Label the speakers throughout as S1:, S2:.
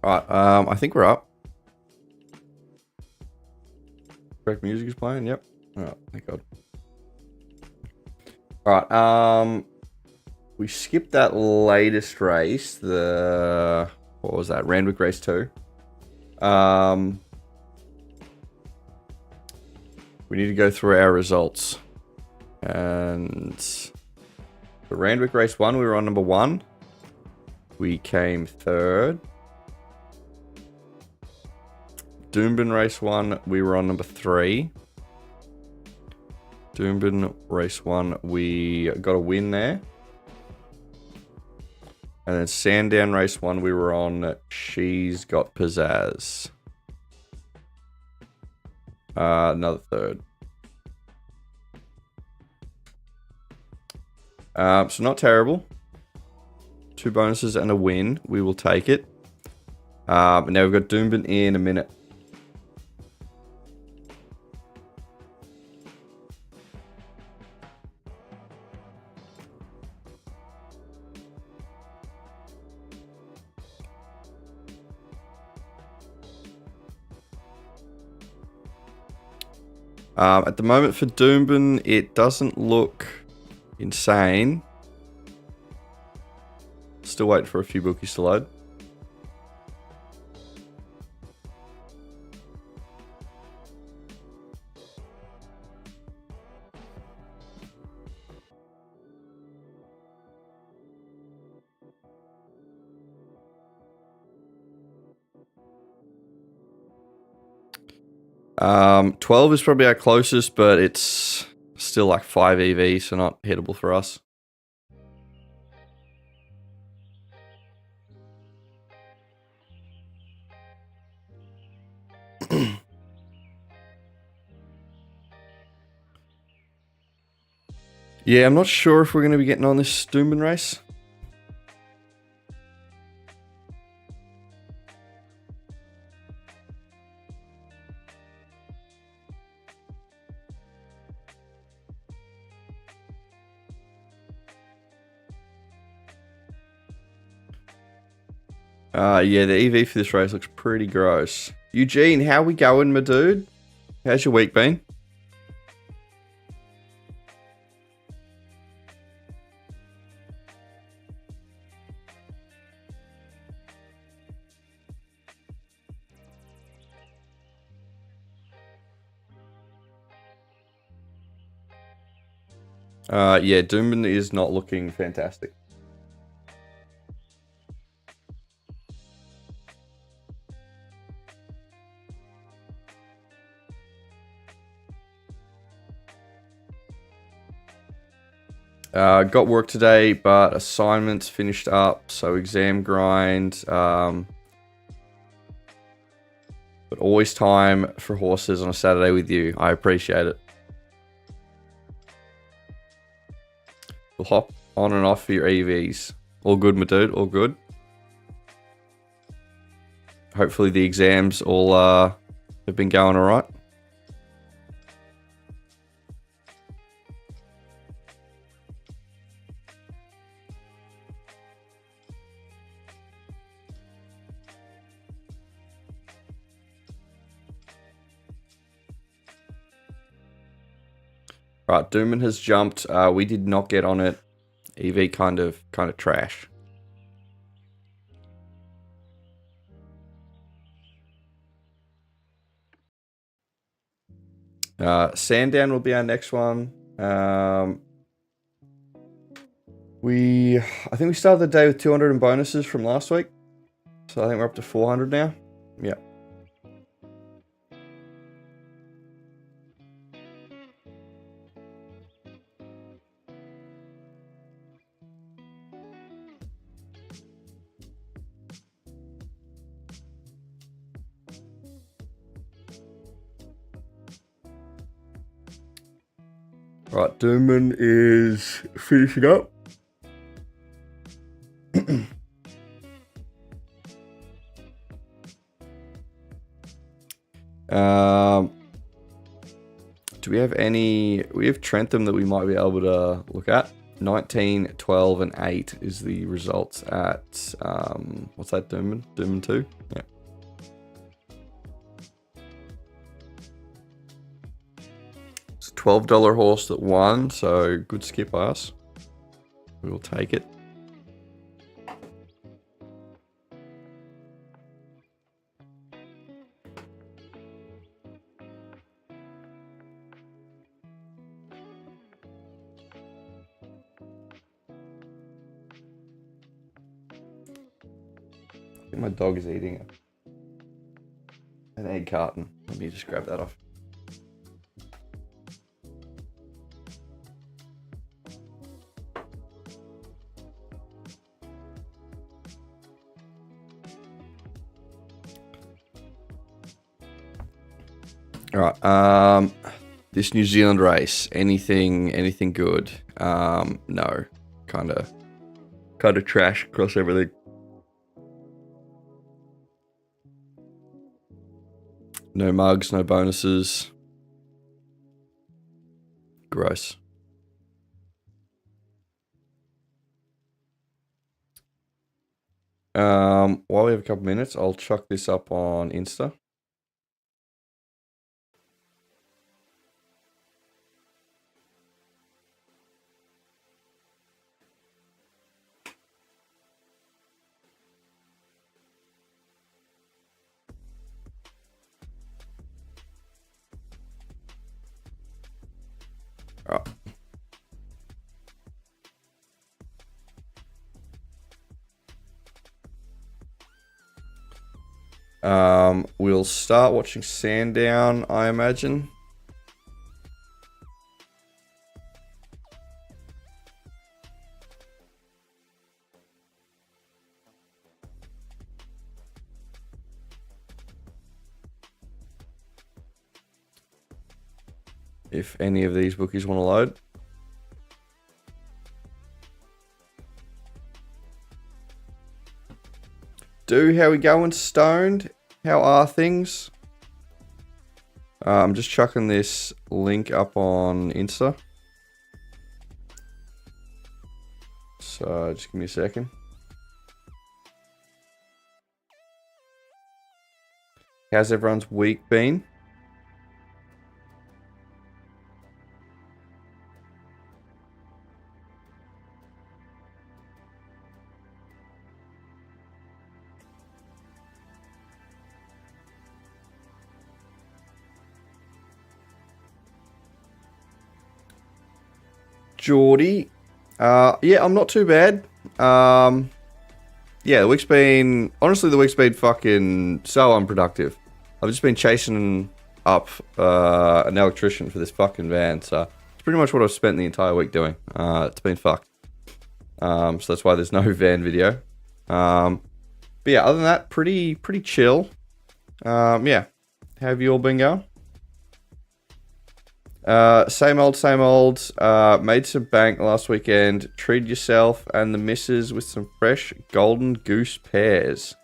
S1: Alright, I think we're up. Correct music is playing, yep. Alright, thank God. Alright, we skipped that latest race, what was that? Randwick race 2. We need to go through our results. And the Randwick race 1, we were on number 1. We came 3rd. Doomben race 1, we were on number 3. Doomben race 1, we got a win there. And then Sandown race 1, we were on She's Got Pizzazz. Another 3rd. So not terrible. 2 bonuses and a win. We will take it. And now we've got Doomben in a minute. At the moment for Doomben, it doesn't look insane. Still waiting for a few bookies to load. Um, 12 is probably our closest, but it's still like 5 EV, so not hittable for us. Yeah, I'm not sure if we're going to be getting on this Doomben race. Yeah, the EV for this race looks pretty gross. Eugene, how we going, my dude? How's your week been? Yeah, Doomben is not looking fantastic. Got work today, but assignments finished up, so exam grind. But always time for horses on a Saturday with you. I appreciate it. We'll hop on and off for your EVs. All good, my dude. All good. Hopefully the exams all have been going all right. Right, Doomben has jumped. We did not get on it. EV kind of trash. Sandown will be our next one. I think we started the day with 200 in bonuses from last week. So I think we're up to 400 now. Yeah. Right, Doomben is finishing up. Do we have any... We have Trentham that we might be able to look at. 19, 12, and 8 is the results at, what's that, Doomman? Doomman 2? Yeah. It's a $12 horse that won, so good skip by us. We will take it. I think my dog is eating an egg carton. Let me just grab that off. All right. This New Zealand race, anything good? No, kind of trash across everything. No mugs, no bonuses. Gross. While we have a couple minutes, I'll chuck this up on Insta. All right. We'll start watching Sandown, I imagine. If any of these bookies want to load. How we going, Stoned? How are things? I'm just chucking this link up on Insta. So just give me a second. How's everyone's week been? Geordie. Yeah, I'm not too bad. Yeah, honestly, the week's been fucking so unproductive. I've just been chasing up an electrician for this fucking van, so it's pretty much what I've spent the entire week doing. It's been fucked. So that's why there's no van video. But yeah, other than that, pretty chill. Yeah. How have you all been going? Same old. Made some bank last weekend. Treated yourself and the missus with some fresh golden goose pears.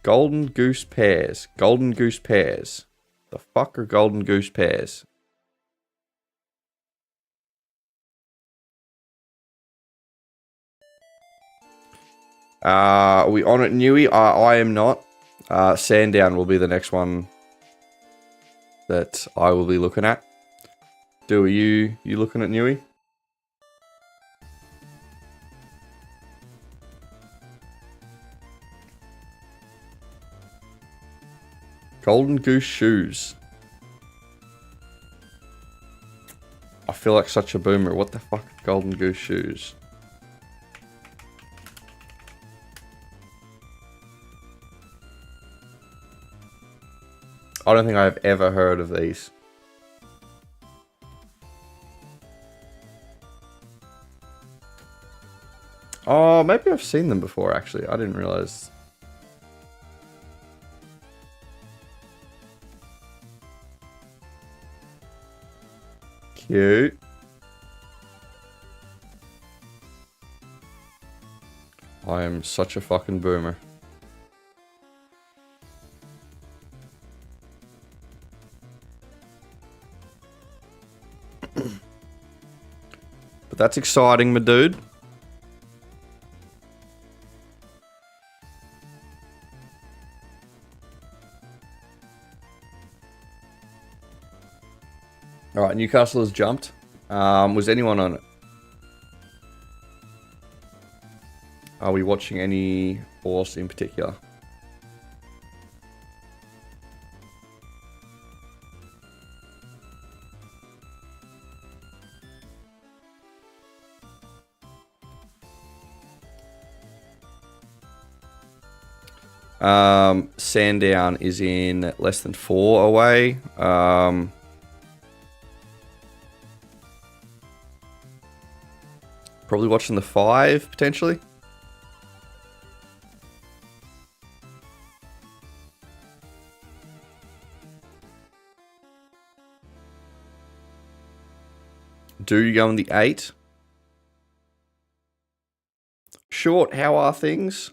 S1: Golden goose pears. Golden goose pears. The fuck are golden goose pears? Are we on it, Newy? I am not. Sandown will be the next one that I will be looking at. Are you looking at Newy? Golden goose shoes. I feel like such a boomer. What the fuck is golden goose shoes? I don't think I've ever heard of these. Oh, maybe I've seen them before, actually. I didn't realize. Cute. I am such a fucking boomer. But That's exciting, my dude. All right, Newcastle has jumped. Was anyone on it? Are we watching any horse in particular? Sandown is in less than 4 away. Probably watching the 5 potentially. Do you go in the 8? Short, how are things?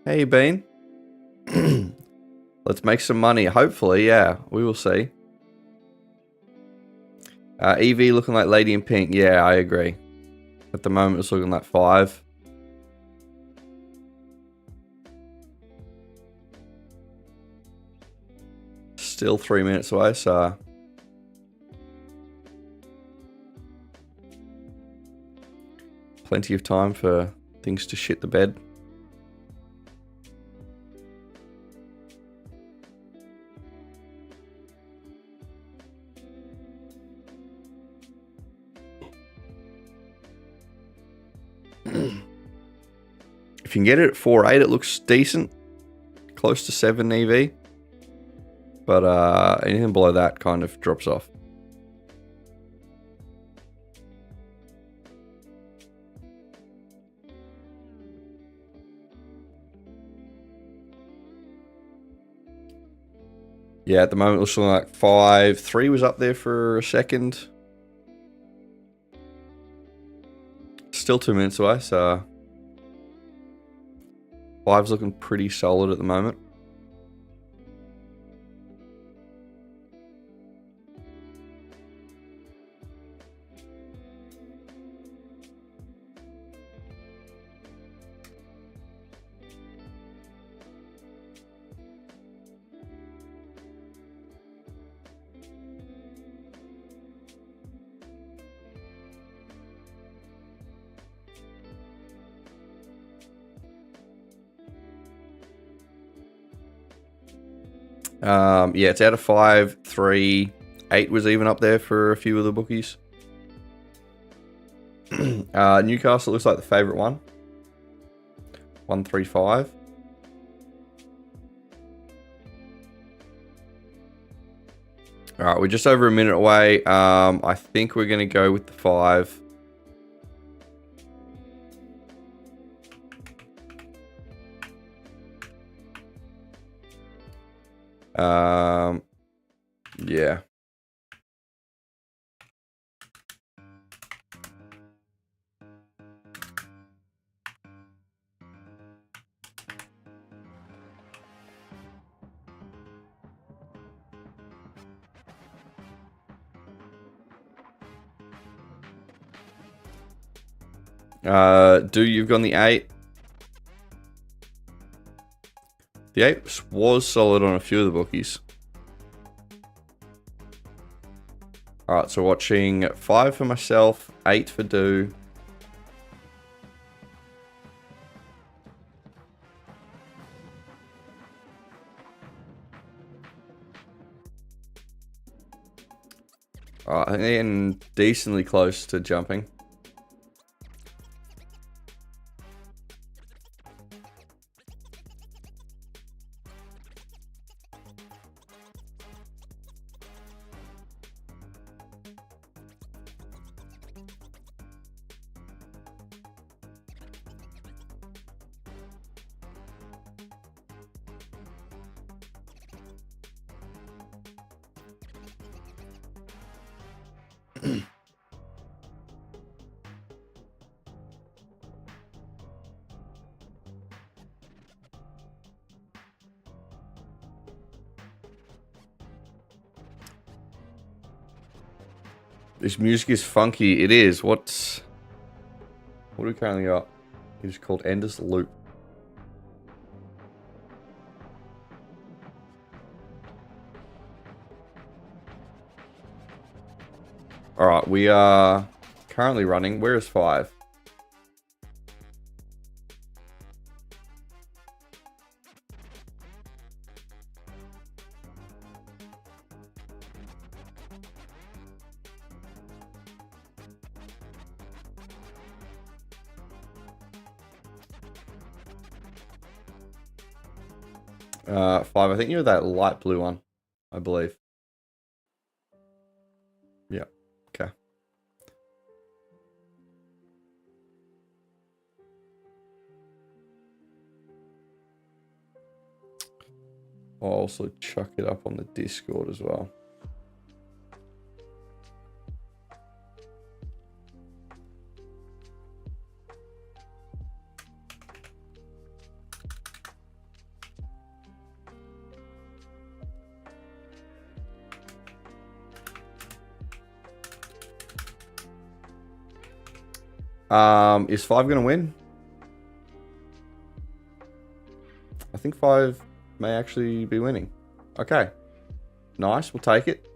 S1: How you been? Let's make some money. Hopefully, yeah. We will see. EV looking like Lady in Pink. Yeah, I agree. At the moment, it's looking like 5. Still 3 minutes away, so... plenty of time for things to shit the bed. If you can get it at 4.8, it looks decent. Close to 7 EV. But anything below that kind of drops off. Yeah, at the moment it looks like 5.3 was up there for a second. Still 2 minutes away, so 5's looking pretty solid at the moment. Yeah, it's out of 5, 3, 8 was even up there for a few of the bookies. Newcastle looks like the favourite one. 135. Alright, we're just over a minute away. I think we're going to go with the 5. Yeah. You've gone the 8. The 8 was solid on a few of the bookies. Alright, so watching 5 for myself, 8 for Do. Alright, I think they're getting decently close to jumping. This music is funky. It is. What's What do we currently got? It's called Ender's Loop. Alright, we are currently running. Where is 5? Five. I think you're that light blue one, I believe. Yeah. Okay. I'll also chuck it up on the Discord as well. Is 5 gonna win? I think 5 may actually be winning. Okay. Nice, we'll take it.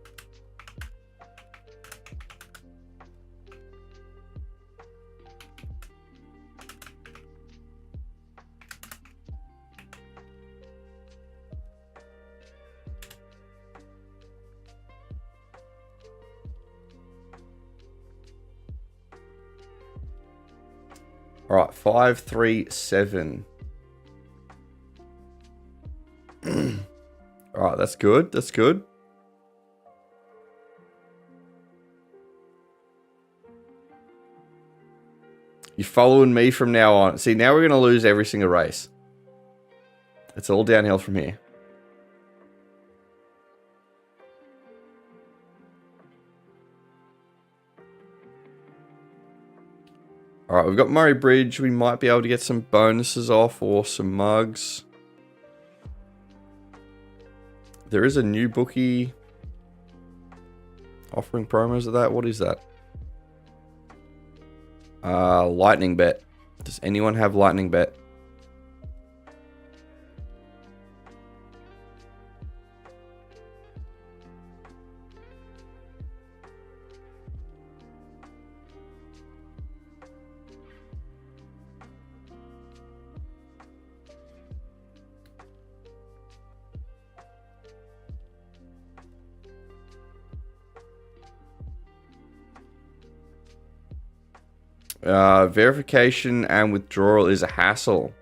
S1: All right, 5, 3, 7. All right, that's good. That's good. You're following me from now on. See, now we're going to lose every single race. It's all downhill from here. All right, we've got Murray Bridge. We might be able to get some bonuses off or some mugs. There is a new bookie offering promos of that. What is that? Lightning bet. Does anyone have lightning bet? Verification and withdrawal is a hassle.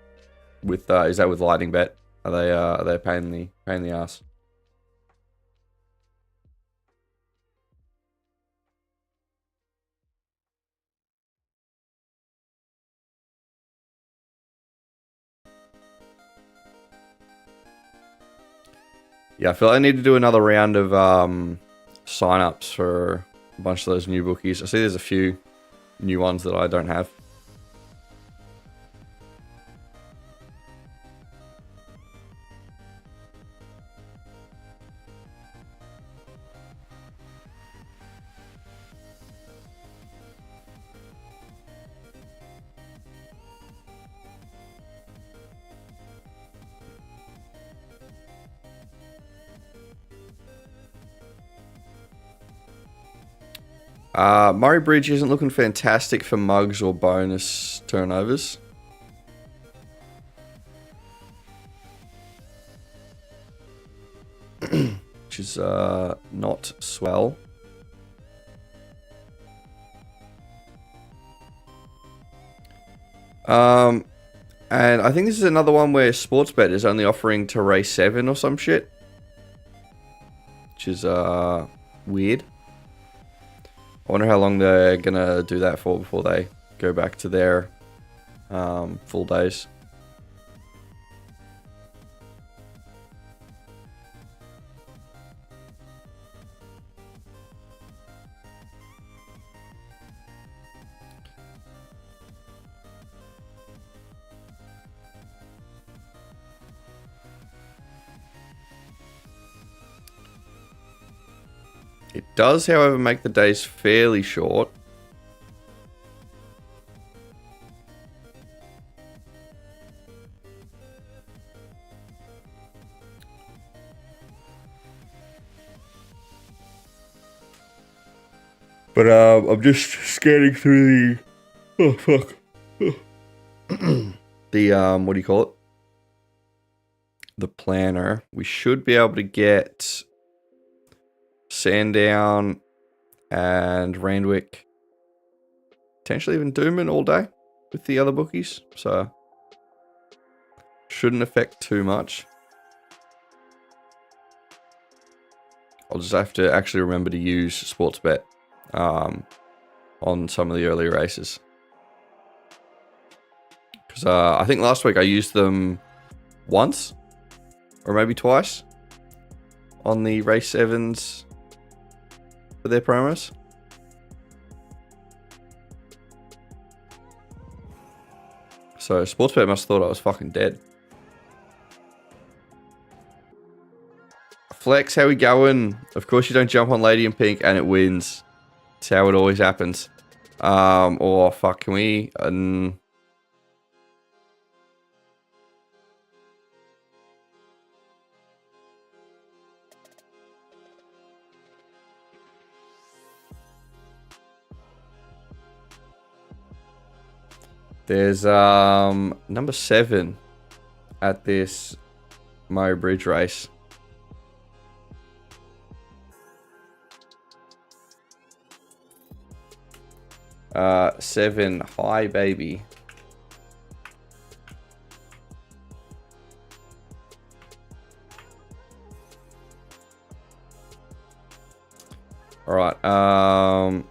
S1: With is that with lightning bet? Are they a pain in the ass? Yeah, I feel like I need to do another round of sign-ups for a bunch of those new bookies. I see there's a few new ones that I don't have. Murray Bridge isn't looking fantastic for mugs or bonus turnovers. Which is not swell. And I think this is another one where Sportsbet is only offering to race 7 or some shit. Which is weird. I wonder how long they're gonna do that for before they go back to their full days. It does, however, make the days fairly short. But I'm just scanning through the. Oh fuck. The what do you call it? The planner. We should be able to get Sandown and Randwick, potentially even Dooman all day with the other bookies. So shouldn't affect too much. I'll just have to actually remember to use Sportsbet on some of the earlier races. Because I think last week I used them once or maybe twice on the race 7s for their promos. So Sportsbet must have thought I was fucking dead. Flex, how we going? Of course you don't jump on Lady in Pink and it wins. It's how it always happens. Oh fuck, can we... There's number 7 at this Murray Bridge race. Seven, hi baby. All right.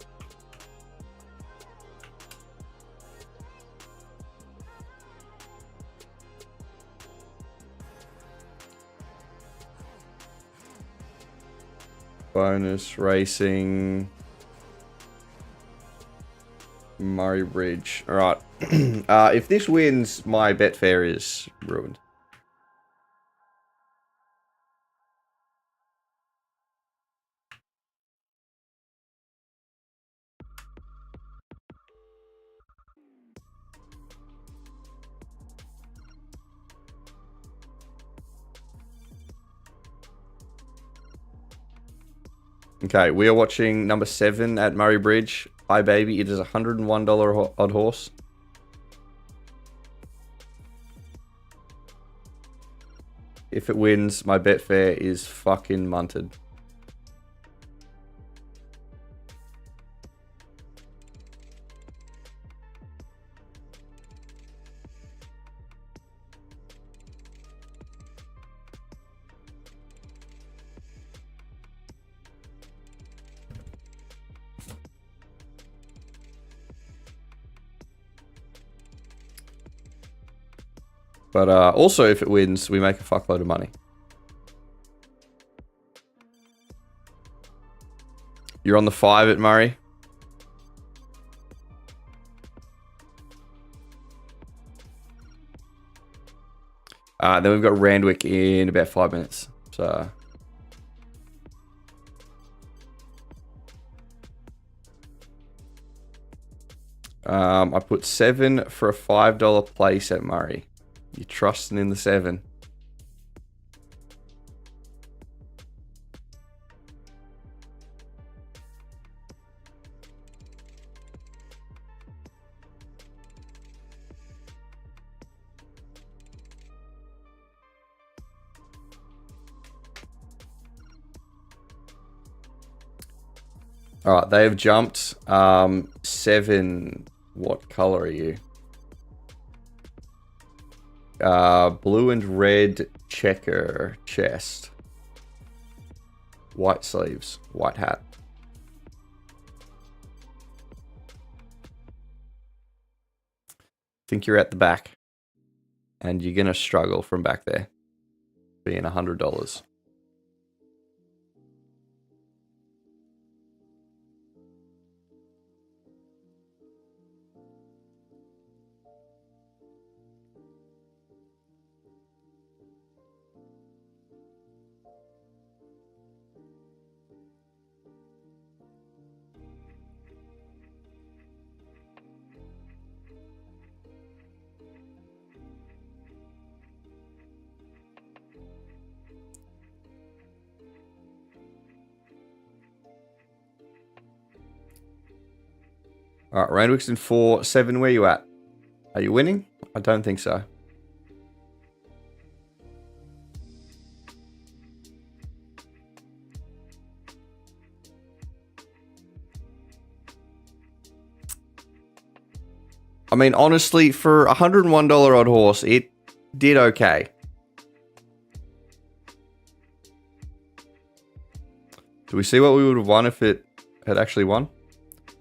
S1: Bonus racing. Murray Bridge. All right. If this wins, my Betfair is ruined. Okay, we are watching number 7 at Murray Bridge. Hi, baby. It is a $101 odd horse. If it wins, my Betfair is fucking munted. But also, if it wins, we make a fuckload of money. You're on the 5 at Murray. Then we've got Randwick in about 5 minutes. So I put 7 for a $5 place at Murray. You're trusting in the 7. All right, they have jumped. 7. What color are you? Blue and red checker chest. White sleeves, white hat. Think you're at the back. And you're going to struggle from back there. Being $100. All right, Randwick's in 4-7. Where you at? Are you winning? I don't think so. I mean, honestly, for a $101 odd horse, it did okay. Do we see what we would have won if it had actually won?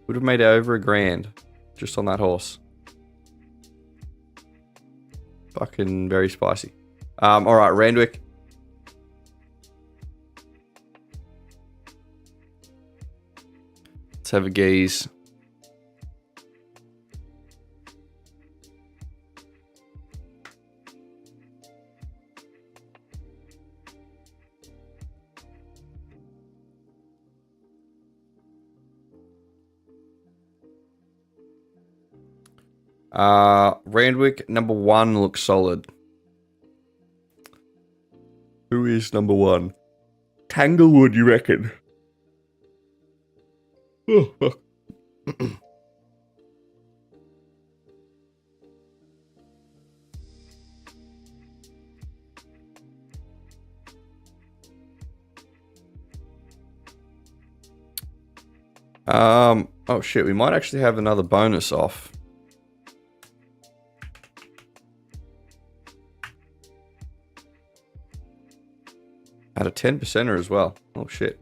S1: Would have made it over $1,000 just on that horse. Fucking very spicy. All right, Randwick. Let's have a gaze. Randwick, number 1 looks solid. Who is number 1? Tanglewood, you reckon? Oh shit, we might actually have another bonus off. At a 10%er as well. Oh shit.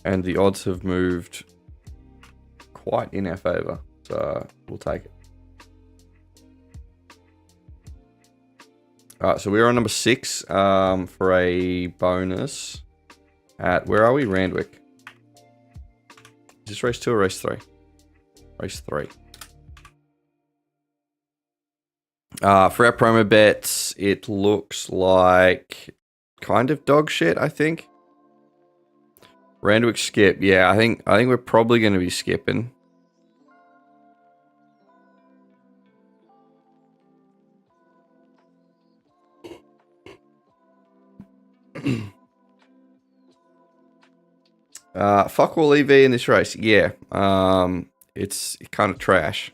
S1: And the odds have moved quite in our favor, so we'll take it. Alright, so we're on number 6 for a bonus at, where are we? Randwick. Is this race 2 or race 3? Race 3. For our promo bets, it looks like kind of dog shit, I think. Randwick skip. Yeah, I think we're probably going to be skipping. Fuck all EV in this race. Yeah. It's kind of trash.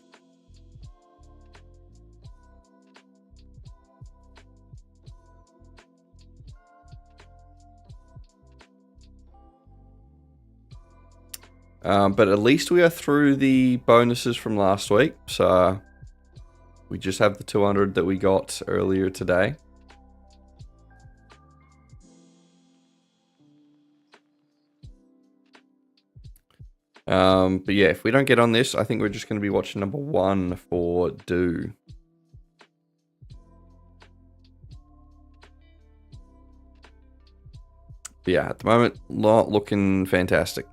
S1: But at least we are through the bonuses from last week. So we just have the 200 that we got earlier today. But yeah, if we don't get on this, I think we're just going to be watching number 1 for Do. But yeah, at the moment, not looking fantastic.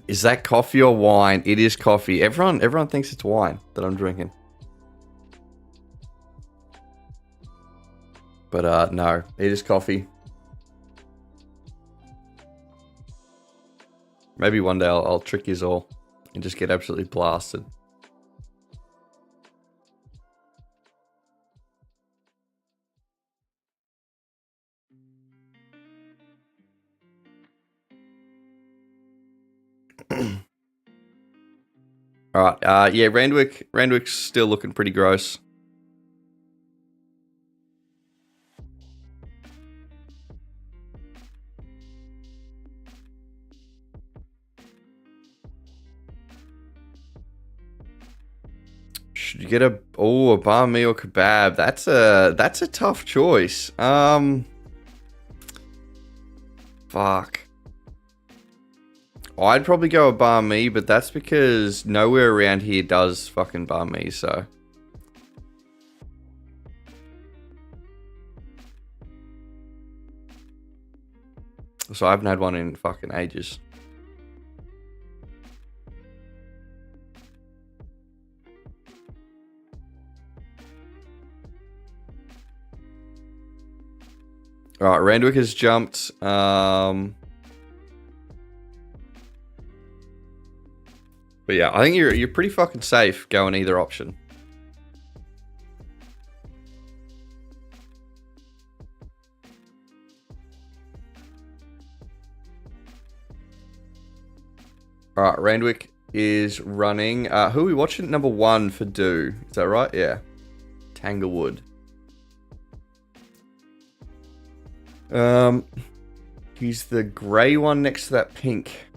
S1: Is that coffee or wine? It is coffee. Everyone thinks it's wine that I'm drinking. But no, it is coffee. Maybe one day I'll trick you all and just get absolutely blasted. All right. Yeah, Randwick's still looking pretty gross. Should you get a banh mi or kebab? That's a tough choice. Fuck. I'd probably go a banh mi, but that's because nowhere around here does fucking banh mi, so. So I haven't had one in fucking ages. All right, Randwick has jumped. But yeah, I think you're pretty fucking safe going either option. All right, Randwick is running. Who are we watching? Number 1 for Do. Is that right? Yeah. Tanglewood. He's the grey one next to that pink.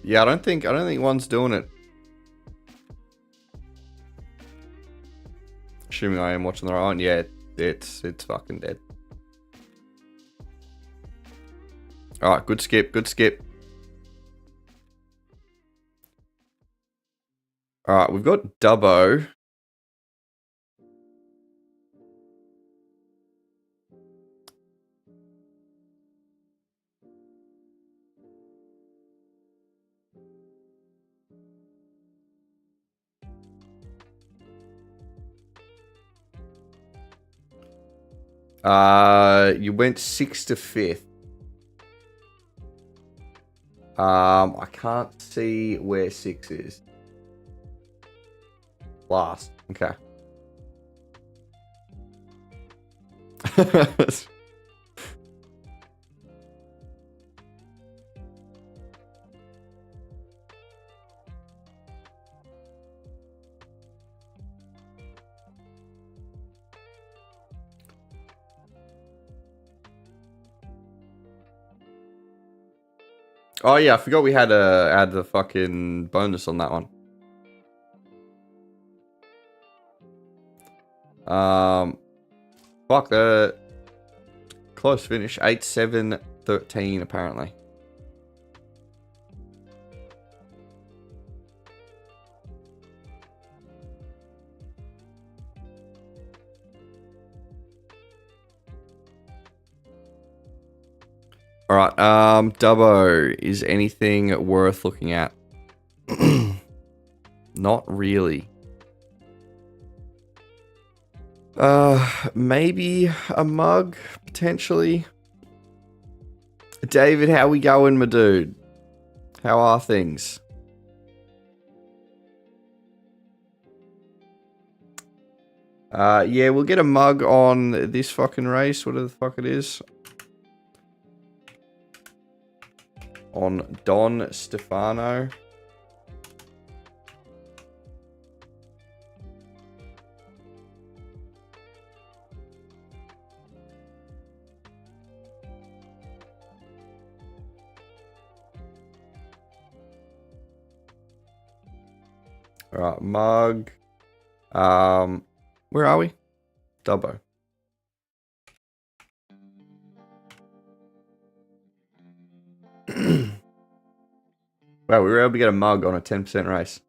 S1: Yeah, I don't think one's doing it. Assuming I am watching the right one. Yeah, it's fucking dead. Alright, good skip, good skip. Alright, we've got Dubbo. You went 6 to 5th. I can't see where 6 is. Last. Okay. Oh yeah, I forgot we had to add the fucking bonus on that one. Fuck, the close finish. 8-7-13 apparently. Alright, Dubbo, is anything worth looking at? Not really. Maybe a mug, potentially. David, how we going, my dude? How are things? Yeah, we'll get a mug on this fucking race, whatever the fuck it is. On Don Stefano. Alright, mug. Where are we? Dubbo. Wow, we were able to get a mug on a 10% race.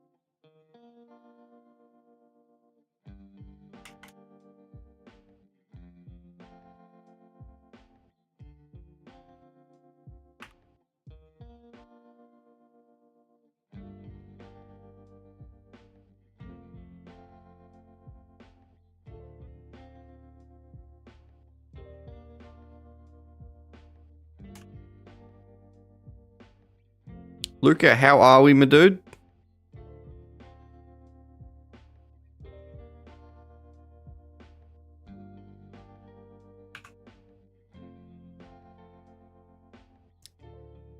S1: Luca, how are we, my dude?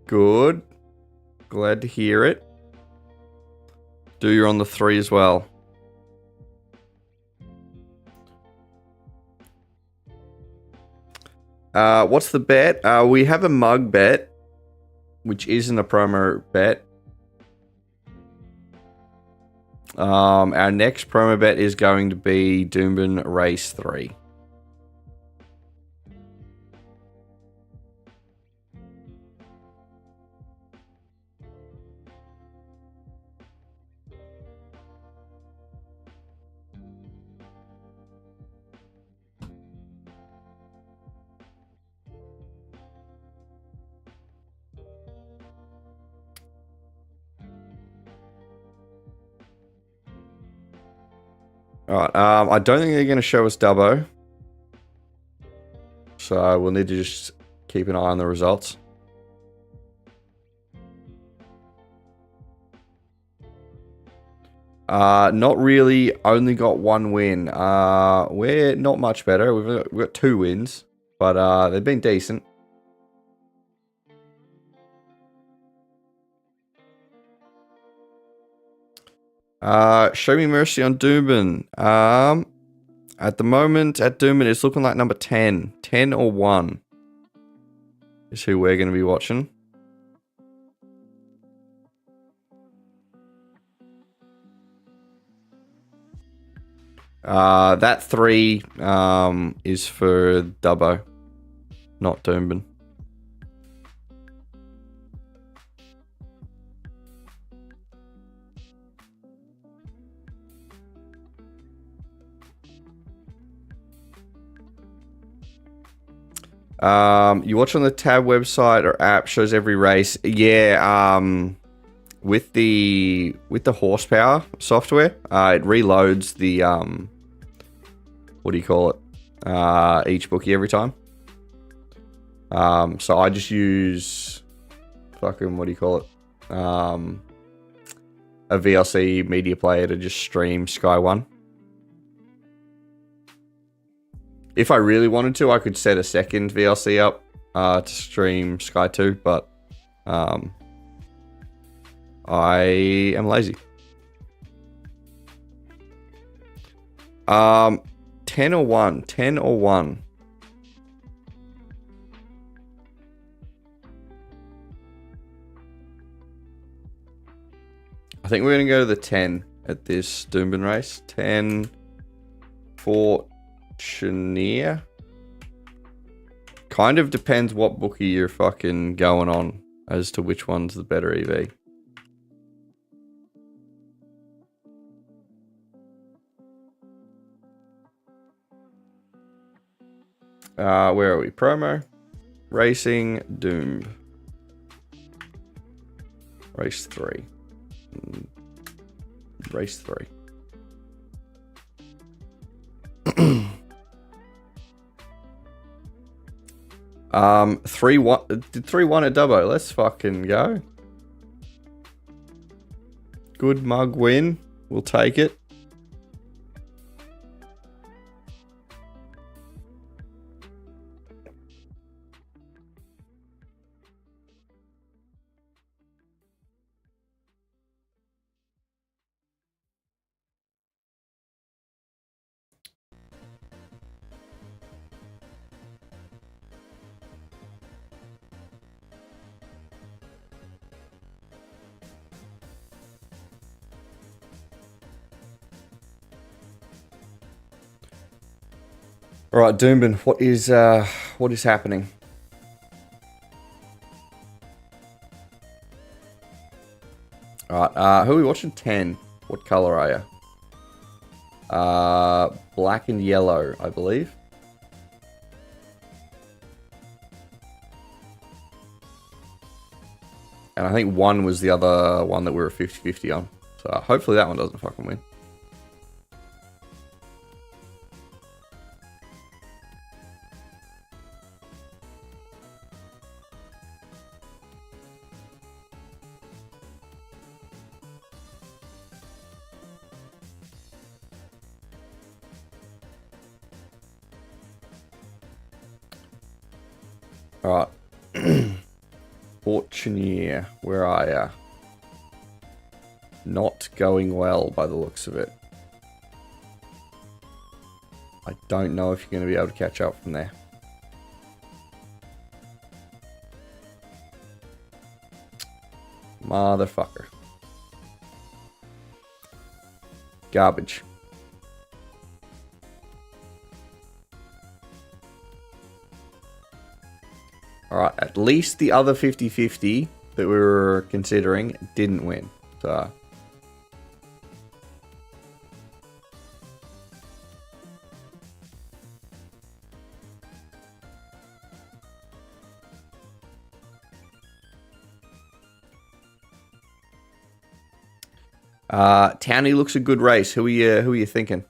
S1: Good. Glad to hear it. Do you're on the 3 as well. What's the bet? We have a mug bet, which isn't a promo bet. Our next promo bet is going to be Doomben Race 3. Alright, I don't think they're going to show us Dubbo. So we'll need to just keep an eye on the results. Not really, only got one win. We're not much better. We've got 2 wins, but they've been decent. Show me mercy on Doomben. At the moment, at Doomben, it's looking like number 10. 10 or 1 is who we're going to be watching. That 3 is for Dubbo, not Doomben. You watch on the tab website or app, shows every race. Yeah, with the horsepower software, it reloads the what do you call it? Each bookie every time. So I just use fucking, what do you call it? A VLC media player to just stream Sky 1. If I really wanted to, I could set a second VLC up to stream Sky 2, but I am lazy. 10 or 1. 10 or 1. I think we're going to go to the 10 at this Doomben race. 10 for Chenier. Kind of depends what bookie you're fucking going on as to which one's the better EV. Where are we? Promo. Racing. Doom. Race 3. Race 3. 3-1. Did 3-1 at Dubbo. Let's fucking go. Good mug win. We'll take it. All right, Doomben, what is happening? All right, who are we watching? 10. What color are you? Black and yellow, I believe. And I think 1 was the other one that we were 50-50 on. So hopefully that one doesn't fucking win. Alright. Fortuneer, where are ya? Not going well by the looks of it. I don't know if you're going to be able to catch up from there. Motherfucker. Garbage. Alright, at least the other 50-50 that we were considering didn't win. So... Townie looks a good race. Who are you thinking?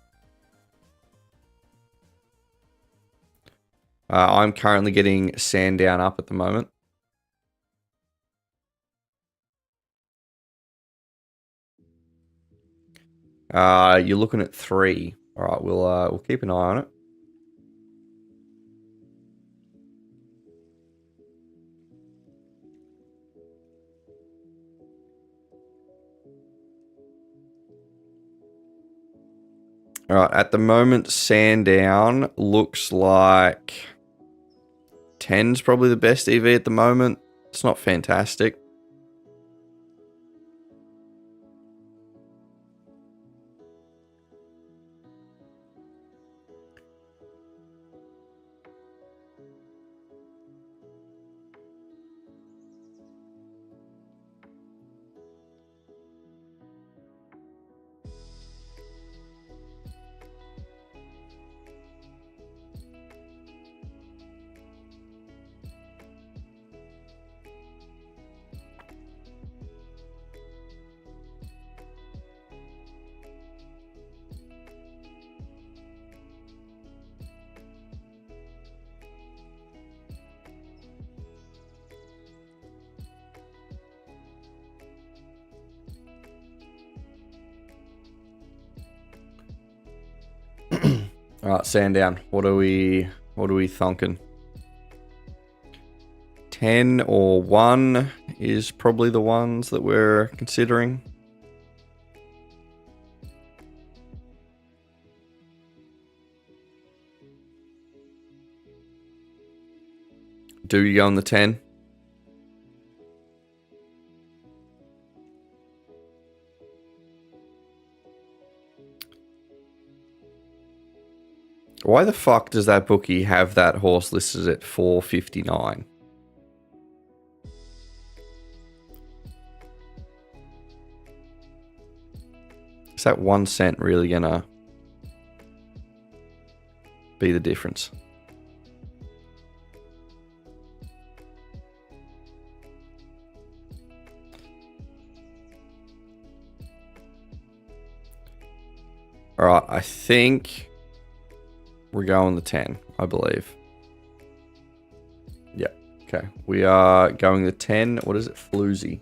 S1: I'm currently getting Sandown up at the moment. You're looking at 3. All right, we'll keep an eye on it. All right, at the moment, Sandown looks like 10's probably the best EV at the moment. It's not fantastic. All right, Sandown. What are we thunking? 10 or 1 is probably the ones that we're considering. Do you go on the 10? Why the fuck does that bookie have that horse listed at 459? Is that 1 cent really gonna be the difference? All right, I think we're going the 10, I believe. Yeah, okay. We are going the 10. What is it? Floozy.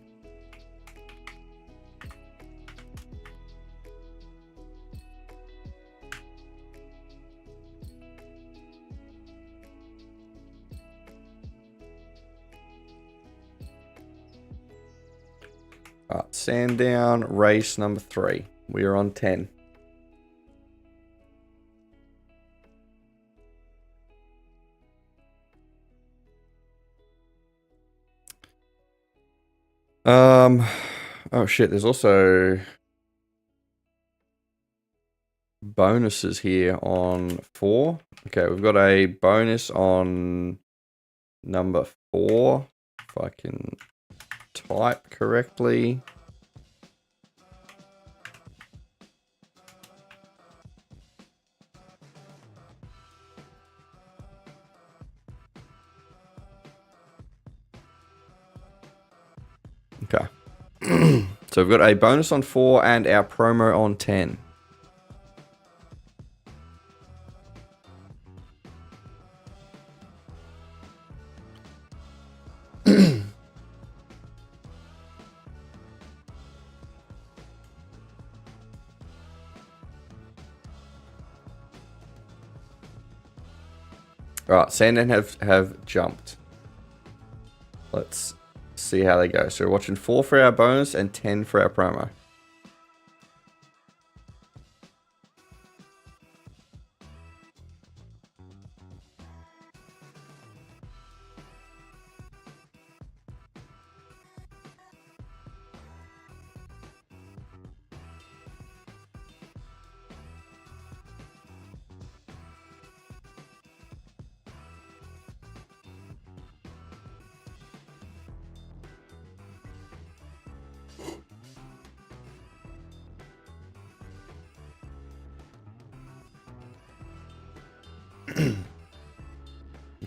S1: All right, Sandown, race number 3. We are on 10. Oh shit, there's also bonuses here on 4. Okay, we've got a bonus on number 4, if I can type correctly. Okay. So we've got a bonus on 4 and our promo on 10. Alright, Sandown have jumped. Let's see how they go. So we're watching 4 for our bonus and 10 for our promo.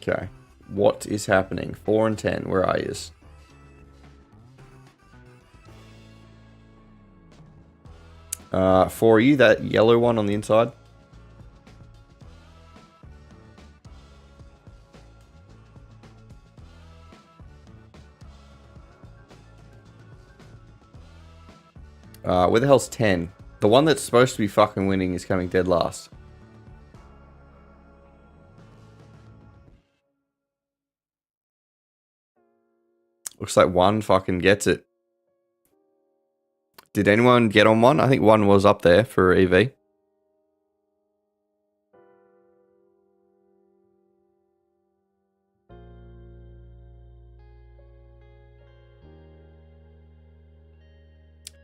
S1: Okay. What is happening? 4 and 10. Where are you? For you, that yellow one on the inside. Where the hell's 10? The one that's supposed to be fucking winning is coming dead last. Looks like 1 fucking gets it. Did anyone get on 1? I think 1 was up there for EV.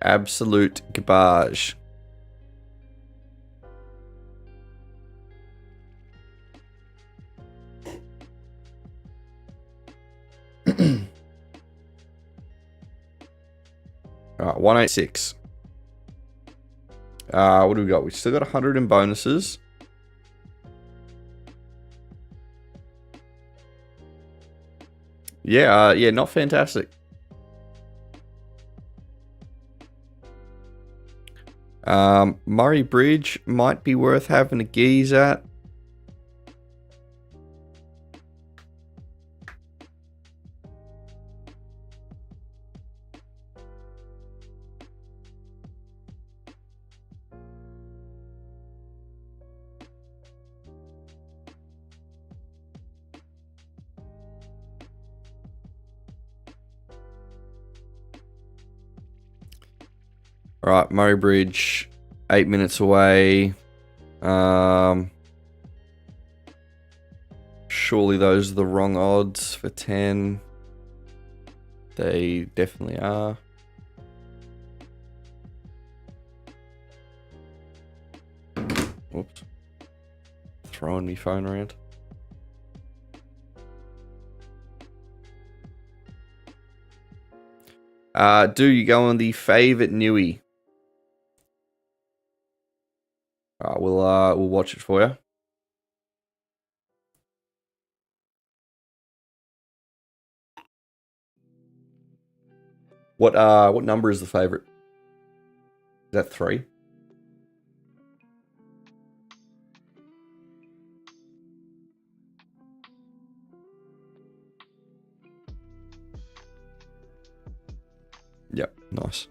S1: Absolute garbage. Alright, 186. What do we got? We still got 100 in bonuses. Yeah, yeah, not fantastic. Murray Bridge might be worth having a geeze at. Alright, Murray Bridge, 8 minutes away. Surely those are the wrong odds for 10. They definitely are. Oops. Throwing me phone around. Do you go on the favourite Newey? Alright, we'll watch it for you. What number is the favourite? Is that 3? Yep, nice.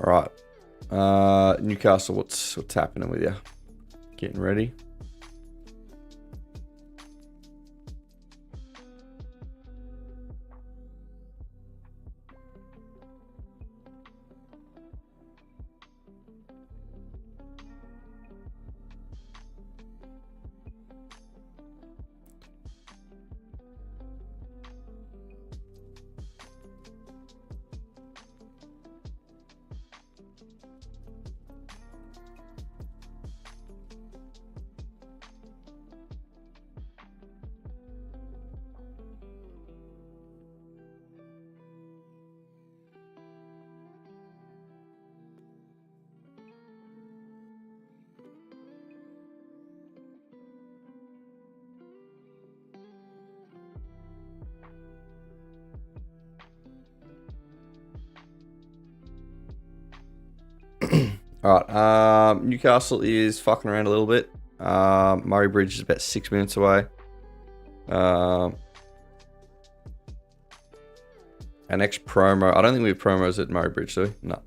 S1: All right, Newcastle. What's happening with you? Getting ready. All right, Newcastle is fucking around a little bit. Murray Bridge is about 6 minutes away. Our next promo. I don't think we have promos at Murray Bridge, do we? No.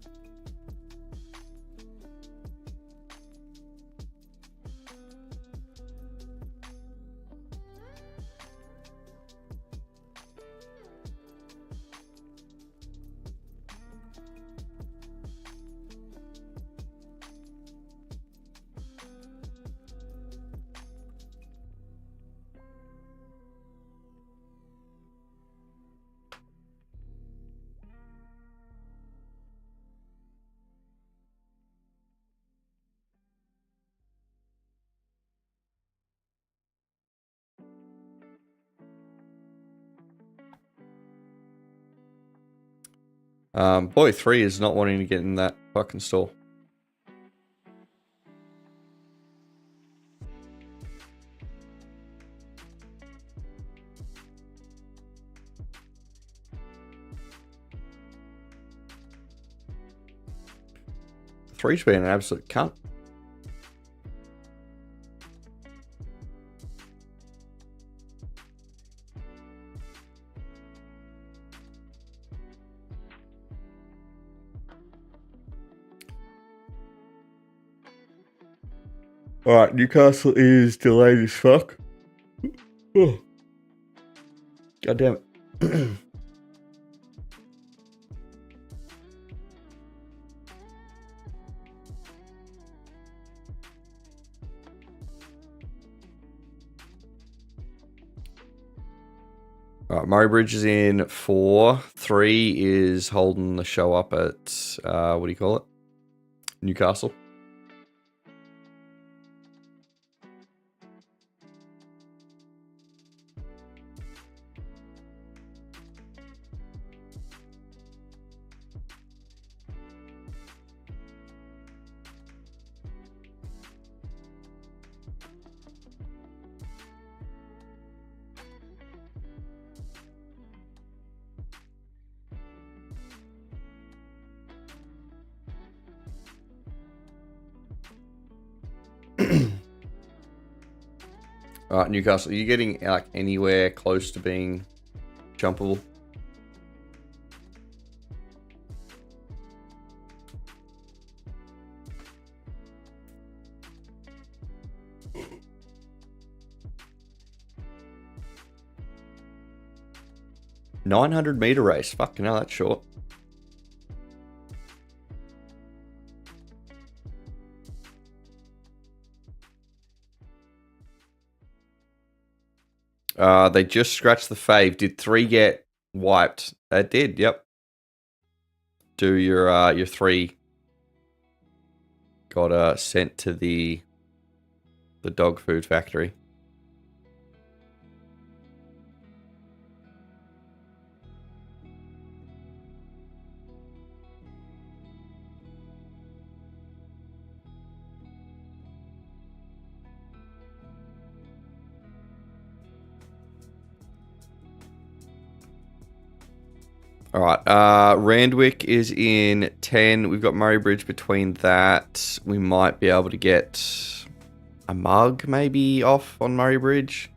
S1: Boy 3 is not wanting to get in that fucking stall. Three's being an absolute cunt. Alright, Newcastle is delayed as fuck. Oh. God damn it. Alright, Murray Bridge is in 4. 3 is holding the show up at, what do you call it? Newcastle. Alright, Newcastle, are you getting like anywhere close to being jumpable? $900-meter race. Fucking hell, that's short. They just scratched the fave. Did 3 get wiped? That did, yep. Do your 3 got sent to the dog food factory. All right, Randwick is in 10. We've got Murray Bridge between that. We might be able to get a mug maybe off on Murray Bridge.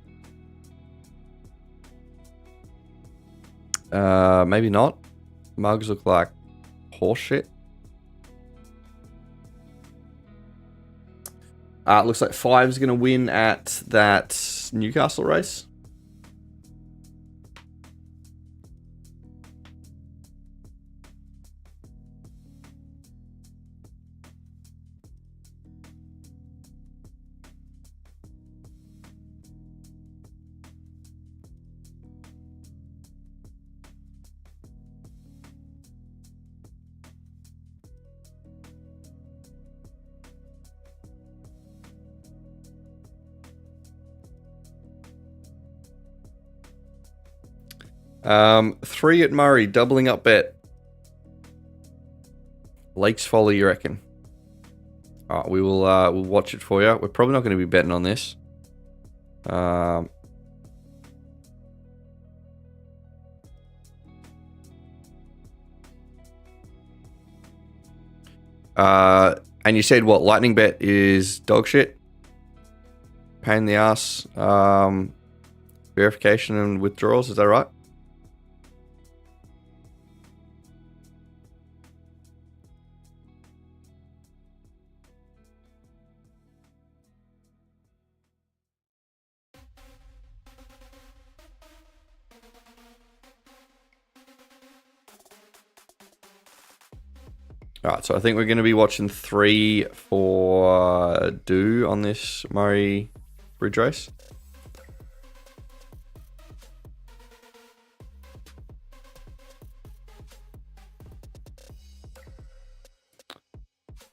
S1: Maybe not. Mugs look like horse shit. Looks like 5's going to win at that Newcastle race. Three at Murray, doubling up bet. Lakes Folly, you reckon? All right, we'll watch it for you. We're probably not going to be betting on this. And you said what? Lightning bet is dog shit? Pain in the ass. Verification and withdrawals, is that right? Alright, so I think we're going to be watching 3 for Do on this Murray Bridge race.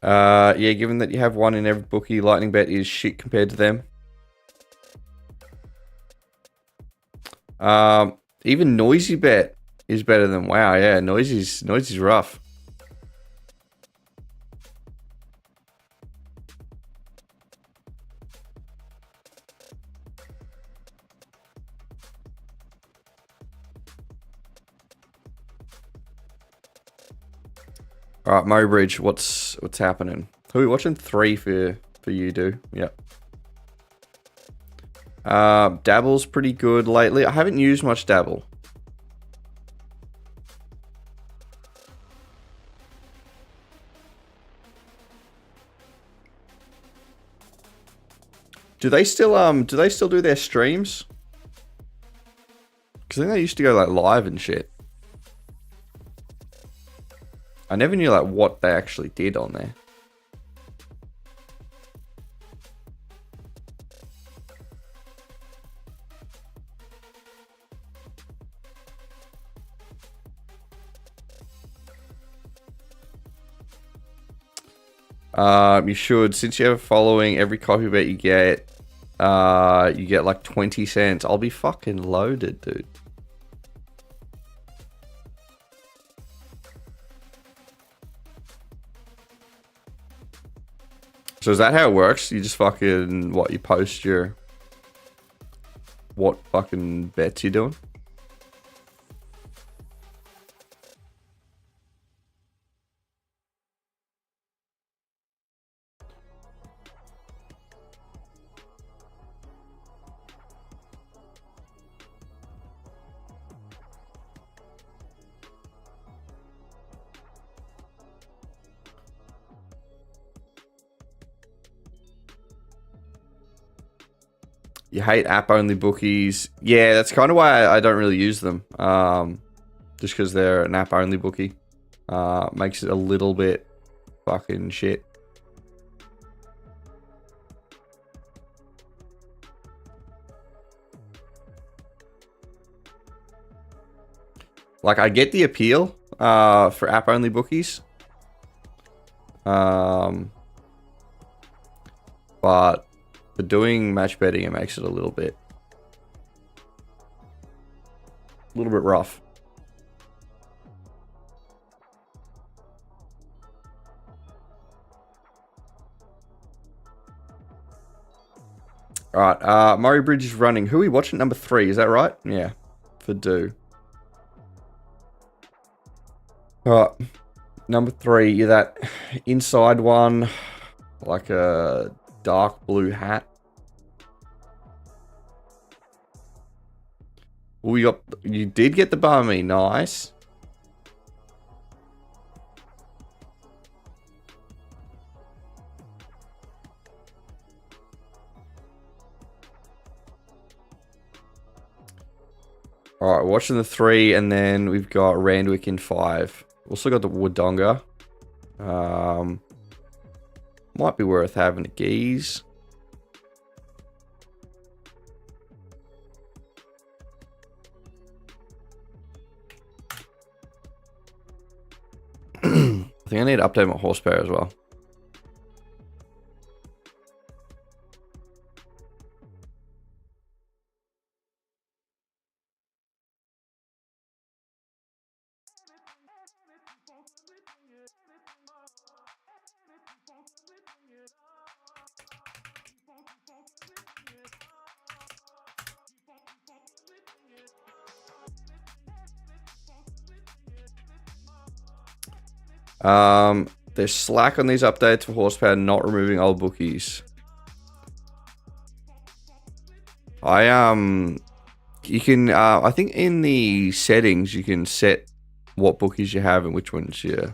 S1: Yeah, given that you have 1 in every bookie, Lightning Bet is shit compared to them. Even Noisy Bet is better than WoW. Yeah, Noisy's rough. All right, Murray Bridge, what's happening? Who are we watching? 3 for you, do? Yep. Dabble's pretty good lately. I haven't used much Dabble. Do they still do their streams? Because I think they used to go like live and shit. I never knew like what they actually did on there. You should, since you're following every copy bet you get like 20 cents. I'll be fucking loaded, dude. So is that how it works? You just fucking, you post what fucking bets you're doing? You hate app-only bookies. Yeah, that's kind of why I don't really use them. Just because they're an app-only bookie. Makes it a little bit fucking shit. Like, I get the appeal for app-only bookies. But for doing match betting, it makes it a little bit rough. All right, Murray Bridge is running. Who are we watching? Number 3, is that right? Yeah, for do. All right, number 3, you're that inside one, like a dark blue hat. Oh, you did get the Barmy, nice. All right, watching the 3, and then we've got Randwick in 5. Also got the Wodonga. Might be worth having a geese. I think I need to update my horsepower as well. There's slack on these updates for horsepower, not removing old bookies. You can, I think in the settings, you can set what bookies you have and which ones you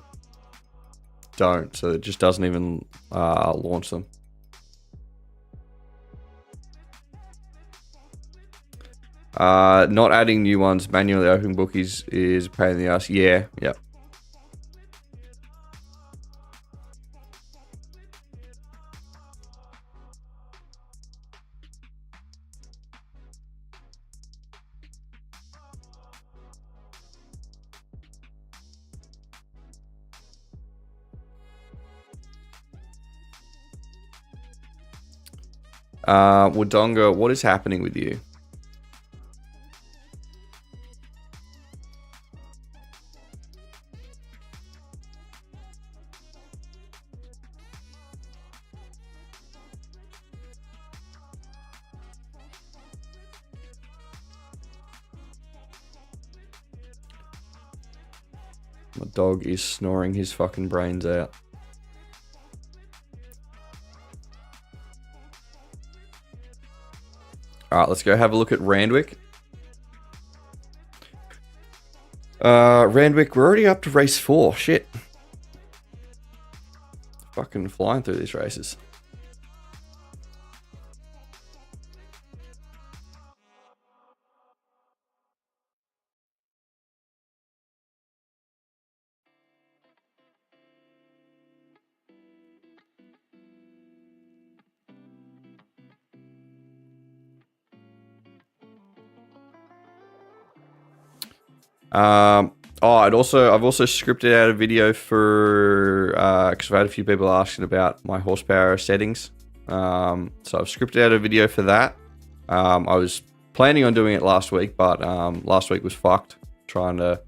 S1: don't. So it just doesn't even launch them. Not adding new ones, manually opening bookies is a pain in the ass. Yeah, yep. Wodonga, what is happening with you? My dog is snoring his fucking brains out. Alright, let's go have a look at Randwick. Randwick, we're already up to race 4. Shit. Fucking flying through these races. I've also scripted out a video for because I've had a few people asking about my horsepower settings. So I've scripted out a video for that. I was planning on doing it last week, but last week was fucked trying to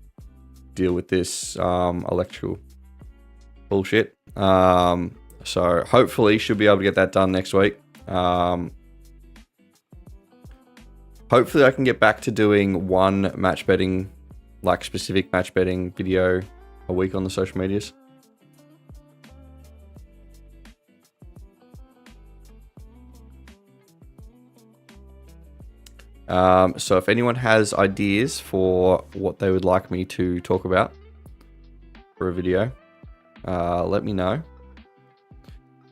S1: deal with this electrical bullshit. So hopefully should be able to get that done next week. Hopefully I can get back to doing one match betting, like specific match betting video a week on the social medias. So if anyone has ideas for what they would like me to talk about for a video, let me know.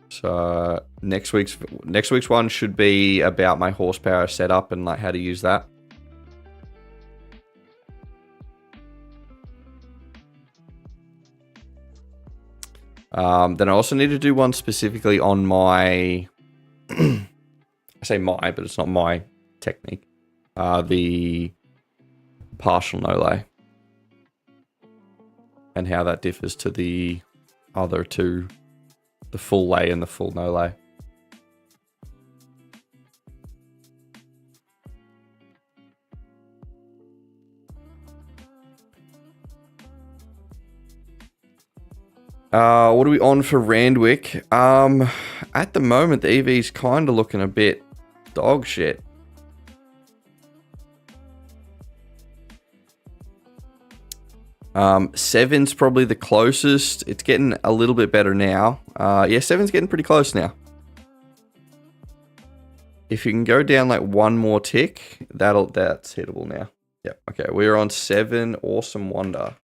S1: So next week's one should be about my horsepower setup and like how to use that. Then I also need to do one specifically on my, I say my, but it's not my technique. The partial no-lay. And how that differs to the other two, the full lay and the full no-lay. What are we on for Randwick? At the moment, the EV's kind of looking a bit dog shit. Seven's probably the closest. It's getting a little bit better now. Yeah, seven's getting pretty close now. If you can go down like one more tick, that's hittable now. Yep. Okay, we're on 7. Awesome Wonder.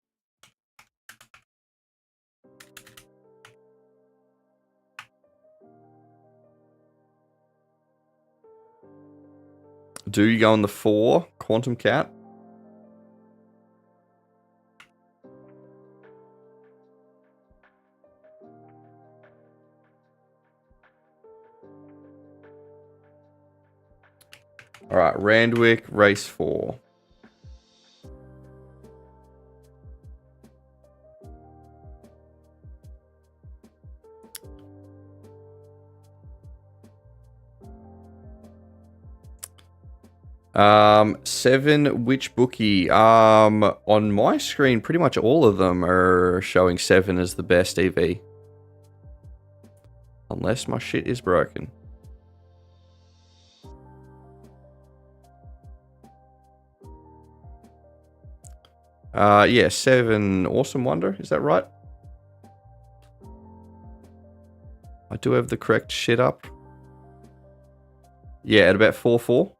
S1: Do you go on the 4, Quantum Cat? All right, Randwick, race 4. Seven, which bookie? On my screen, pretty much all of them are showing 7 as the best EV. Unless my shit is broken. Yeah, 7, Awesome Wonder, is that right? I do have the correct shit up. Yeah, at about 4-4.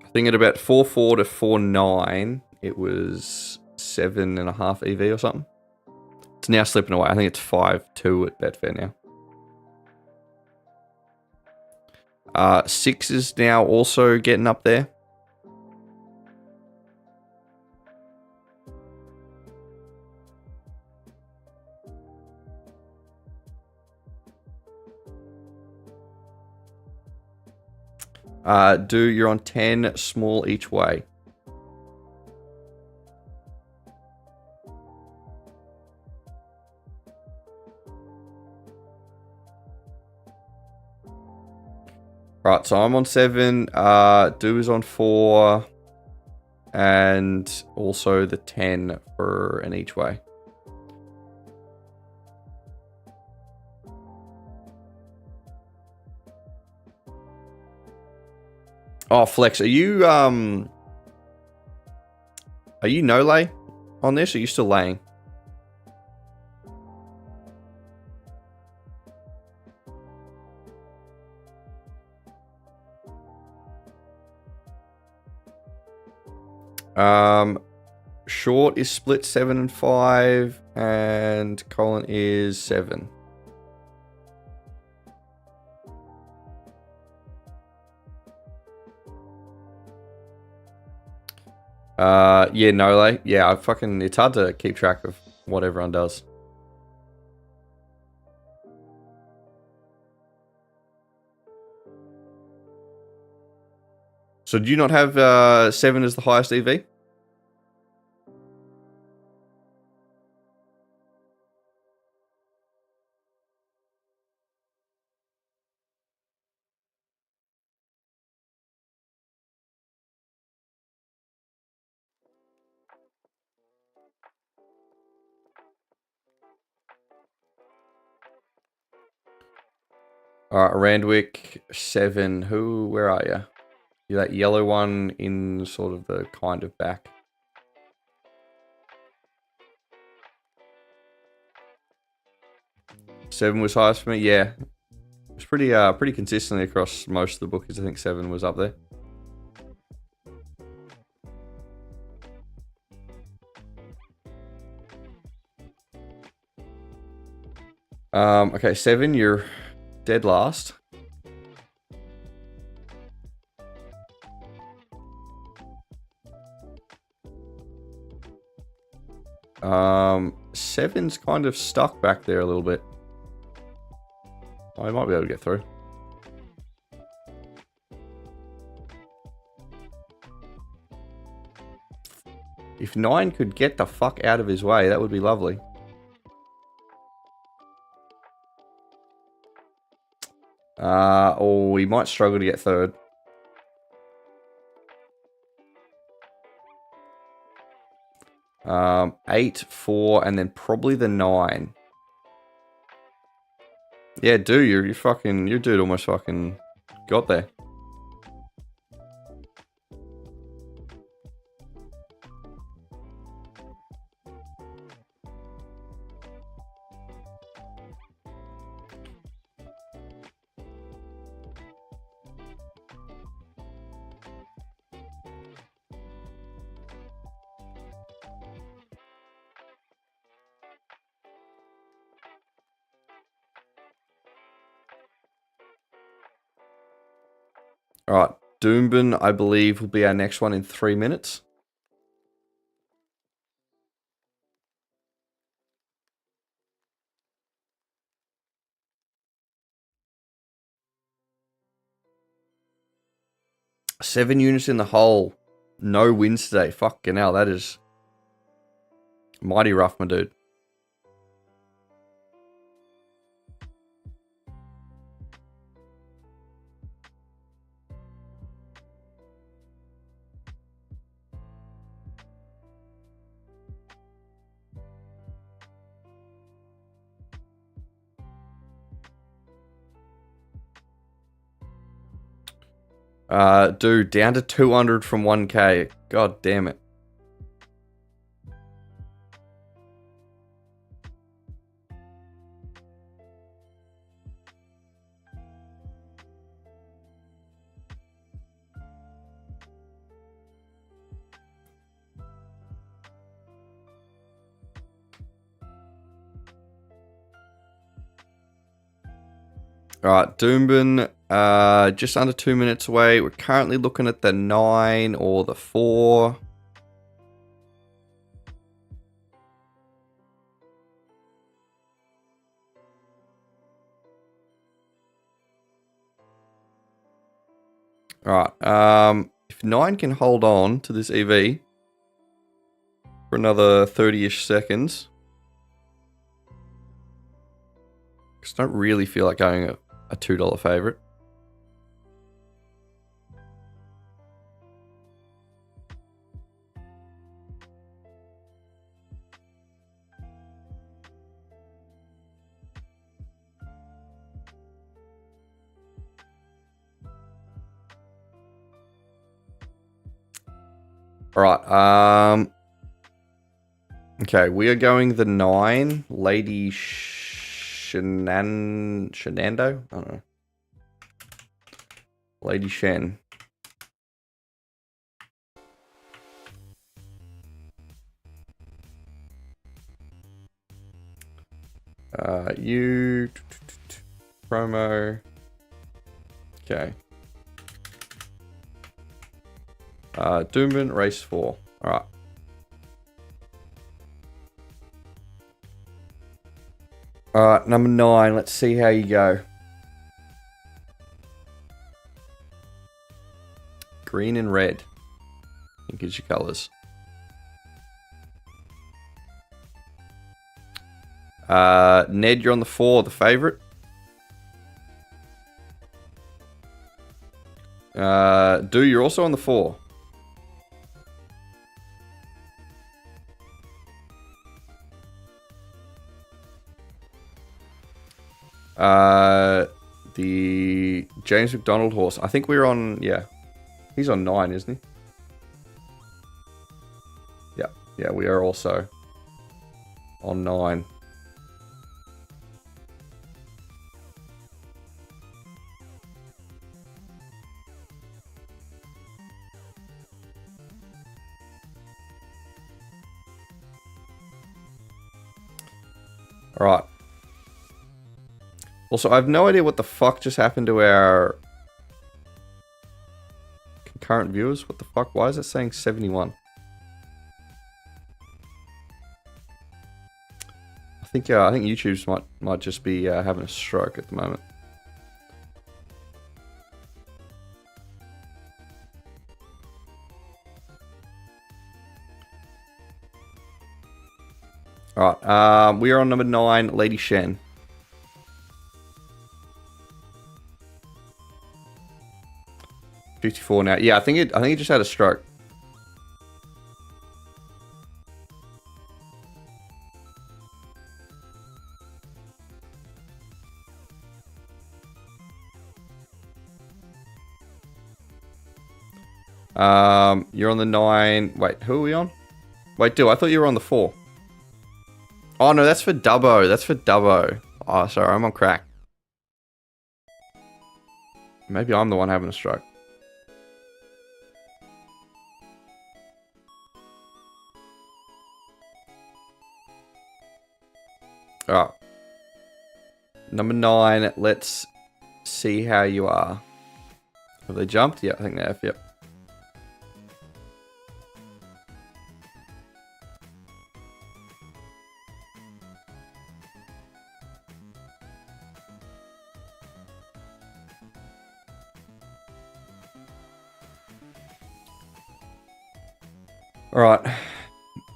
S1: I think at about 4-4 to 4-9, it was 7.5 EV or something. It's now slipping away. I think it's 5-2 at Betfair now. 6 is now also getting up there. You're on 10, small each way. Right, so I'm on 7. Do is on 4. and also the 10 for an each way. Oh, Flex, are you no lay on this, or are you still laying? Short is split 7 and 5, and Colin is 7. Yeah, no lay. Yeah, it's hard to keep track of what everyone does. So do you not have 7 as the highest EV? Alright, Randwick 7. Where are you? You're that yellow one in sort of the kind of back. Seven was highest for me. Yeah, it was pretty consistently across most of the bookies. I think 7 was up there. Okay, 7. You're dead last. Seven's kind of stuck back there a little bit. I might be able to get through. If 9 could get the fuck out of his way, that would be lovely. Or we might struggle to get third. Eight, 4, and then probably the 9. Yeah, dude, your dude almost fucking got there. All right, Doombin, I believe, will be our next one in 3 minutes. Seven units in the hole. No wins today. Fucking hell, that is mighty rough, my dude. Dude, down to 200 from 1k. God damn it. Alright, Doombin, just under 2 minutes away. We're currently looking at the 9 or the 4. Alright, if 9 can hold on to this EV for another 30-ish seconds. Because I don't really feel like going a $2 favorite. All right. Okay, we are going the 9, Lady Shenando? I don't know. Lady Shen. You promo. Okay. Doomben race 4. All right. All right, number 9. Let's see how you go. Green and red. I think is your colors. Ned, you're on the 4, the favorite. Do you're also on the 4. The James McDonald horse. I think we're on, yeah. He's on 9, isn't he? Yeah. Yeah, we are also on 9. All right. Also, I have no idea what the fuck just happened to our concurrent viewers. What the fuck? Why is it saying 71? I think YouTube's might just be having a stroke at the moment. All right. We are on number 9, Lady Shen. $54 now. Yeah, I think it just had a stroke. You're on the 9. Wait, who are we on? Wait, I thought you were on the 4. Oh no, that's for Dubbo. That's for Dubbo. Oh, sorry, I'm on crack. Maybe I'm the one having a stroke. Alright. Number 9, let's see how you are. Have they jumped? Yeah, I think they have, yep. Alright.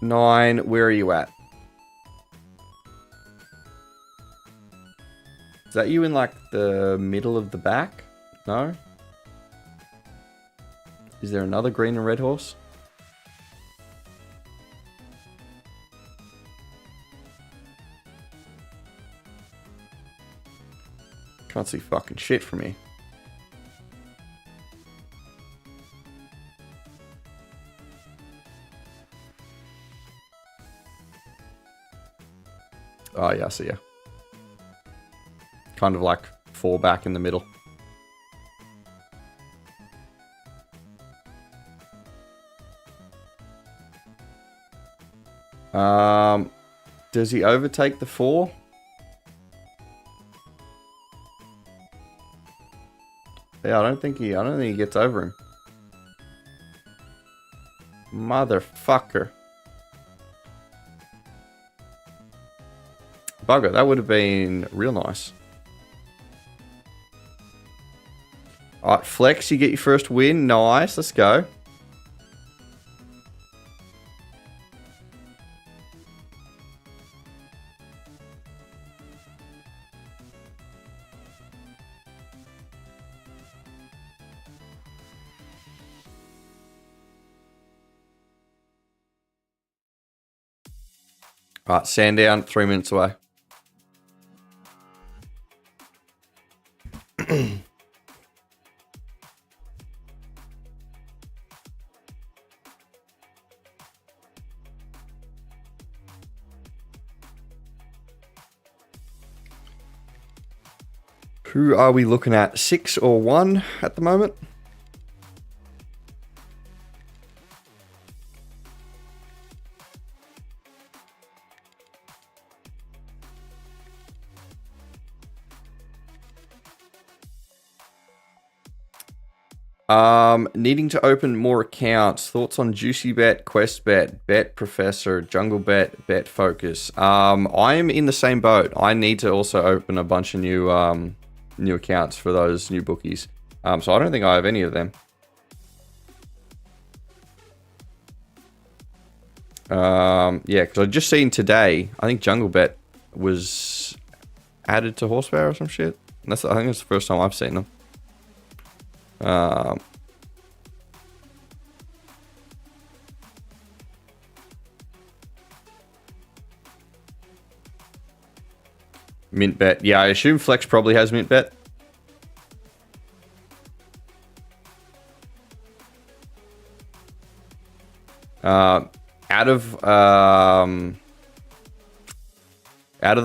S1: 9, where are you at? Is that you in like the middle of the back? No? Is there another green and red horse? Can't see fucking shit from here. Oh yeah, I see ya. Kind of like 4 back in the middle. Does he overtake the 4? Yeah, I don't think he gets over him. Motherfucker. Bugger, that would have been real nice. Alright, Flex, you get your first win. Nice, let's go. Alright, Sandown, 3 minutes away. Who are we looking at? 6 or 1 at the moment? Needing to open more accounts. Thoughts on Juicy Bet, Quest Bet, Bet Professor, Jungle Bet, Bet Focus. I'm in the same boat. I need to also open a bunch of new accounts for those new bookies. So I don't think I have any of them. Yeah, because I just seen today, I think Jungle Bet was added to Horsepower or some shit. I think that's the first time I've seen them. Mint Bet. Yeah, I assume Flex probably has Mint Bet. Out of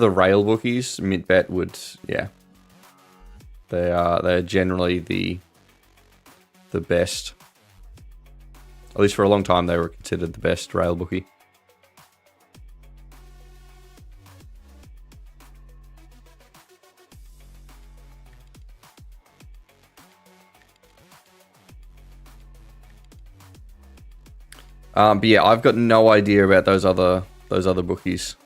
S1: the rail bookies, Mint Bet would, yeah. They're generally the best. At least for a long time, they were considered the best rail bookie. But yeah, I've got no idea about those other bookies.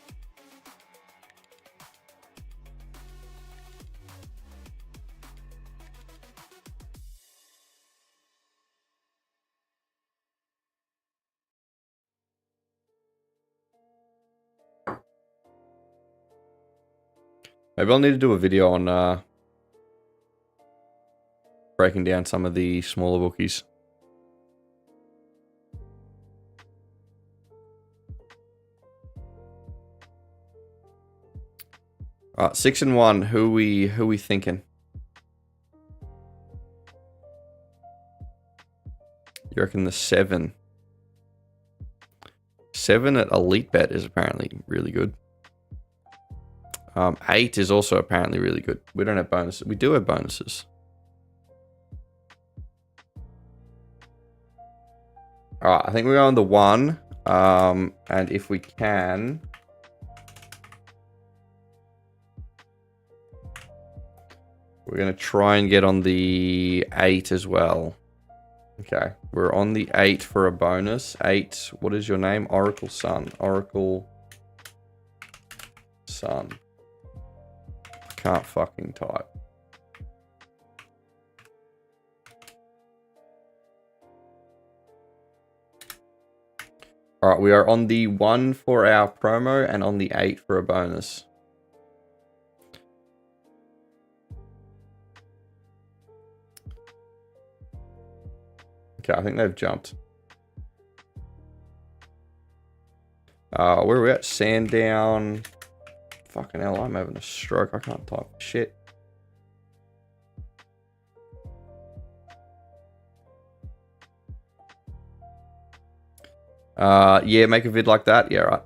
S1: Maybe I'll need to do a video on breaking down some of the smaller bookies. 6 and 1. Who we thinking? You reckon the 7? 7 at Elite Bet is apparently really good. 8 is also apparently really good. We don't have bonuses. We do have bonuses. Alright, I think we're on the 1. And if we can... we're going to try and get on the 8 as well. Okay, we're on the 8 for a bonus. 8, what is your name? Oracle Sun. Oracle Sun. Can't fucking type. Alright, we are on the 1 for our promo and on the 8 for a bonus. Okay, I think they've jumped. Where are we at? Sandown. Fucking hell, I'm having a stroke. I can't type shit. Yeah, make a vid like that. Yeah, right.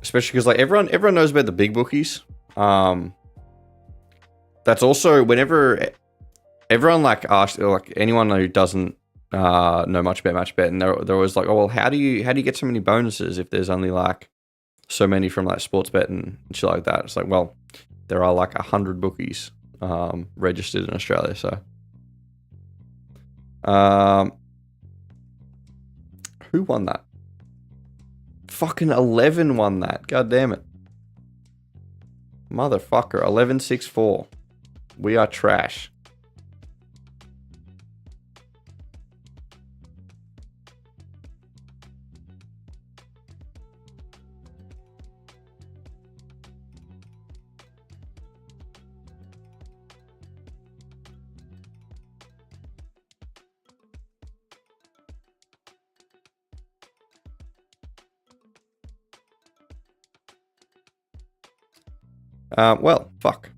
S1: Especially because like everyone knows about the big bookies. That's also whenever everyone like asks, like anyone who doesn't know much about match bet, and they're always like, oh well, how do you get so many bonuses if there's only like so many from like sports bet and shit like that? It's like, well, there are like 100 bookies registered in Australia, so who won that? Fucking 11 won that. God damn it. Motherfucker. 11-6-4. We are trash. Well, fuck.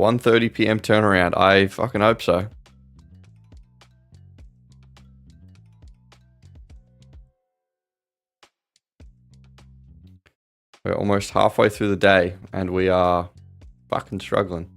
S1: 1:30 p.m. turnaround. I fucking hope so. We're almost halfway through the day and we are fucking struggling.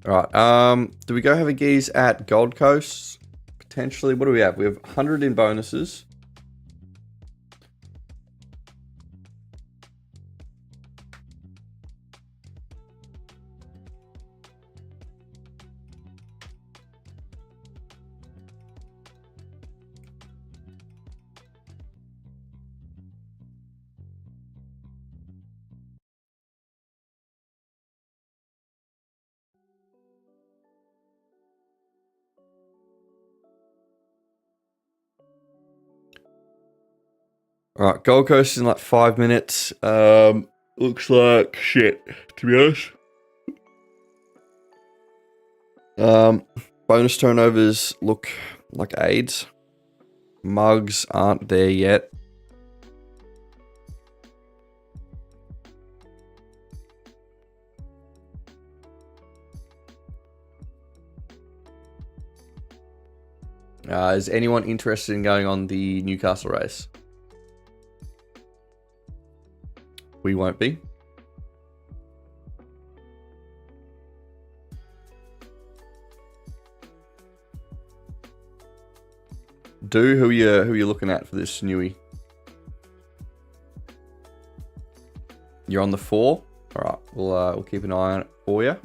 S1: Alright, do we go have a geese at Gold Coast? Potentially. What do we have? We have 100 in bonuses. Alright, Gold Coast is in like 5 minutes. Looks like shit, to be honest. Bonus turnovers look like AIDS. Mugs aren't there yet. Is anyone interested in going on the Newcastle race? We won't be. Who are you looking at for this newie? You're on the 4. All right, we'll keep an eye on it for you.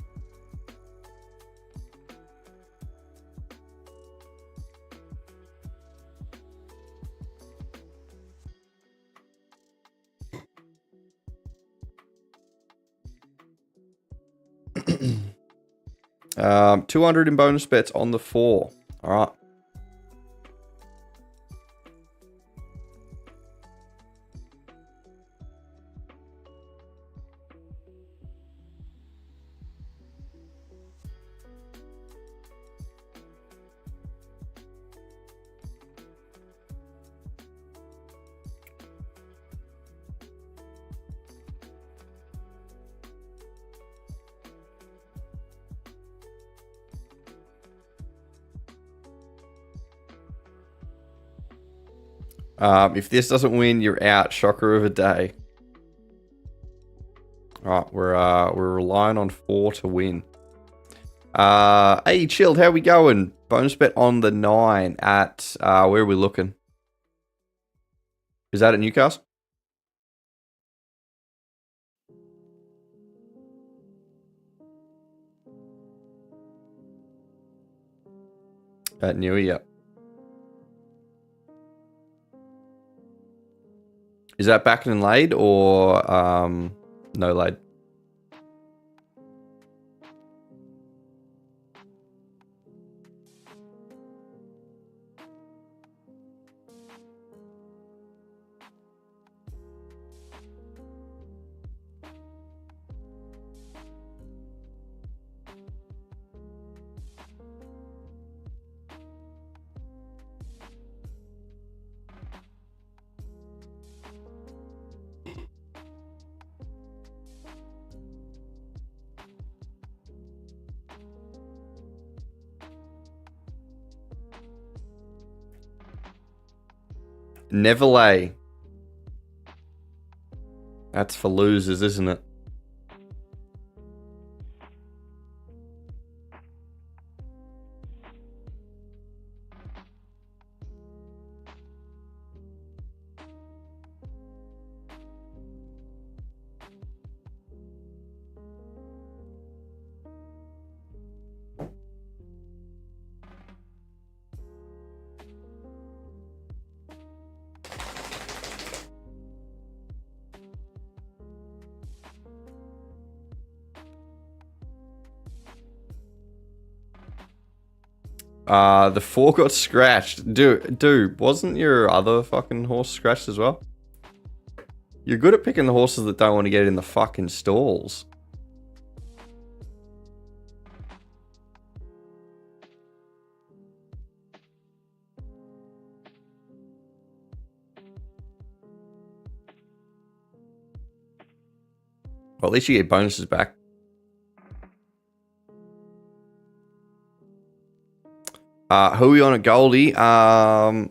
S1: Um, 200 in bonus bets on the 4. All right. If this doesn't win, you're out. Shocker of a day. All right, we're relying on 4 to win. Hey, Chilled, how we going? Bonus bet on the 9 at where are we looking? Is that at Newcastle? At Newey, yep. Is that back and laid or no laid? Never lay. That's for losers, isn't it? The 4 got scratched. Dude, wasn't your other fucking horse scratched as well? You're good at picking the horses that don't want to get in the fucking stalls. Well, at least you get bonuses back. Who are we on at Goldie? I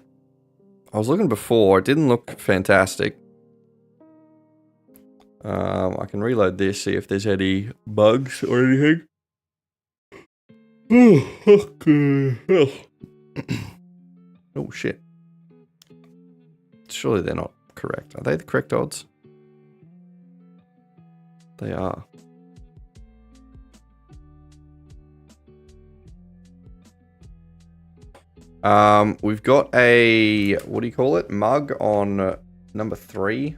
S1: was looking before. It didn't look fantastic. I can reload this, see if there's any bugs or anything. Oh, shit. Surely they're not correct. Are they the correct odds? They are. We've got a, what do you call it? Mug on number 3.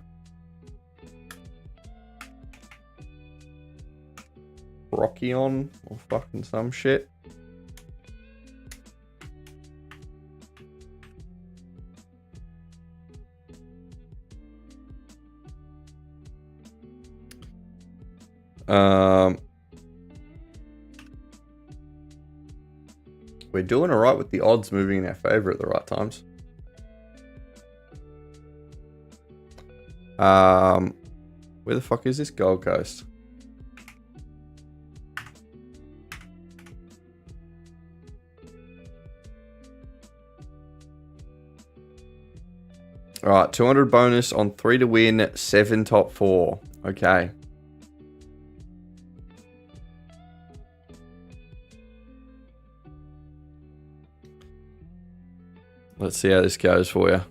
S1: Rockion or fucking some shit. We're doing alright with the odds moving in our favor at the right times. Where the fuck is this Gold Coast? Alright, 200 bonus on 3 to win, 7 top 4. Okay. Let's see how this goes for you.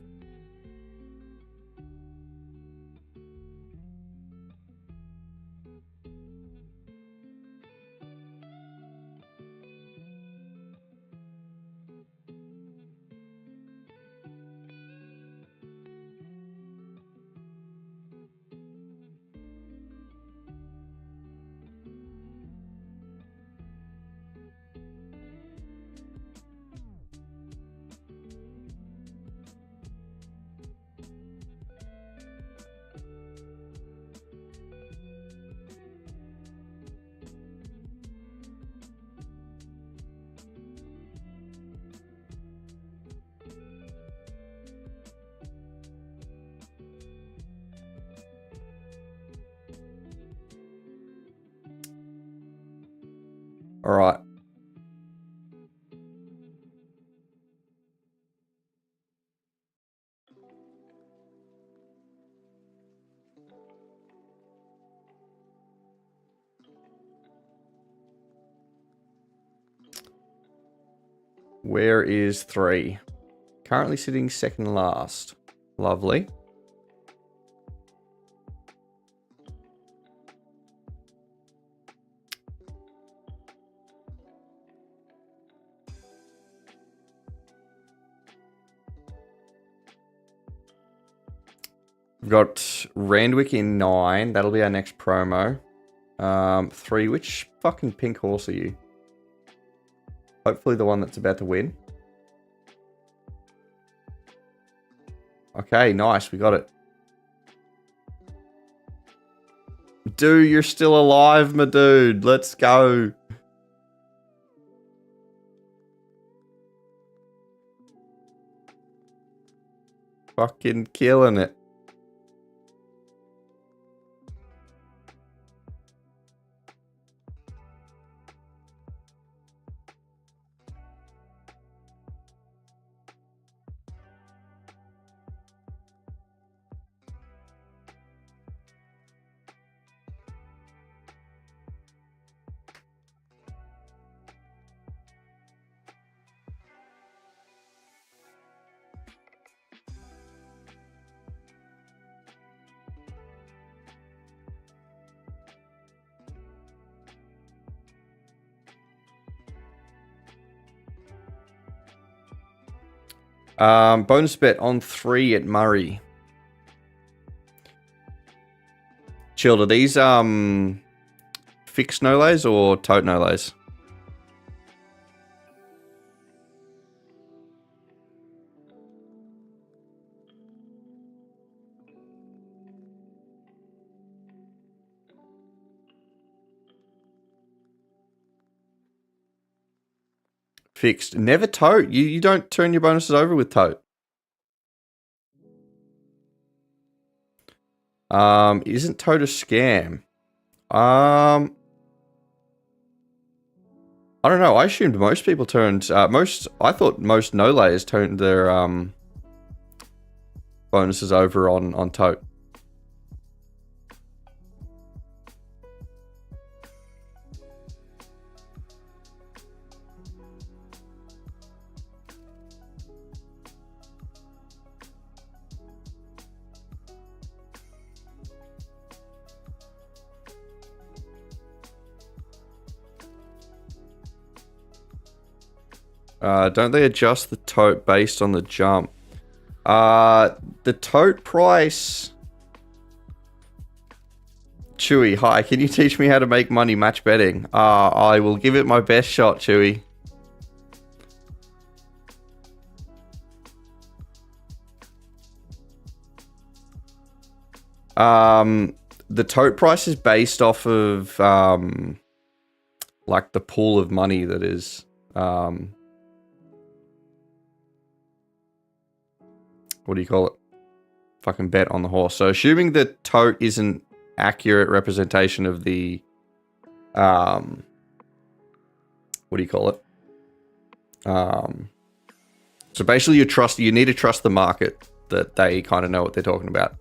S1: All right. Where is 3? Currently sitting second last. Lovely. We've got Randwick in 9. That'll be our next promo. 3. Which fucking pink horse are you? Hopefully the one that's about to win. Okay, nice. We got it. Dude, you're still alive, my dude. Let's go. Fucking killing it. Bonus bet on 3 at Murray. Chilled, are these fixed no lays or tote no lays? fixed. Never tote. You don't turn your bonuses over with tote. Isn't tote a scam? I don't know. I assumed most people turned I thought most no layers turned their bonuses over on tote. Don't they adjust the tote based on the jump? The tote price... Chewy, hi, can you teach me how to make money match betting? I will give it my best shot, Chewy. The tote price is based off of, like the pool of money that is, what do you call it? Fucking bet on the horse. So assuming that tote isn't accurate representation of the, what do you call it? So basically you need to trust the market that they kind of know what they're talking about.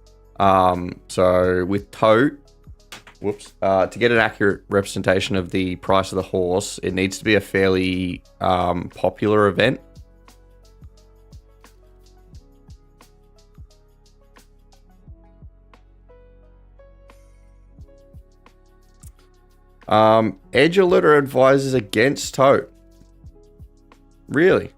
S1: So with tote, to get an accurate representation of the price of the horse, it needs to be a fairly, popular event. Edge Alert advises against tote. Really?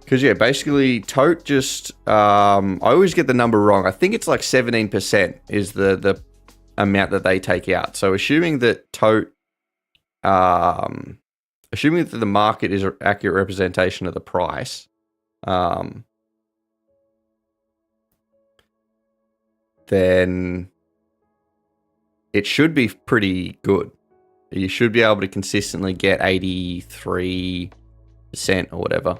S1: Because, yeah, basically, tote just... I always get the number wrong. I think it's like 17% is the amount that they take out. So assuming that tote... assuming that the market is an accurate representation of the price... then it should be pretty good. You should be able to consistently get 83% or whatever.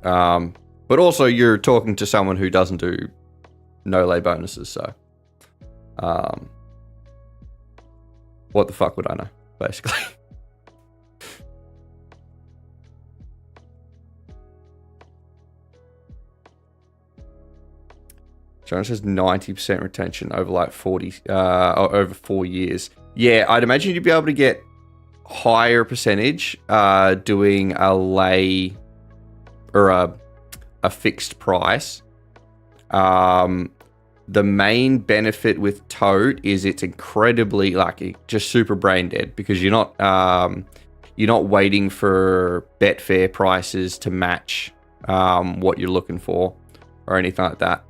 S1: But also you're talking to someone who doesn't do no-lay bonuses, so... what the fuck would I know, basically? Jonas says 90% retention over like 40, over 4 years. Yeah, I'd imagine you'd be able to get higher percentage doing a lay or a fixed price. The main benefit with tote is it's incredibly just super brain dead because you're not waiting for Betfair prices to match what you're looking for or anything like that.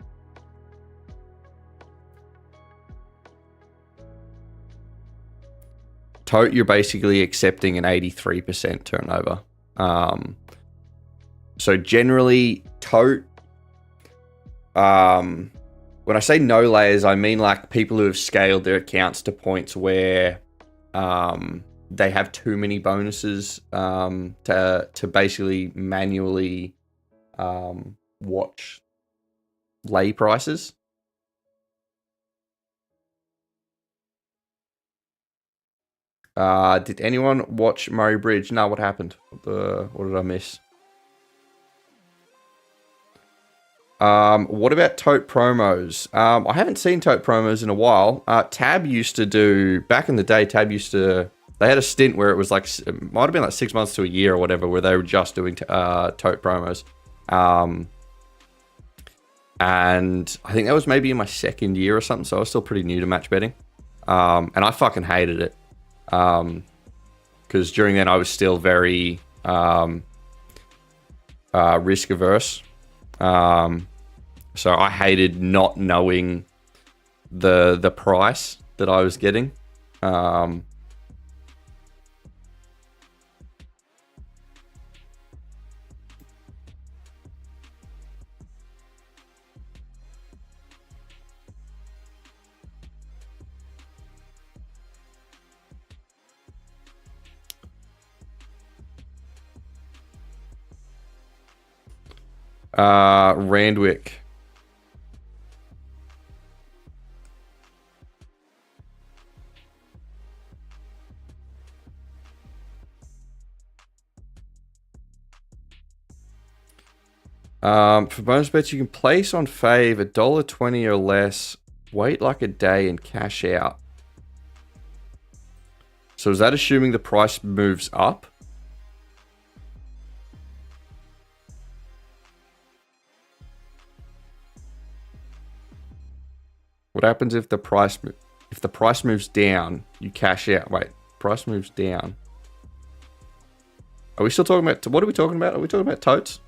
S1: Tote, you're basically accepting an 83% turnover. So generally, tote, when I say no layers, I mean like people who have scaled their accounts to points where they have too many bonuses to basically manually watch lay prices. Did anyone watch Murray Bridge? No, what happened? What did I miss? What about tote promos? I haven't seen tote promos in a while. Tab used to do, back in the day, they had a stint where it was like, it might have been like 6 months to a year or whatever, where they were just doing tote promos. And I think that was maybe in my second year or something, so I was still pretty new to match betting. And I fucking hated it. Because during then I was still very risk averse. So I hated not knowing the price that I was getting. Randwick. For bonus bets, you can place on fave $1.20 or less, wait like a day and cash out. So is that assuming the price moves up? What happens if the price moves down, you cash out? Wait, price moves down. Are we still talking about, what are we talking about? Are we talking about totes?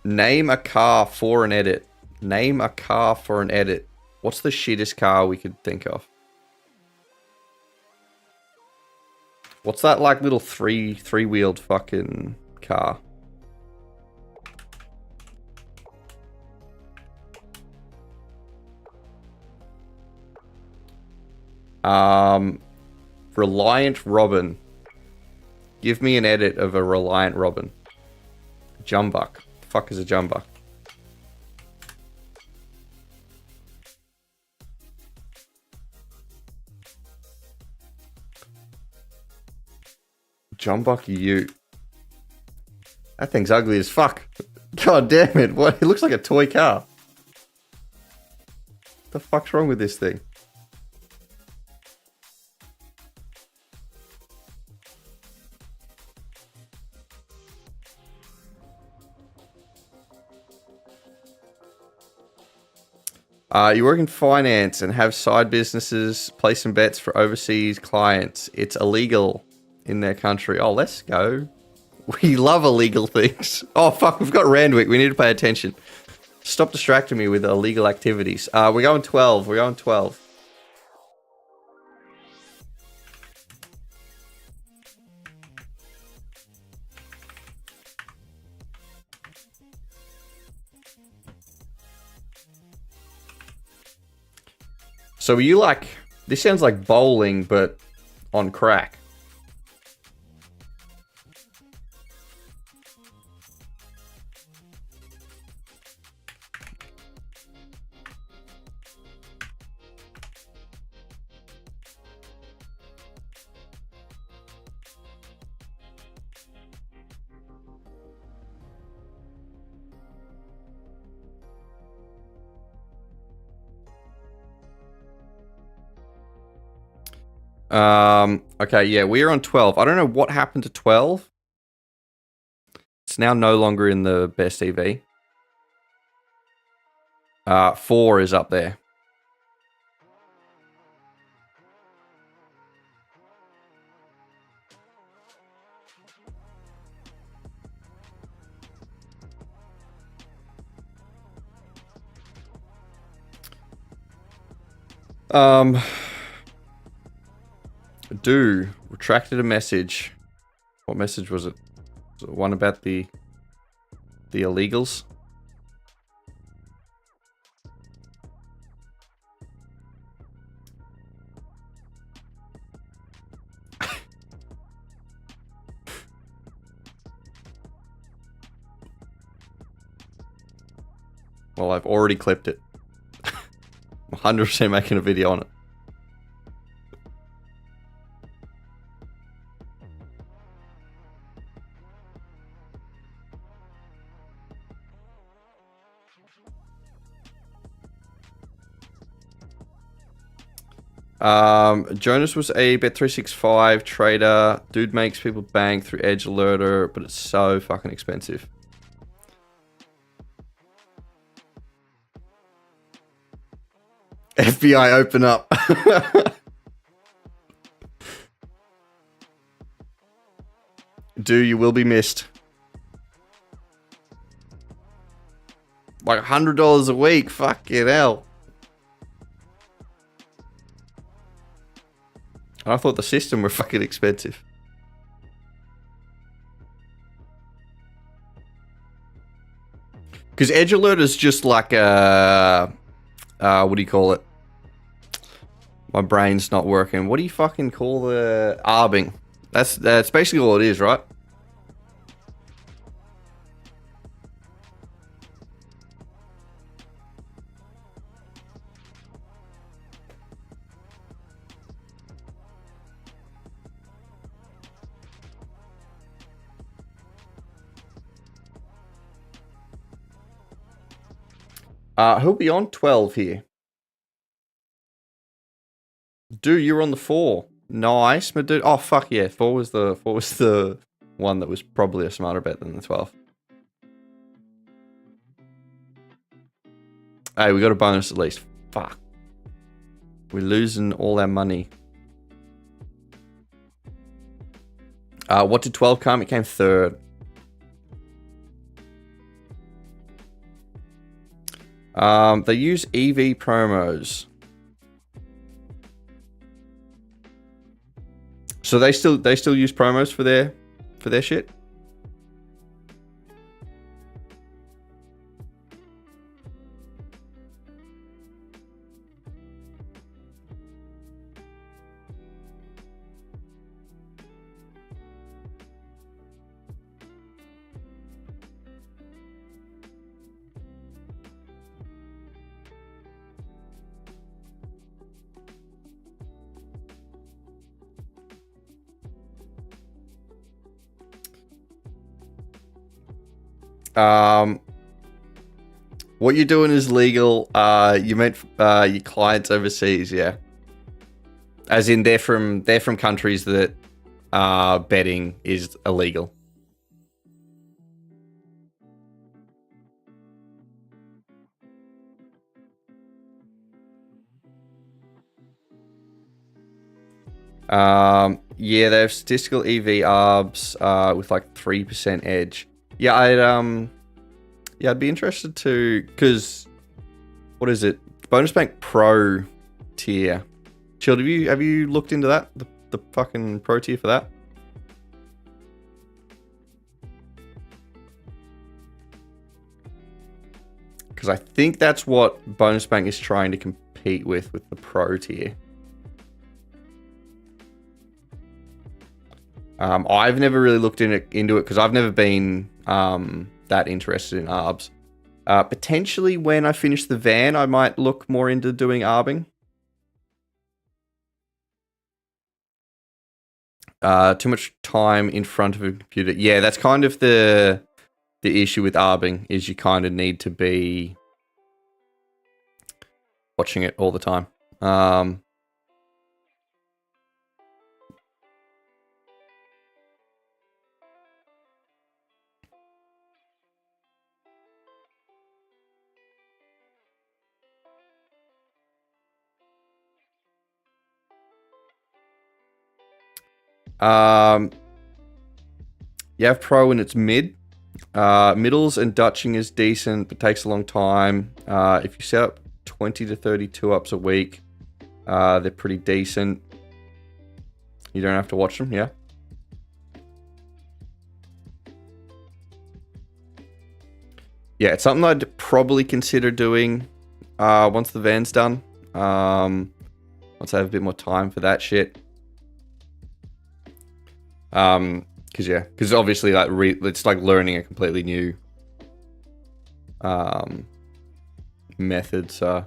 S1: Name a car for an edit. Name a car for an edit. What's the shittest car we could think of? What's that like little three-wheeled fucking car? Reliant Robin. Give me an edit of a Reliant Robin. Jumbuck. The fuck is a Jumbuck? Jumbuck Ute. That thing's ugly as fuck. God damn it. What? It looks like a toy car. What the fuck's wrong with this thing? You work in finance and have side businesses, place some bets for overseas clients. It's illegal in their country. Oh, let's go. We love illegal things. Oh, fuck, we've got Randwick. We need to pay attention. Stop distracting me with illegal activities. We're going 12. We're going 12. So are you like, this sounds like bowling, but on crack. Okay, yeah, we're on 12. I don't know what happened to 12. It's now no longer in the best EV. 4 is up there. Retracted a message. What message was it? Was it one about the illegals? Well, I've already clipped it. I'm 100% making a video on it. Jonas was a Bet365 trader. Dude makes people bang through Edge Alerter, but it's so fucking expensive. FBI, open up. Dude, you will be missed. Like $100 a week. Fucking hell. I thought the system were fucking expensive. Because Edge Alert is just like a... what do you call it? My brain's not working. What do you fucking call the Arbing? That's basically all it is, right? He'll be on 12 here. Dude, you're on the 4. Nice, my dude. Oh fuck yeah, 4 was the one that was probably a smarter bet than the 12. Hey, we got a bonus at least. Fuck. We're losing all our money. What did 12 come? It came 3rd. They use EV promos. So they still use promos for their shit? What you're doing is legal. You meant your clients overseas, yeah. As in they're from countries that betting is illegal. Yeah, they have statistical EV ARBs with like 3% edge. Yeah, I'd be interested to, because what is it? Bonus Bank Pro tier. Chilled, have you looked into that? The fucking Pro tier for that? Because I think that's what Bonus Bank is trying to compete with the Pro tier. I've never really looked into it because I've never been that interested in ARBs. Potentially when I finish the van, I might look more into doing ARBing. Too much time in front of a computer. Yeah, that's kind of the issue with Arbing, is you kind of need to be watching it all the time. You have Pro and it's mid. Middles and Dutching is decent, but takes a long time. If you set up 20 to 32 ups a week, they're pretty decent. You don't have to watch them, yeah? Yeah, it's something I'd probably consider doing once the van's done. Once I have a bit more time for that shit. Because obviously, like, it's like learning a completely new method. So,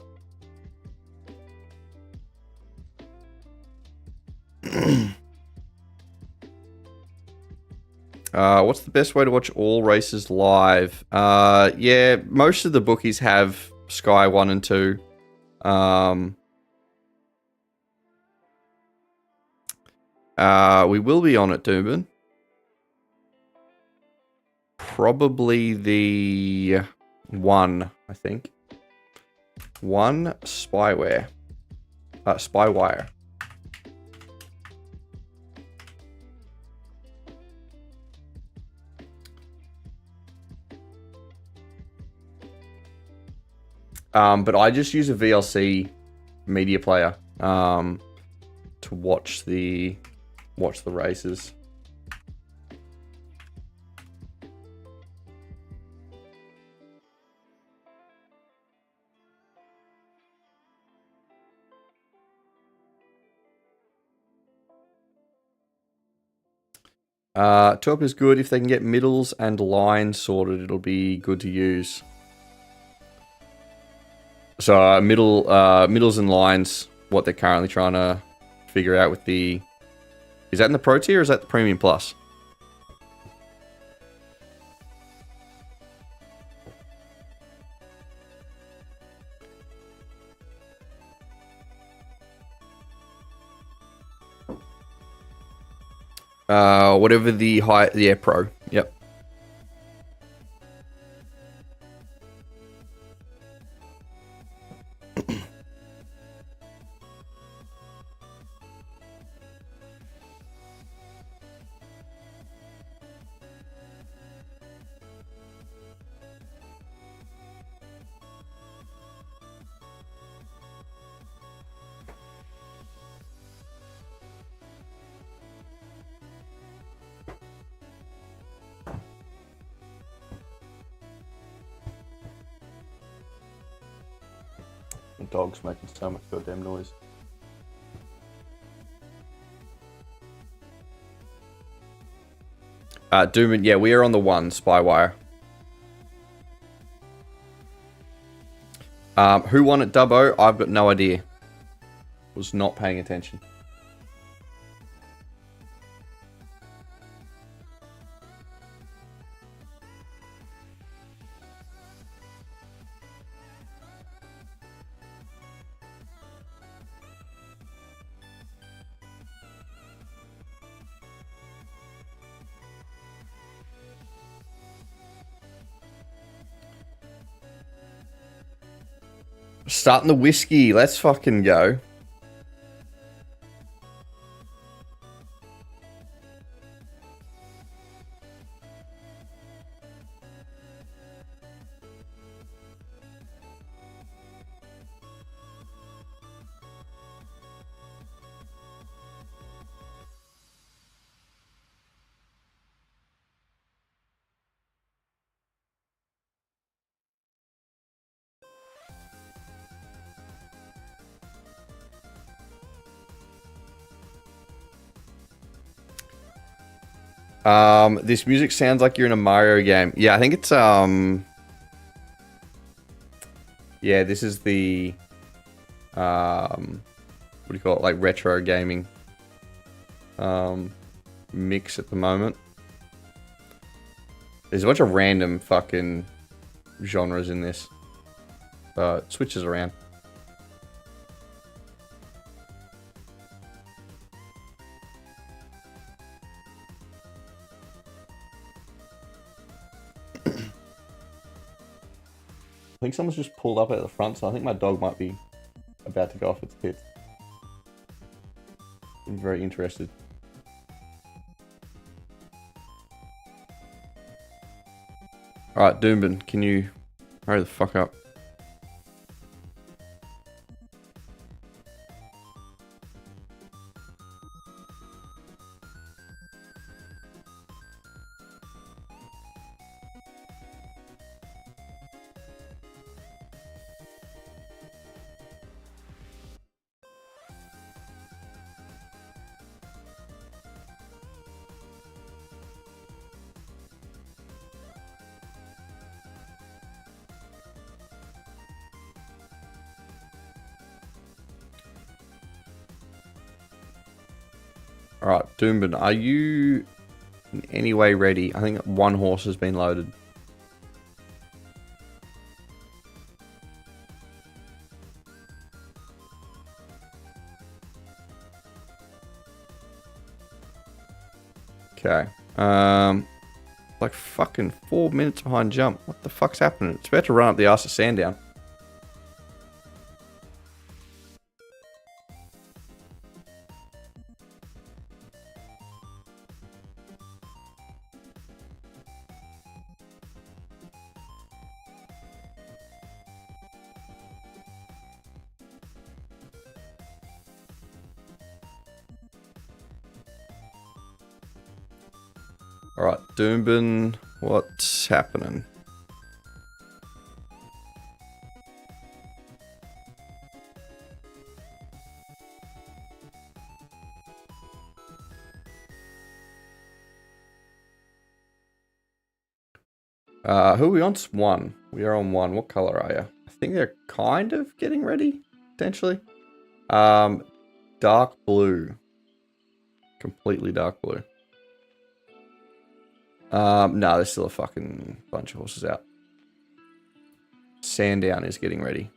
S1: what's the best way to watch all races live? Yeah, most of the bookies have Sky 1 and 2. We will be on it, Dooman. Probably the 1, I think. 1 Spyware. Spywire. But I just use a VLC media player to watch the races. Top is good. If they can get middles and lines sorted, it'll be good to use. So middles and lines, what they're currently trying to figure out with the... Is that in the Pro tier or is that the Premium Plus? Whatever the high... Yeah, Pro. Yep. The dog's making so much goddamn noise. Doom, yeah, we are on the 1, Spywire. Who won at Dubbo? I've got no idea. Was not paying attention. Starting the whiskey. Let's fucking go. This music sounds like you're in a Mario game. Yeah, I think it's, yeah, this is the, what do you call it, like retro gaming, mix at the moment. There's a bunch of random fucking genres in this. It switches around. I think someone's just pulled up at the front, so I think my dog might be about to go off its tits. I'm very interested. Alright, Doombin, can you hurry the fuck up? Alright, Doombin, are you in any way ready? I think one horse has been loaded. Okay. Like fucking 4 minutes behind jump. What the fuck's happening? It's about to run up the arse of Sandown. Alright, Doombin, what's happening? Who are we on? One. We are on one. What color are you? I think they're kind of getting ready, potentially. Dark blue. Completely dark blue. No, there's still a fucking bunch of horses out. Sandown is getting ready.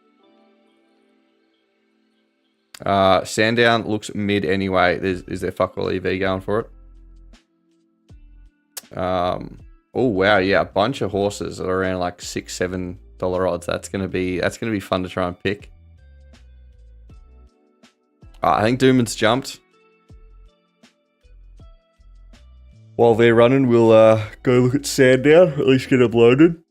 S1: Sandown looks mid anyway. Is there fuck all EV going for it? Oh wow, yeah, a bunch of horses that are around like $6-7 odds. That's gonna be fun to try and pick. I think Doomans jumped. While they're running, we'll go look at Sandown. At least get them loaded.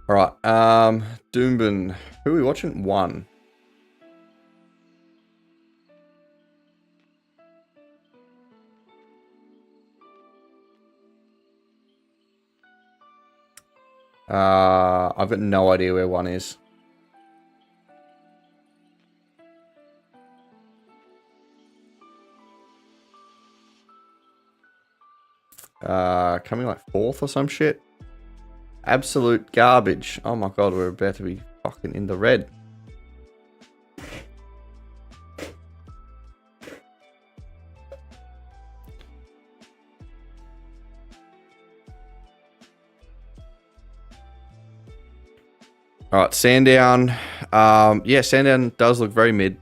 S1: All right, Doomben. Who are we watching? One. I've got no idea where one is. Coming like fourth or some shit. Absolute garbage. Oh my god, we're about to be fucking in the red. Alright, Sandown. Yeah, Sandown does look very mid.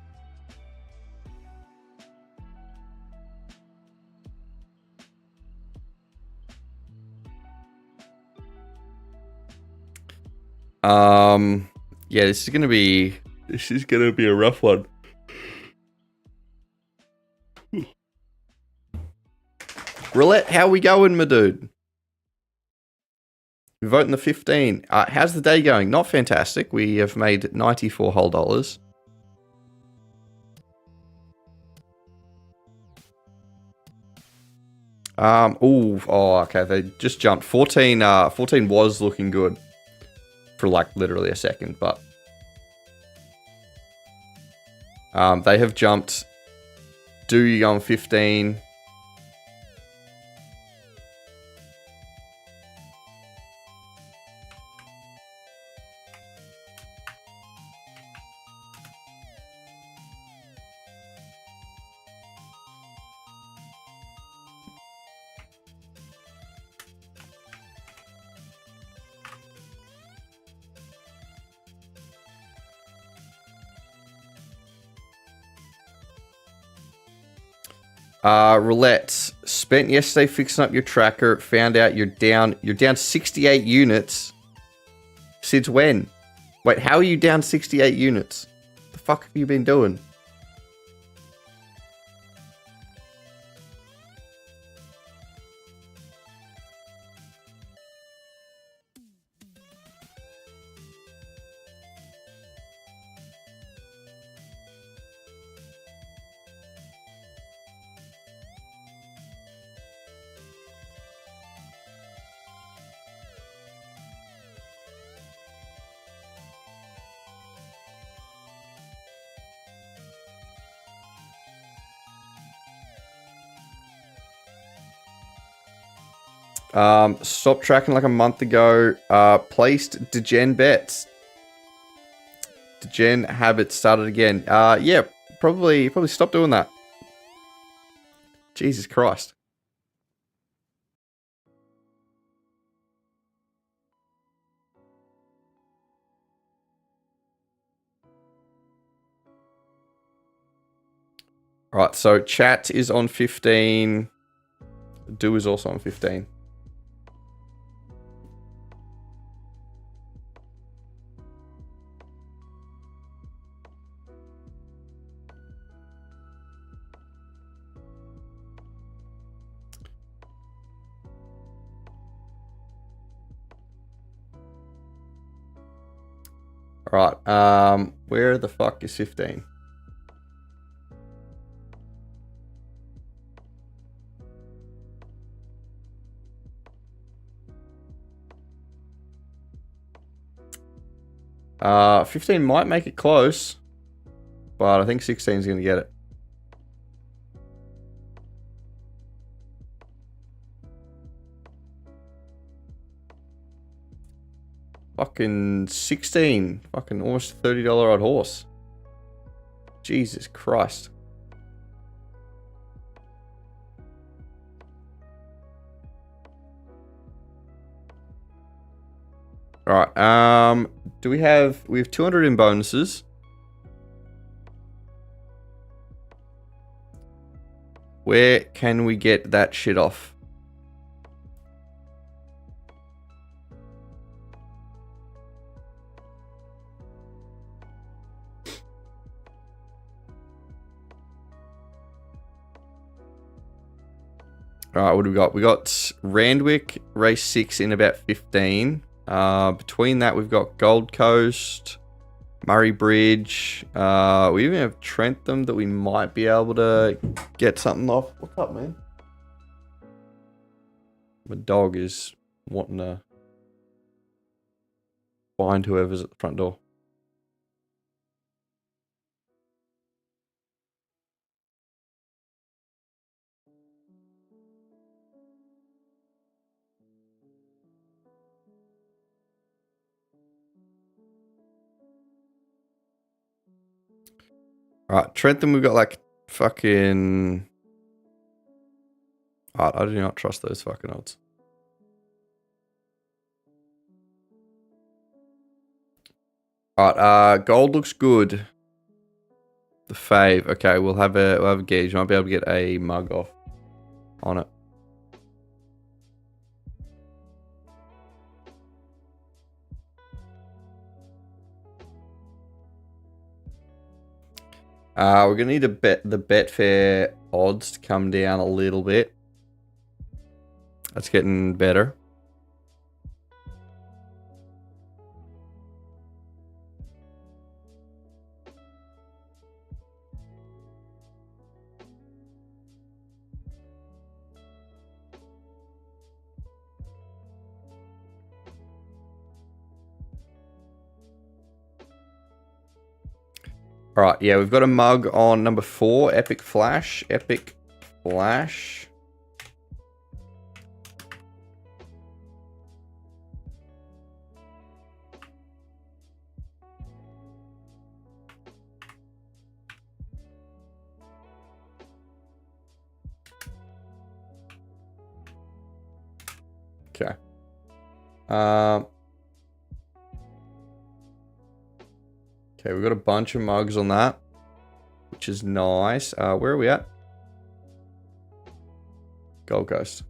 S1: Yeah, this is gonna be a rough one. Roulette, how we going, my dude? We're voting the 15. How's the day going? Not fantastic. We have made 94 whole dollars. Okay. They just jumped. 14 was looking good for like literally a second, but they have jumped. Do you go on 15? Roulette, spent yesterday fixing up your tracker, found out you're down 68 units. Since when? Wait, how are you down 68 units? What the fuck have you been doing? Stopped tracking like a month ago. Placed degen bets. Degen habits started again. Yeah, probably stop doing that. Jesus Christ. Alright, so chat is on 15. Do is also on 15. Alright, where the fuck is 15? 15 might make it close, but I think 16 is going to get it. Fucking 16. Fucking almost $30 odd horse. Jesus Christ. Alright, we have 200 in bonuses. Where can we get that shit off? Alright, what do we got? We got Randwick, race 6 in about 15. Between that, we've got Gold Coast, Murray Bridge. We even have Trentham that we might be able to get something off. What's up, man? My dog is wanting to find whoever's at the front door. Alright, Trentham, we've got like fucking... Alright, I do not trust those fucking odds. Alright, gold looks good. The fave. Okay, we'll have a gauge. Might be able to get a mug off on it. We're gonna need the Betfair odds to come down a little bit. That's getting better. All right, yeah, we've got a mug on number 4, Epic Flash. Epic Flash. Okay. Okay, we've got a bunch of mugs on that, which is nice. Where are we at? Gold Coast.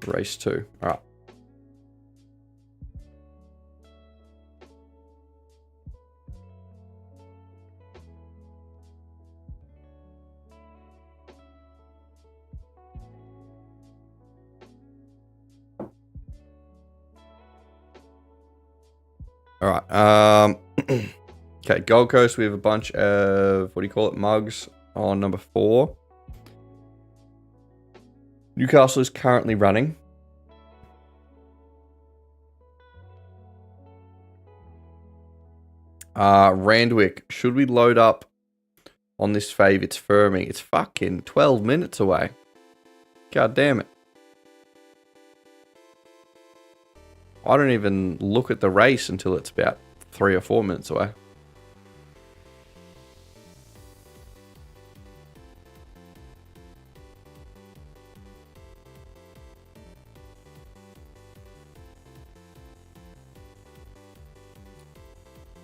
S1: Race 2. All right. All right. Okay, Gold Coast, we have a bunch of, what do you call it, mugs on number 4. Newcastle is currently running. Randwick, should we load up on this fave? It's firming. It's fucking 12 minutes away. God damn it. I don't even look at the race until it's about 3 or 4 minutes away.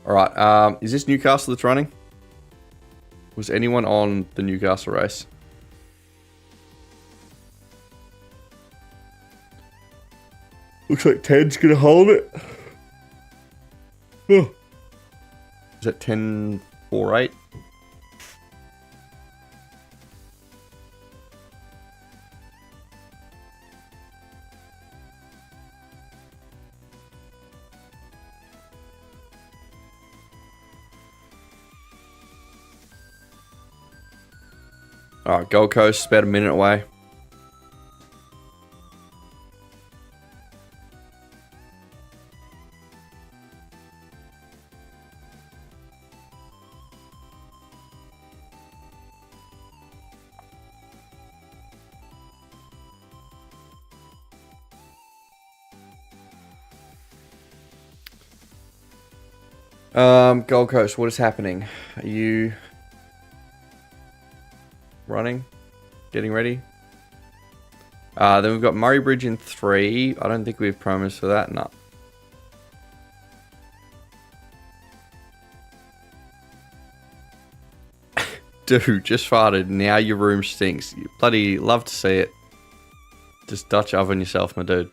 S1: All right, is this Newcastle that's running? Was anyone on the Newcastle race? Looks like Ted's gonna hold it. Oh. Is that 10-4-8? Alright, Gold Coast, about a minute away. Gold Coast, what is happening? Are you running? Getting ready? Then we've got Murray Bridge in 3. I don't think we've promised for that. No. Dude, just farted. Now your room stinks. You bloody love to see it. Just Dutch oven yourself, my dude.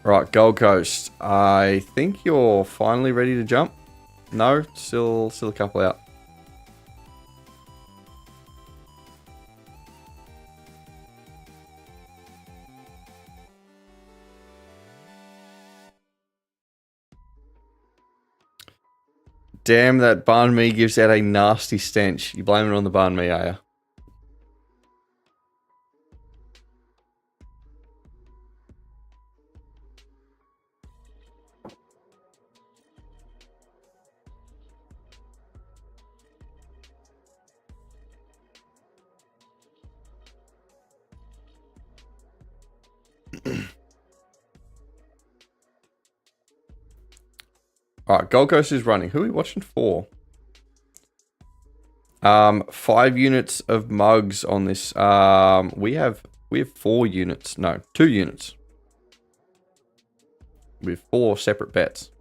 S1: Right, Gold Coast. I think you're finally ready to jump. No, still a couple out. Damn, that banh mi gives out a nasty stench. You blame it on the banh mi, are you? Alright, Gold Coast is running. Who are we watching for? 5 units of mugs on this. We have 4 units. No, 2 units. We have 4 separate bets.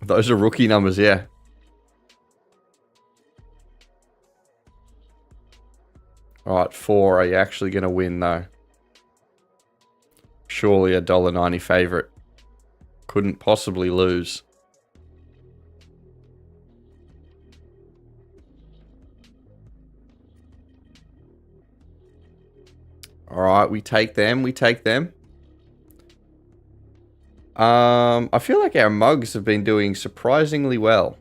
S1: Those are rookie numbers, yeah. Alright, 4. Are you actually going to win, though? Surely a $1.90 favorite. Couldn't possibly lose. Alright, we take them. We take them. I feel like our mugs have been doing surprisingly well.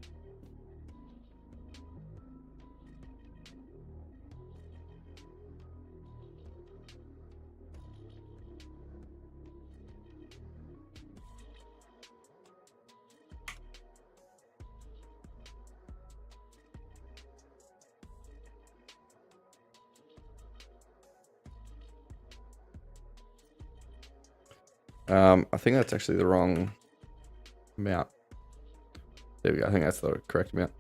S1: I think that's actually the wrong amount. There we go. I think that's the correct amount.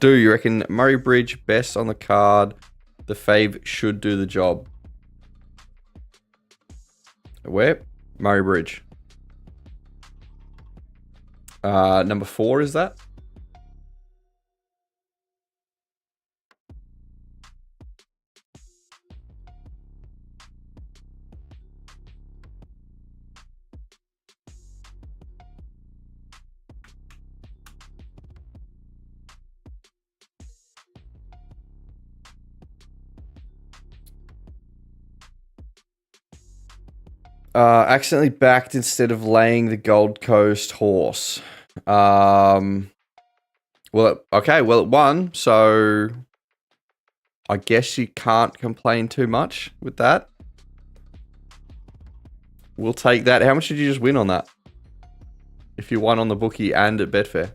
S1: Do you reckon Murray Bridge best on the card? The fave should do the job. Where? Murray Bridge. Number 4 is that? Accidentally backed instead of laying the Gold Coast horse. Well, okay, well, it won, so I guess you can't complain too much with that. We'll take that. How much did you just win on that? If you won on the bookie and at Betfair.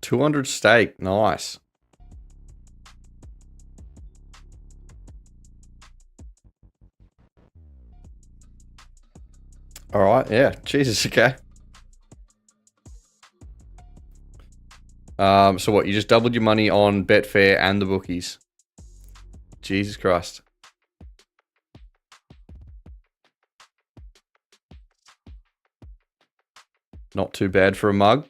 S1: $200 stake, nice. All right, yeah, Jesus, okay. So what? You just doubled your money on Betfair and the bookies. Jesus Christ. Not too bad for a mug.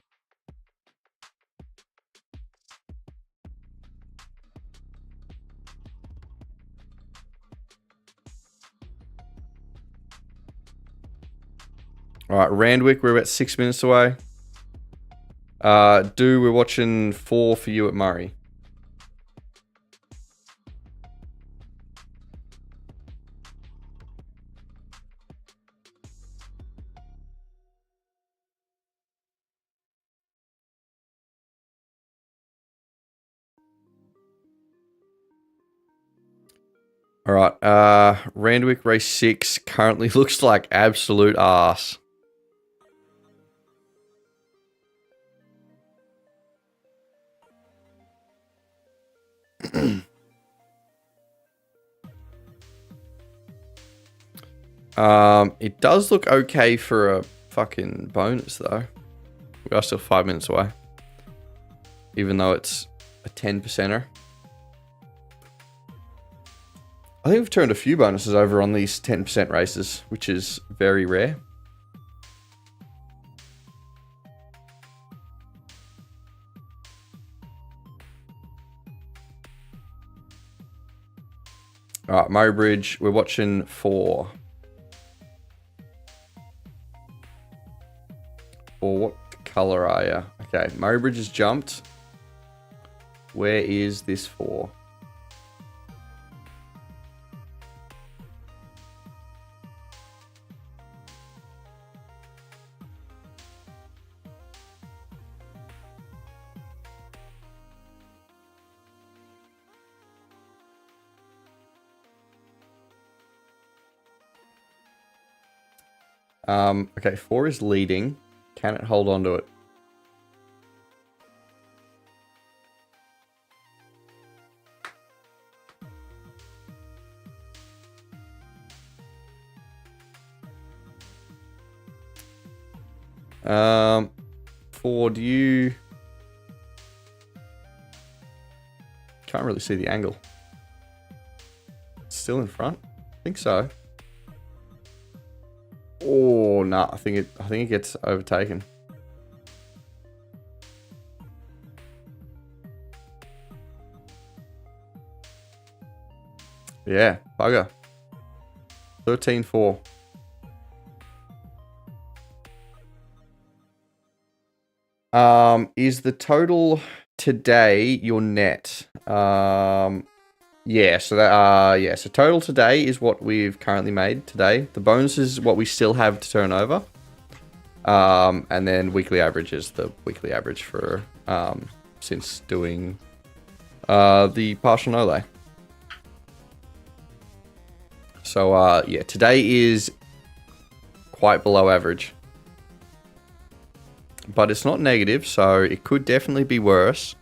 S1: All right, Randwick, we're about 6 minutes away. We're watching 4 for you at Murray. All right, Randwick race 6 currently looks like absolute ass. It does look okay for a fucking bonus though. We are still 5 minutes away, even though it's a 10%er. I think we've turned a few bonuses over on these 10% races, which is very rare. All right, Murray Bridge, we're watching 4. Or what color are you? Okay, Murray Bridge has jumped. Where is this 4? Okay, 4 is leading. Can it hold on to it? For do you... Can't really see the angle. It's still in front? I think so. Oh no, I think it gets overtaken. Yeah, bugger. 13-4. Is the total today your net? Yeah, so that so total today is what we've currently made today. The bonus is what we still have to turn over. And then weekly average is the weekly average for since doing the partial no lay. So yeah, today is quite below average. But it's not negative, so it could definitely be worse.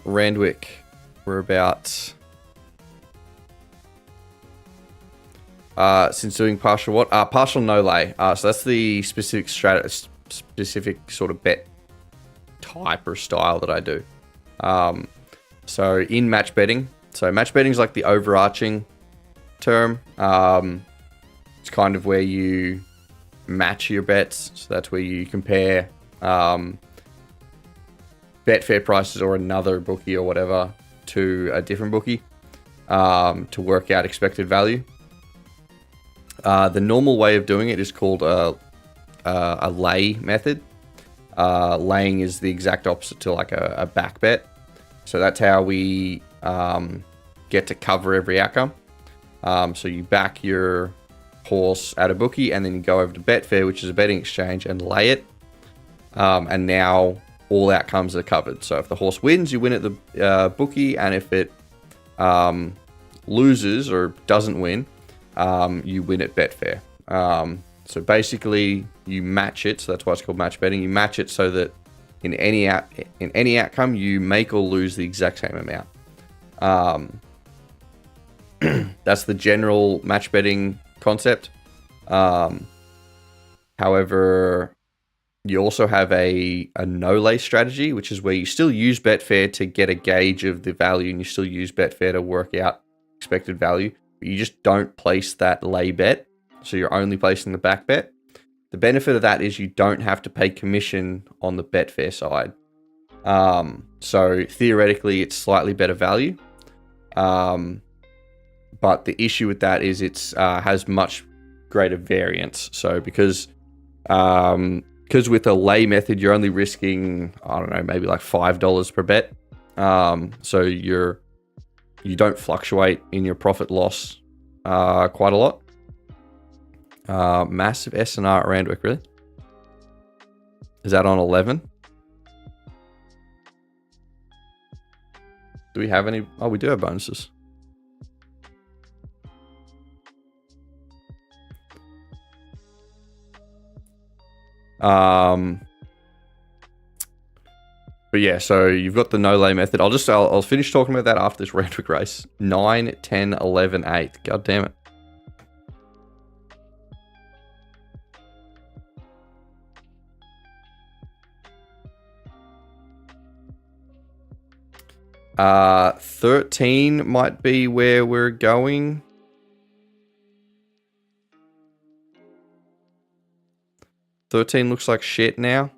S1: Randwick, we're about since doing partial what? Partial no lay. So that's the specific specific sort of bet type or style that I do. So in match betting, so match betting is like the overarching term. It's kind of where you match your bets. So that's where you compare Betfair prices or another bookie or whatever to a different bookie to work out expected value. The normal way of doing it is called a lay method. Laying is the exact opposite to like a back bet. So that's how we get to cover every outcome. So you back your horse at a bookie and then you go over to Betfair, which is a betting exchange, and lay it. And now all outcomes are covered. So if the horse wins, you win at the bookie, and if it loses or doesn't win, you win at Betfair. So basically, you match it. So that's why it's called match betting. You match it so that in any outcome, you make or lose the exact same amount. That's the general match betting concept. However, you also have a no-lay strategy, which is where you still use Betfair to get a gauge of the value, and you still use Betfair to work out expected value, but you just don't place that lay bet, so you're only placing the back bet. The benefit of that is you don't have to pay commission on the Betfair side. So theoretically, it's slightly better value. But the issue with that is it's has much greater variance. So because with a lay method, you're only risking, I don't know, maybe like $5 per bet. So you don't fluctuate in your profit loss quite a lot. Massive SNR at Randwick, really? Is that on 11? Do we have any? Oh, we do have bonuses. But yeah, so you've got the no lay method. I'll finish talking about that after this Randwick race. 9, 10, 11, 8. God damn it. Uh, 13 might be where we're going. $13 looks like shit now.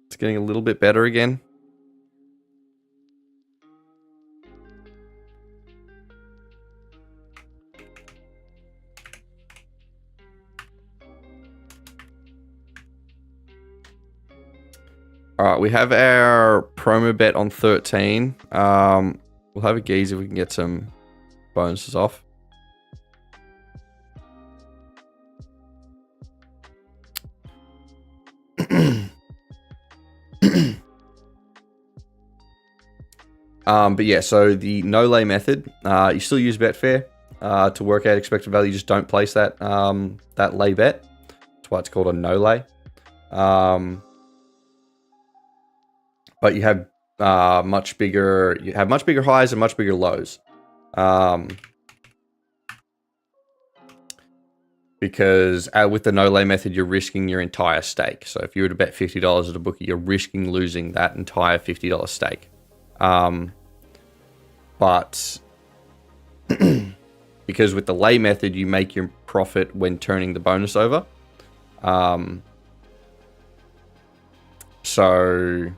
S1: It's getting a little bit better again. All right, we have our promo bet on 13. We'll have a geeze if we can get some bonuses off. But yeah, so the no lay method, you still use Betfair to work out expected value. You just don't place that that lay bet. That's why it's called a no lay. But you have much bigger highs and much bigger lows. Because with the no lay method, you're risking your entire stake. So if you were to bet $50 at a bookie, you're risking losing that entire $50 stake. But because with the lay method, you make your profit when turning the bonus over. So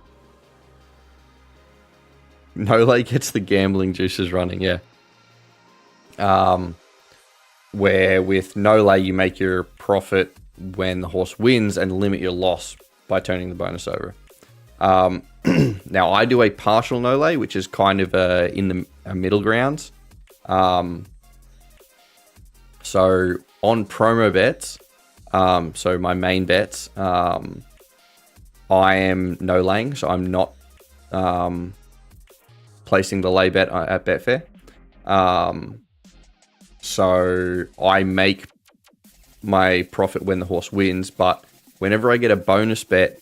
S1: no lay gets the gambling juices running, yeah. Where with no lay, you make your profit when the horse wins and limit your loss by turning the bonus over. Now, I do a partial no lay, which is kind of in the middle grounds. So on promo bets, so my main bets, I am no laying, so I'm not placing the lay bet at Betfair. So I make my profit when the horse wins, but whenever I get a bonus bet,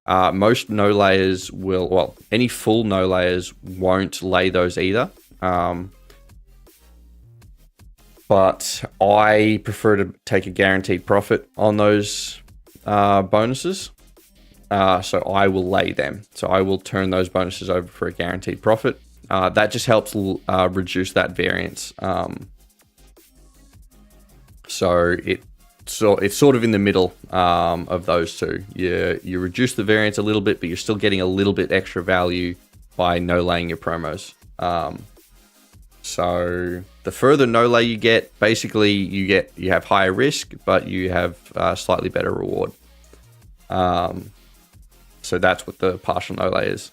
S1: most no layers will, well, any full no layers won't lay those either. But I prefer to take a guaranteed profit on those bonuses. So I will lay them. So I will turn those bonuses over for a guaranteed profit. That just helps reduce that variance. So it's sort of in the middle of those two. You reduce the variance a little bit, but you're still getting a little bit extra value by no laying your promos. So the further no lay you get, basically you have higher risk, but you have slightly better reward. So that's what the partial no lay is.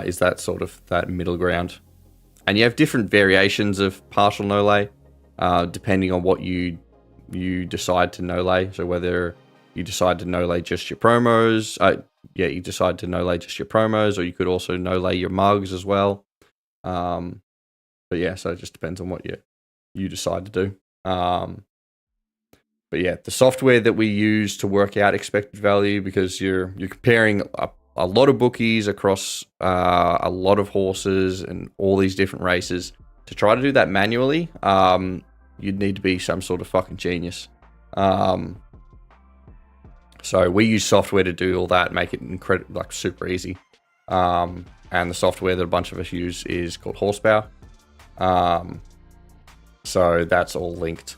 S1: Is that sort of that middle ground. And you have different variations of partial no lay, depending on what you decide to no lay. So whether you decide to no lay just your promos, you decide to no lay just your promos, or you could also no lay your mugs as well. But yeah, so it just depends on what you decide to do. But yeah, the software that we use to work out expected value, because you're comparing a lot of bookies across a lot of horses and all these different races. To try to do that manually you'd need to be some sort of fucking genius. So we use software to do all that, make it like super easy. And the software that a bunch of us use is called Horsepower. So that's all linked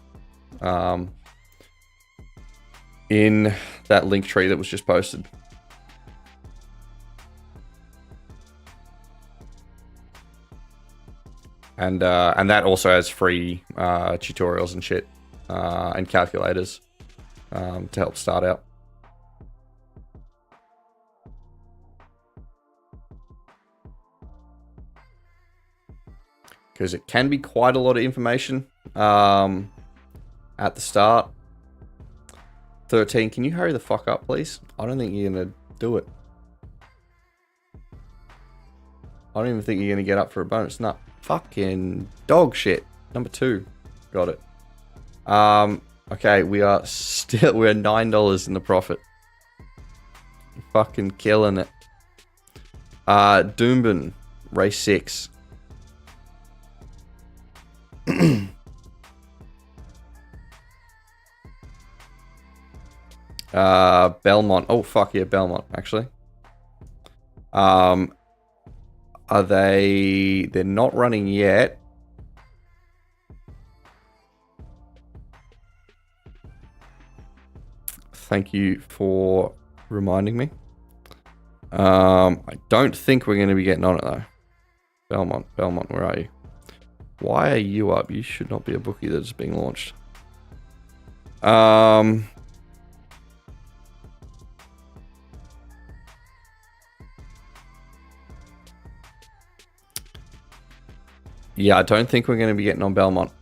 S1: in that link tree that was just posted. And that also has free tutorials and shit and calculators to help start out. Because it can be quite a lot of information at the start. 13, can you hurry the fuck up, please? I don't think you're gonna do it. I don't even think you're gonna get up for a bonus. No, fucking dog shit. Number 2, got it. Okay, we're $9 in the profit. Fucking killing it. Doomben, race 6. Belmont. Oh fuck yeah, Belmont actually. Are they're not running yet. Thank you for reminding me. I don't think we're going to be getting on it though. Belmont, where are you? Why are you up? You should not be a bookie that's being launched. Yeah, I don't think we're going to be getting on Belmont.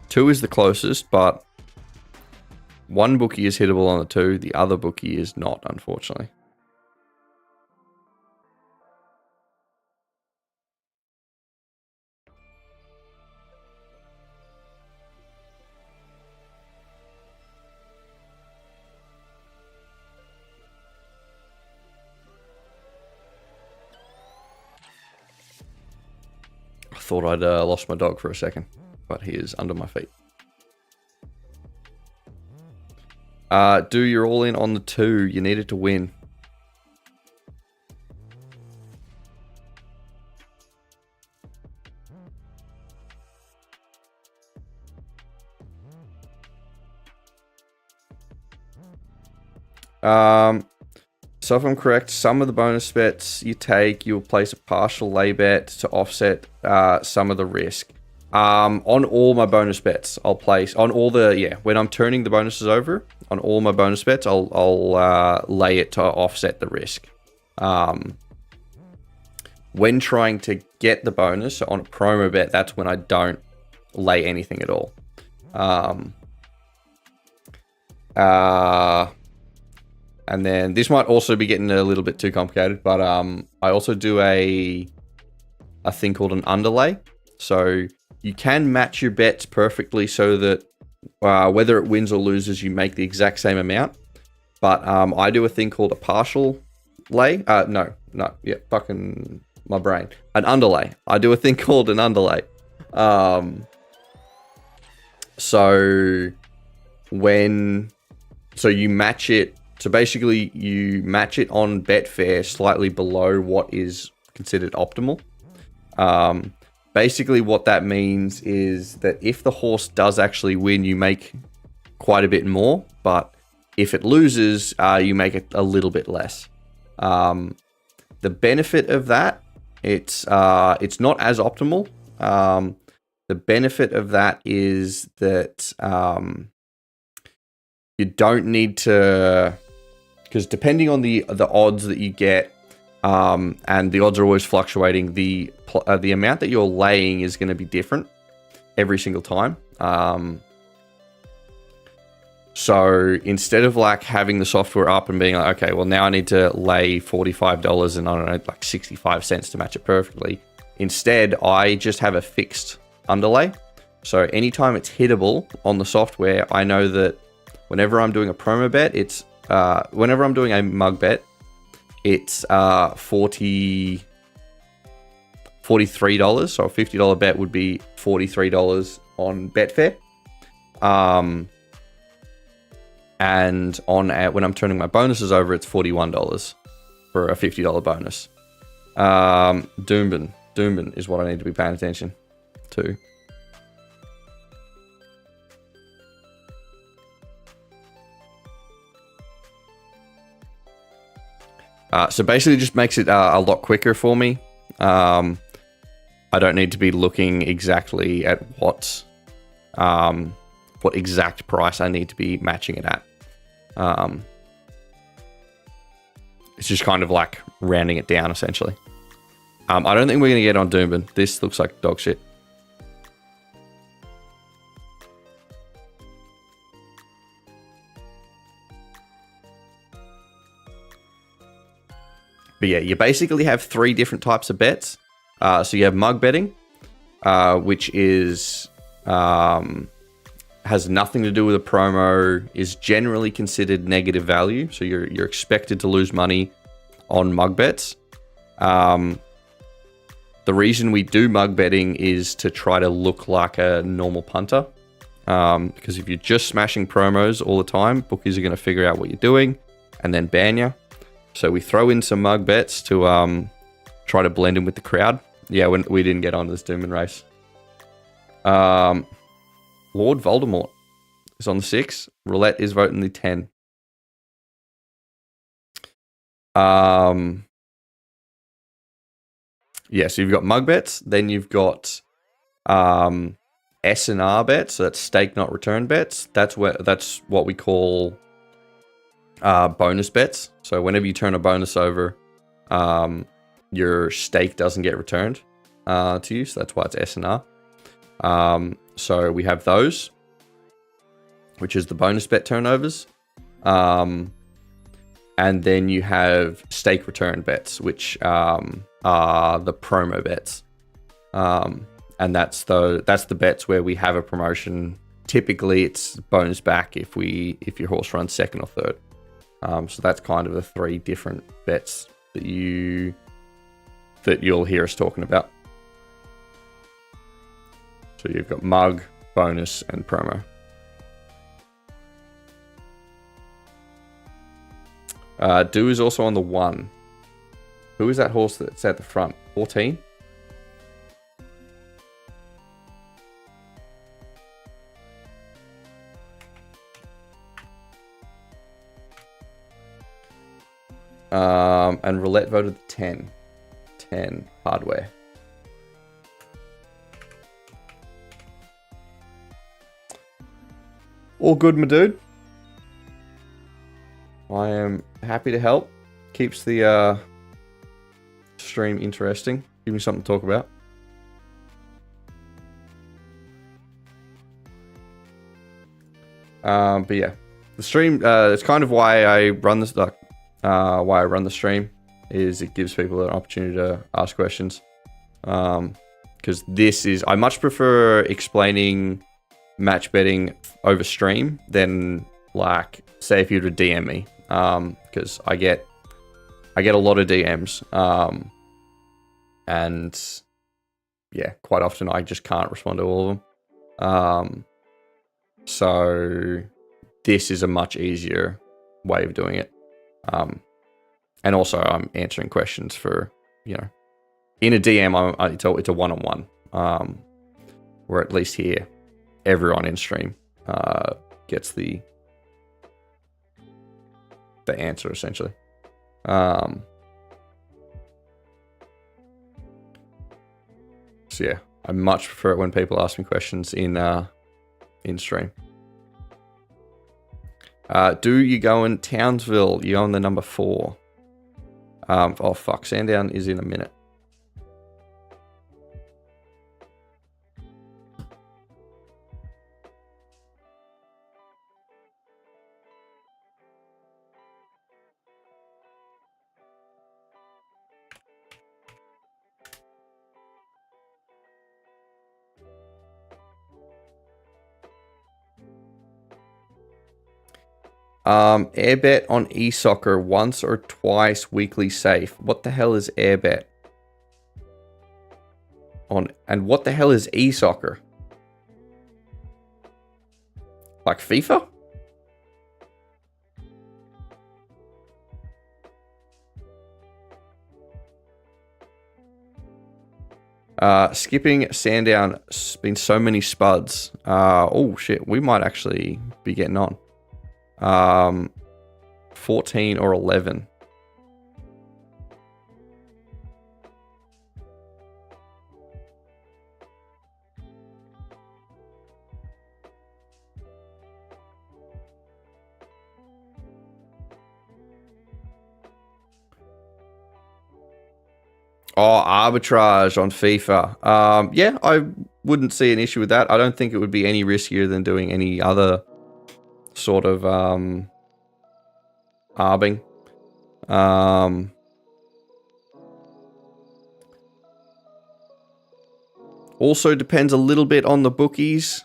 S1: Two is the closest, but one bookie is hittable on the 2. The other bookie is not, unfortunately. I thought I'd lost my dog for a second, but he is under my feet. Do you're all in on the 2. You needed to win. So if I'm correct, some of the bonus bets you take, you'll place a partial lay bet to offset some of the risk. On all my bonus bets, I'll place on all the when I'm turning the bonuses over on all my bonus bets, I'll lay it to offset the risk. When trying to get the bonus on a promo bet, that's when I don't lay anything at all. And then this might also be getting a little bit too complicated, but I also do a thing called an underlay. So you can match your bets perfectly so that whether it wins or loses, you make the exact same amount. But I do a thing called a partial lay. Fucking my brain. An underlay. I do a thing called an underlay. So you match it. So basically, you match it on Betfair slightly below what is considered optimal. Basically, what that means is that if the horse does actually win, you make quite a bit more. But if it loses, you make it a little bit less. The benefit of that, it's not as optimal. The benefit of that is that you don't need to, because depending on the odds that you get, and the odds are always fluctuating, the amount that you're laying is going to be different every single time. So instead of like having the software up and being like, okay, well now I need to lay $45 and I don't know, like 65 cents to match it perfectly. Instead, I just have a fixed underlay. So anytime it's hittable on the software, I know that whenever I'm doing a promo bet, whenever I'm doing a mug bet, it's $43. So a $50 bet would be $43 on Betfair. And on when I'm turning my bonuses over, it's $41 for a $50 bonus. Doomben is what I need to be paying attention to. So basically it just makes it a lot quicker for me. I don't need to be looking exactly at what exact price I need to be matching it at. It's just kind of like rounding it down, essentially. I don't think we're going to get on Doomben. This looks like dog shit. But yeah, you basically have 3 different types of bets. So you have mug betting, which is has nothing to do with a promo, is generally considered negative value. So you're expected to lose money on mug bets. The reason we do mug betting is to try to look like a normal punter. Because if you're just smashing promos all the time, bookies are going to figure out what you're doing and then ban you. So we throw in some mug bets to try to blend in with the crowd. Yeah, we didn't get on this Doomben race. Lord Voldemort is on the 6. Roulette is voting the 10. Yeah, so you've got mug bets. Then you've got S&R bets. So that's stake not return bets. That's what we call bonus bets. So whenever you turn a bonus over, your stake doesn't get returned to you. So that's why it's S&R. So we have those, which is the bonus bet turnovers. And then you have stake return bets, which are the promo bets. And that's the bets where we have a promotion. Typically it's bonus back if your horse runs second or third. So that's kind of the 3 different bets that you'll hear us talking about. So you've got mug, bonus, and promo. Do is also on the 1. Who is that horse that's at the front? 14? And Roulette voted the 10. 10 hardware. All good, my dude. I am happy to help. Keeps the stream interesting. Give me something to talk about. But yeah, the stream. It's kind of why I run this. Why I run the stream is it gives people an opportunity to ask questions. Because I much prefer explaining match betting over stream than like say if you were to DM me. Because I get a lot of DMs. And yeah, quite often I just can't respond to all of them. So this is a much easier way of doing it. And also I'm answering questions for, in a DM, it's a one-on-one. Or at least here, everyone in stream gets the answer essentially. So yeah, I much prefer it when people ask me questions in stream. Do you go in Townsville? You go in the number 4. Oh fuck, Sandown is in a minute. Airbet on eSoccer once or twice weekly safe. What the hell is airbet? And what the hell is eSoccer? Like FIFA? Skipping Sandown, been so many spuds. Oh shit, we might actually be getting on. 14 or 11. Oh, arbitrage on FIFA. Yeah, I wouldn't see an issue with that. I don't think it would be any riskier than doing any other sort of arbing. Also depends a little bit on the bookies,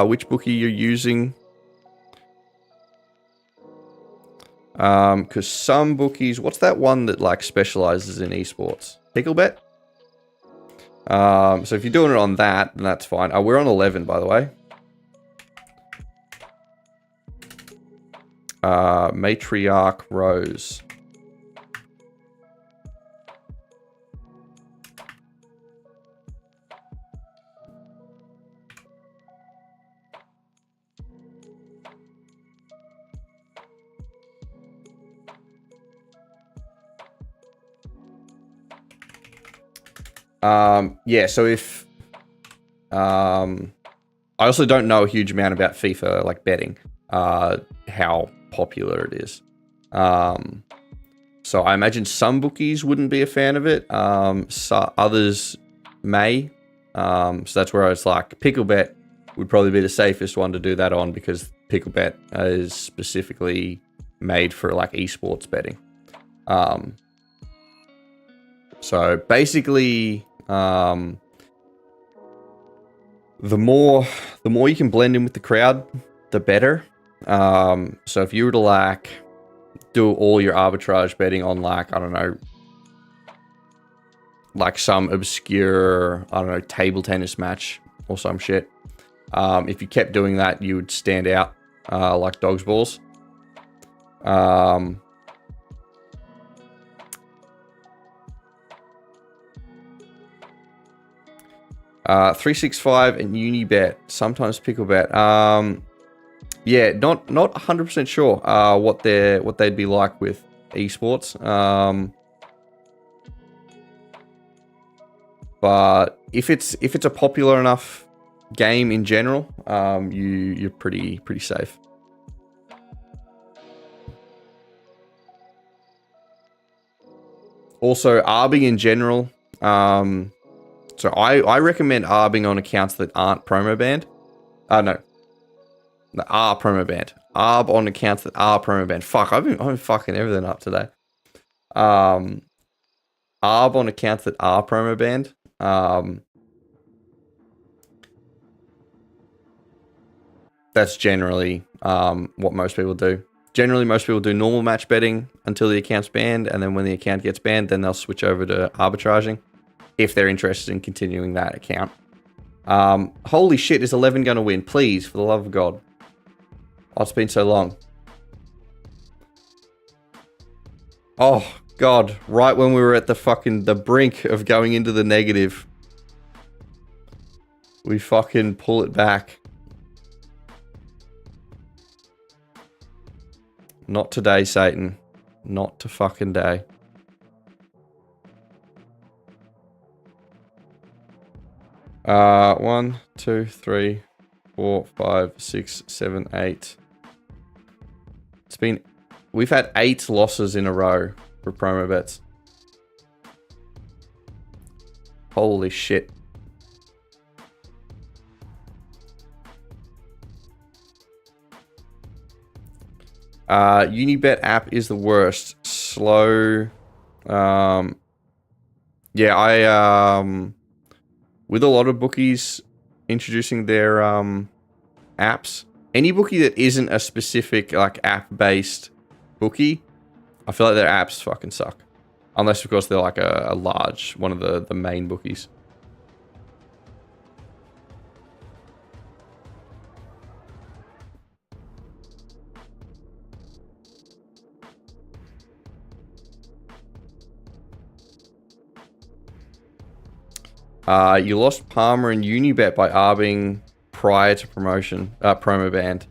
S1: which bookie you're using. Because some bookies, what's that one that like specializes in esports? Picklebet? So if you're doing it on that, then that's fine. We're on 11, by the way. Matriarch Rose. Yeah, so if I also don't know a huge amount about FIFA, like betting, how popular it is. So I imagine some bookies wouldn't be a fan of it. So others may. So that's where I was like, Picklebet would probably be the safest one to do that on, because Picklebet is specifically made for like esports betting. So basically, the more you can blend in with the crowd, the better. So if you were to like do all your arbitrage betting on like, I don't know, like some obscure, I don't know, table tennis match or some shit. If you kept doing that, you would stand out like dog's balls. 365 and Unibet, sometimes Picklebet. Yeah, not 100% sure what they'd be like with esports. But if it's a popular enough game in general, you're pretty safe. Also, Arbing in general. So I recommend Arbing on accounts that aren't promo banned. No, that are promo banned. Arb on accounts that are promo banned. Fuck, I'm fucking everything up today. Arb on accounts that are promo banned. That's generally what most people do. Generally, most people do normal match betting until the account's banned, and then when the account gets banned, then they'll switch over to arbitraging if they're interested in continuing that account. Holy shit, is 11 going to win? Please, for the love of God. Oh, it's been so long. Oh, God. Right when we were at the brink of going into the negative, we fucking pull it back. Not today, Satan. Not to fucking day. One, two, 3, 4, 5, 6, 7, 8. We've had 8 losses in a row for promo bets. Holy shit. Unibet app is the worst. Slow. Yeah, with a lot of bookies introducing their apps, any bookie that isn't a specific like app-based bookie, I feel like their apps fucking suck. Unless, of course, they're like a large, one of the main bookies. You lost Palmer and Unibet by Arbing prior to promo banned.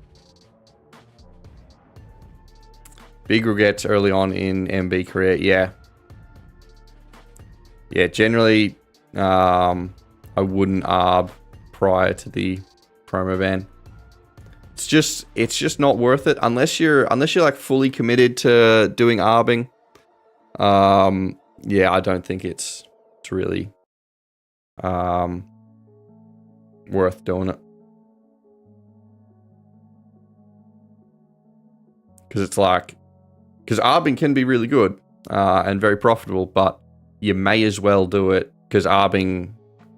S1: Big regrets early on in MB career, yeah. Yeah, generally, I wouldn't arb prior to the promo ban. It's just not worth it unless you're like fully committed to doing arbing. Yeah, I don't think it's really worth doing it. Because it's like, because arbing can be really good and very profitable, but you may as well do it because arbing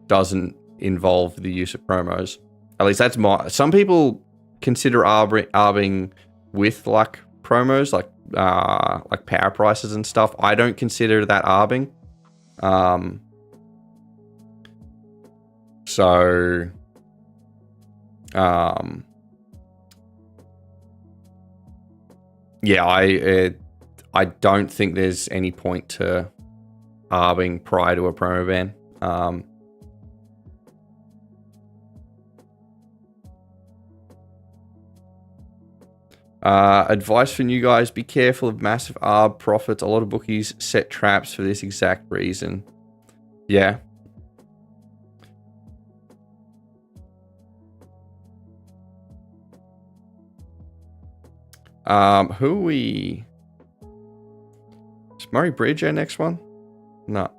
S1: doesn't involve the use of promos. At least that's some people consider arbing with like promos, like power prices and stuff. I don't consider that arbing. Yeah, I don't think there's any point to arbing prior to a promo ban. Advice from you guys, be careful of massive arb profits. A lot of bookies set traps for this exact reason. Yeah. Who are we? Is Murray Bridge our next one? No.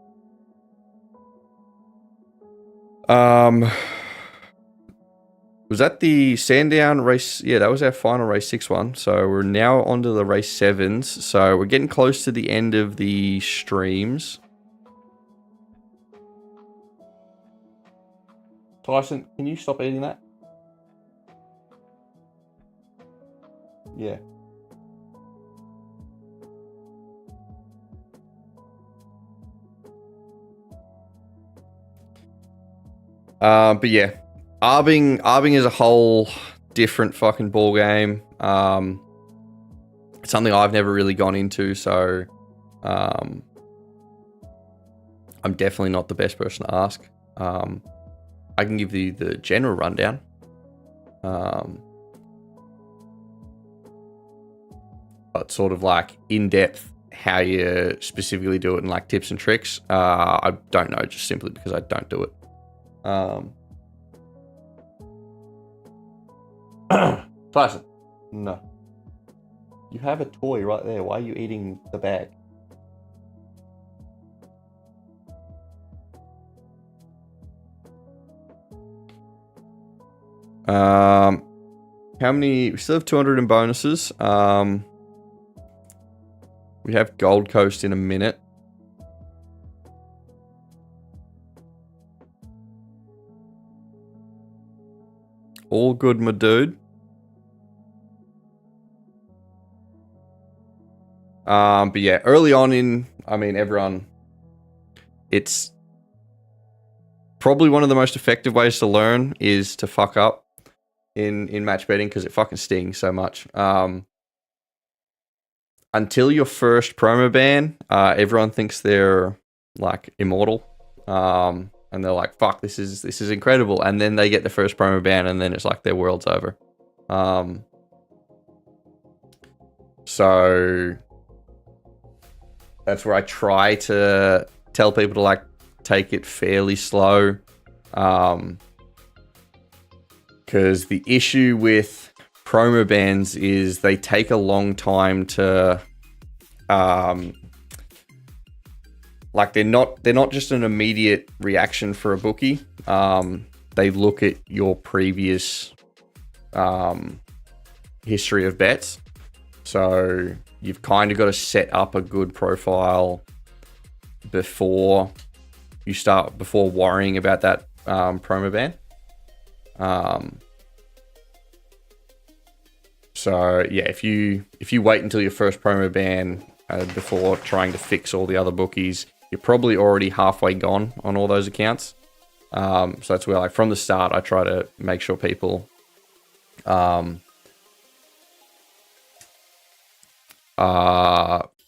S1: Was that the Sandown race? Yeah, that was our final race 6 one. So we're now onto the race 7s. So we're getting close to the end of the streams. Tyson, can you stop eating that? Yeah. But yeah, Arbing is a whole different fucking ball game. It's something I've never really gone into, so I'm definitely not the best person to ask. I can give the general rundown. But sort of like in depth how you specifically do it and like tips and tricks, I don't know, just simply because I don't do it. Tyson, no. You have a toy right there. Why are you eating the bag? How many? We still have 200 in bonuses. We have Gold Coast in a minute. All good, my dude. But yeah, early on everyone, it's probably one of the most effective ways to learn is to fuck up in match betting because it fucking stings so much. Until your first promo ban, everyone thinks they're like immortal. And they're like, fuck, this is incredible. And then they get the first promo ban and then it's like their world's over. So that's where I try to tell people to like take it fairly slow. Because the issue with promo bans is they take a long time to like they're not just an immediate reaction for a bookie. They look at your previous history of bets. So you've kind of got to set up a good profile before worrying about that promo ban. So yeah, if you wait until your first promo ban before trying to fix all the other bookies, you're probably already halfway gone on all those accounts. So that's where, like, from the start, I try to make sure people are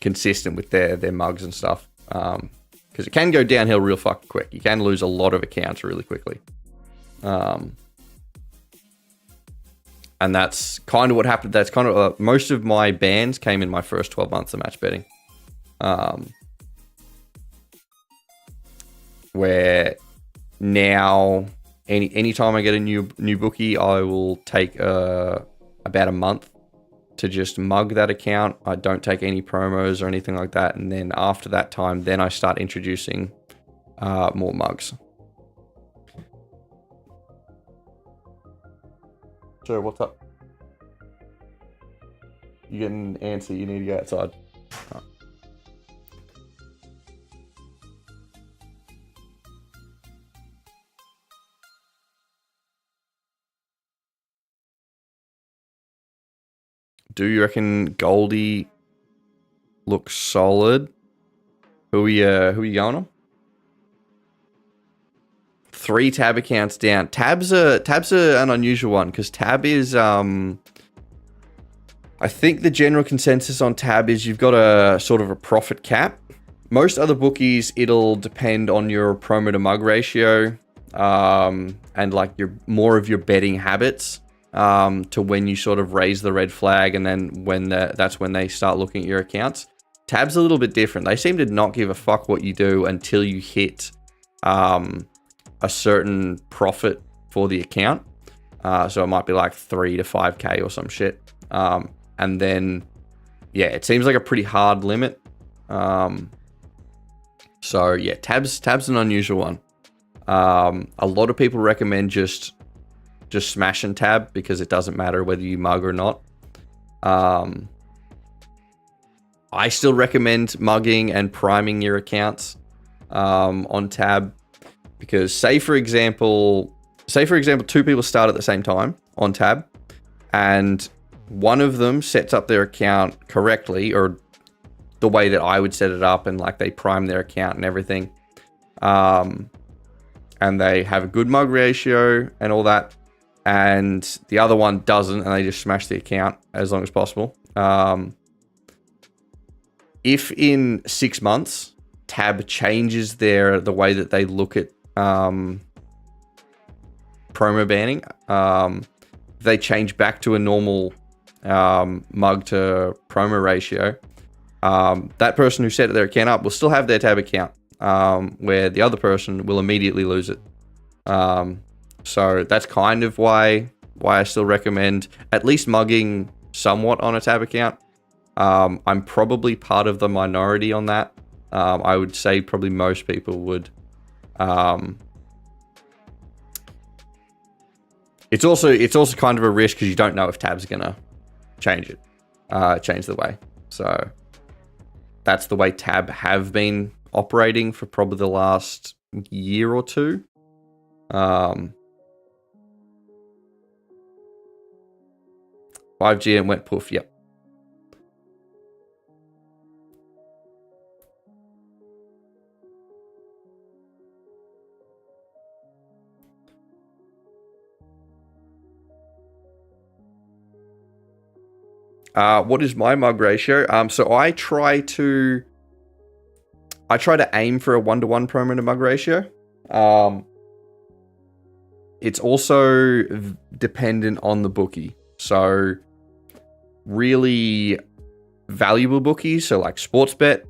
S1: consistent with their mugs and stuff. Because it can go downhill real fucking quick. You can lose a lot of accounts really quickly. And that's kind of what happened. That's kind of most of my bans came in my first 12 months of match betting. Where now, anytime I get a new bookie, I will take about a month to just mug that account. I don't take any promos or anything like that. And then after that time, then I start introducing more mugs. Sure, what's up? You getting antsy, you need to go outside. Oh. Do you reckon Goldie looks solid? Who are you going on? 3 tab accounts down. Tab's an unusual one because tab is I think the general consensus on tab is you've got a sort of a profit cap. Most other bookies, it'll depend on your promo to mug ratio, and like more of your betting habits, to when you sort of raise the red flag, and then that's when they start looking at your accounts. Tab's a little bit different. They seem to not give a fuck what you do until you hit a certain profit for the account. So it might be like 3 to 5k or some shit. And then, yeah, it seems like a pretty hard limit. So yeah, tab's an unusual one. A lot of people recommend just smashing tab because it doesn't matter whether you mug or not. I still recommend mugging and priming your accounts on tab, because say for example 2 people start at the same time on tab, and one of them sets up their account correctly, or the way that I would set it up, and like they prime their account and everything, and they have a good mug ratio and all that, and the other one doesn't, and they just smash the account as long as possible. If in 6 months tab changes the way that they look at promo banning, they change back to a normal mug to promo ratio, that person who set their account up will still have their tab account, where the other person will immediately lose it. So that's kind of why I still recommend at least mugging somewhat on a tab account. I'm probably part of the minority on that. I would say probably most people would. It's also kind of a risk because you don't know if tab's gonna change the way. So that's the way tab have been operating for probably the last year or two. 5G and went poof. Yep. What is my mug ratio? So I try to aim for a 1-to-1 promo to mug ratio. It's also dependent on the bookie. So really valuable bookies, so like Sportsbet,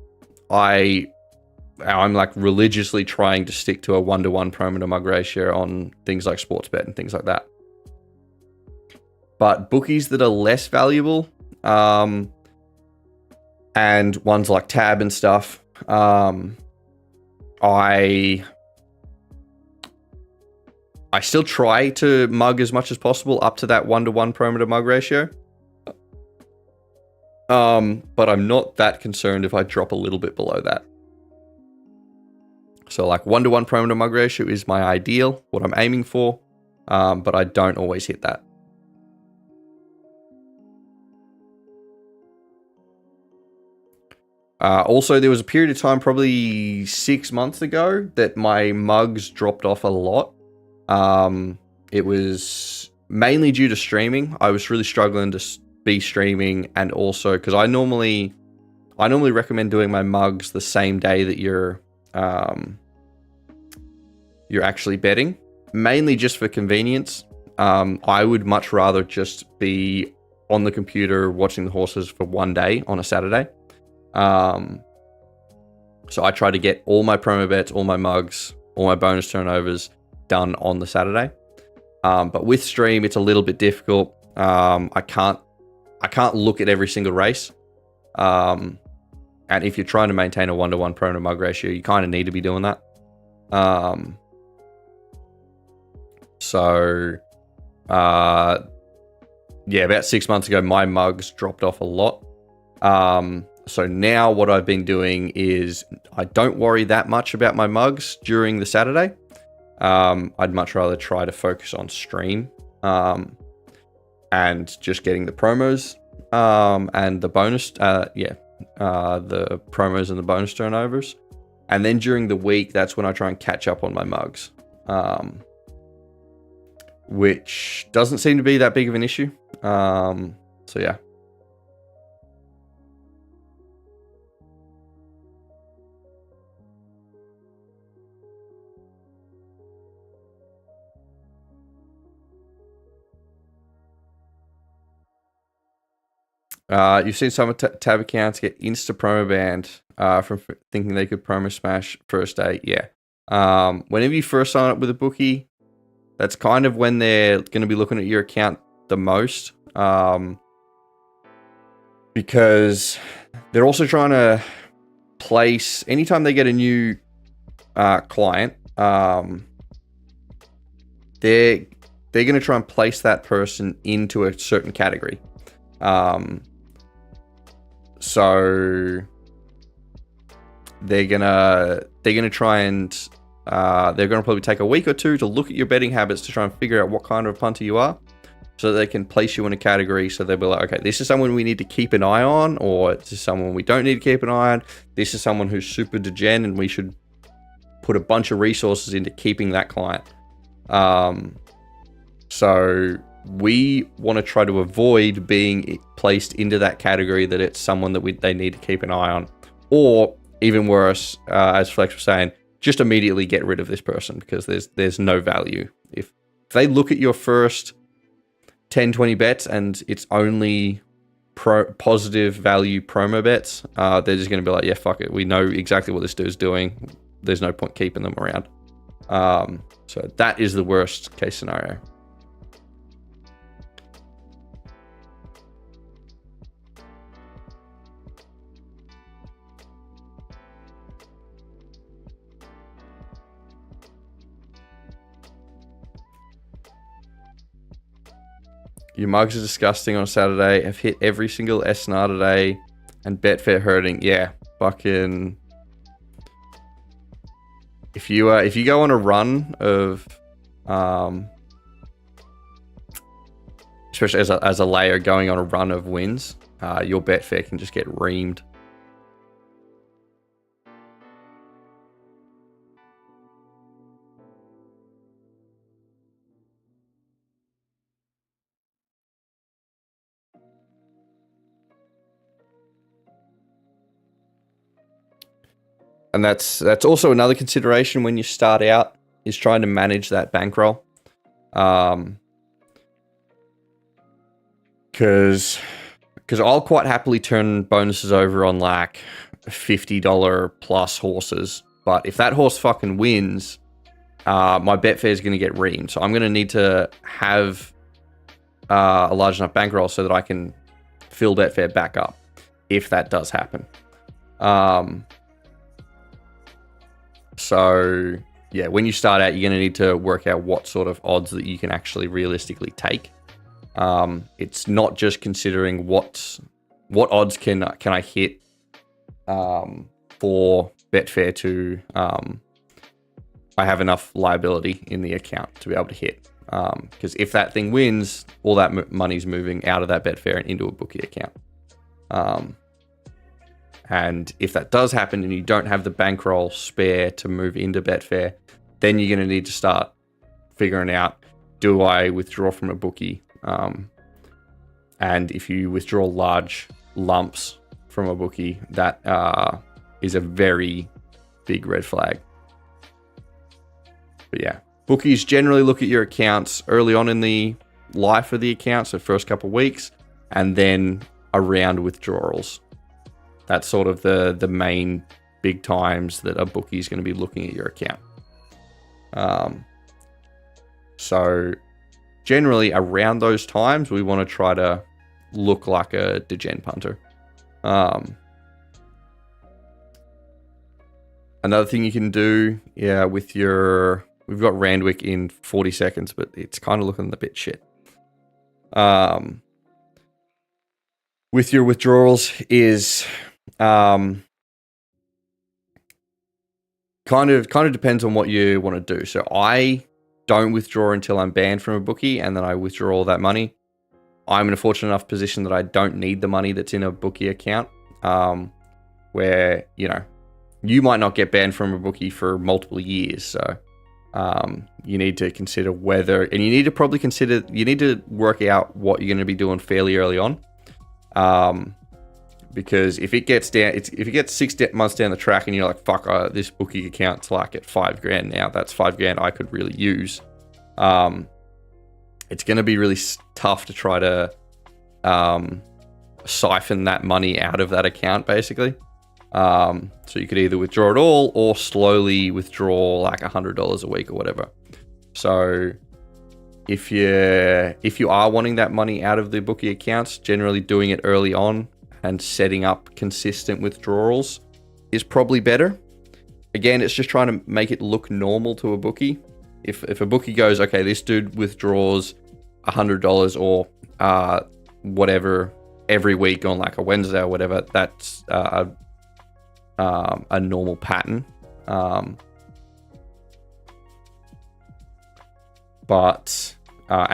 S1: I'm like religiously trying to stick to a 1-to-1 promo to mug ratio on things like Sportsbet and things like that. But bookies that are less valuable, and ones like tab and stuff, I still try to mug as much as possible up to that 1-to-1 promo to mug ratio. But I'm not that concerned if I drop a little bit below that. So like 1-to-1 promo to mug ratio is my ideal, what I'm aiming for, but I don't always hit that. Also, there was a period of time, probably 6 months ago, that my mugs dropped off a lot. It was mainly due to streaming. I was really struggling to be streaming, and also because I normally recommend doing my mugs the same day that you're actually betting, mainly just for convenience. I would much rather just be on the computer watching the horses for one day on a Saturday. So I try to get all my promo bets, all my mugs, all my bonus turnovers done on the Saturday. But with stream, it's a little bit difficult. I can't look at every single race. And if you're trying to maintain a 1-to-1 promo to mug ratio, you kind of need to be doing that. Yeah, about 6 months ago, my mugs dropped off a lot. So now what I've been doing is I don't worry that much about my mugs during the Saturday. I'd much rather try to focus on stream, and just getting the promos, and the bonus, the promos and the bonus turnovers. And then during the week, that's when I try and catch up on my mugs, which doesn't seem to be that big of an issue. So yeah. You've seen some tab accounts get insta promo banned from thinking they could promo smash first day. Yeah. Whenever you first sign up with a bookie, that's kind of when they're going to be looking at your account the most, because they're also trying to place, anytime they get a new client, they're going to try and place that person into a certain category. So they're gonna try and they're gonna probably take a week or two to look at your betting habits to try and figure out what kind of punter you are, so that they can place you in a category. So they'll be like, okay, this is someone we need to keep an eye on, or this is someone we don't need to keep an eye on. This is someone who's super degen, and we should put a bunch of resources into keeping that client. So we want to try to avoid being placed into that category that it's someone that they need to keep an eye on. Or even worse, as Flex was saying, just immediately get rid of this person, because there's no value. If they look at your first 10, 20 bets and it's only positive value promo bets, they're just going to be like, yeah, fuck it. We know exactly what this dude's doing. There's no point keeping them around. So that is the worst case scenario. Your mugs are disgusting on Saturday. I've hit every single SNR today, and Betfair hurting. Yeah, fucking. If you go on a run of, especially as a layer going on a run of wins, your Betfair can just get reamed. And that's also another consideration when you start out, is trying to manage that bankroll. Because I'll quite happily turn bonuses over on like $50 plus horses. But if that horse fucking wins, my Betfair is going to get reamed. So I'm going to need to have a large enough bankroll so that I can fill Betfair back up if that does happen. So yeah, when you start out, you're going to need to work out what sort of odds that you can actually realistically take. It's not just considering what odds can I hit for Betfair to I have enough liability in the account to be able to hit. Because if that thing wins, all that money's moving out of that Betfair and into a bookie account. And if that does happen and you don't have the bankroll spare to move into Betfair, then you're going to need to start figuring out, do I withdraw from a bookie? And if you withdraw large lumps from a bookie, that is a very big red flag. But yeah, bookies generally look at your accounts early on in the life of the account, so first couple of weeks, and then around withdrawals. That's sort of the main big times that a bookie is going to be looking at your account. So generally around those times, we want to try to look like a degen punter. Another thing you can do, with your... We've got Randwick in 40 seconds, but it's kind of looking a bit shit. With your withdrawals is... kind of depends on what you want to do. So I don't withdraw until I'm banned from a bookie, and then I withdraw all that money. I'm in a fortunate enough position that I don't need the money that's in a bookie account, where, you might not get banned from a bookie for multiple years. So you need to consider whether, and you need to work out what you're going to be doing fairly early on. Because if it gets 6 months down the track and you're like, fuck, this bookie account's like at $5,000 now, that's $5,000 I could really use. It's going to be really tough to try to siphon that money out of that account, basically. So you could either withdraw it all or slowly withdraw like $100 a week or whatever. So if you are wanting that money out of the bookie accounts, generally doing it early on and setting up consistent withdrawals is probably better. Again, it's just trying to make it look normal to a bookie. If a bookie goes, okay, this dude withdraws $100 or whatever every week on like a Wednesday or whatever, that's a normal pattern. And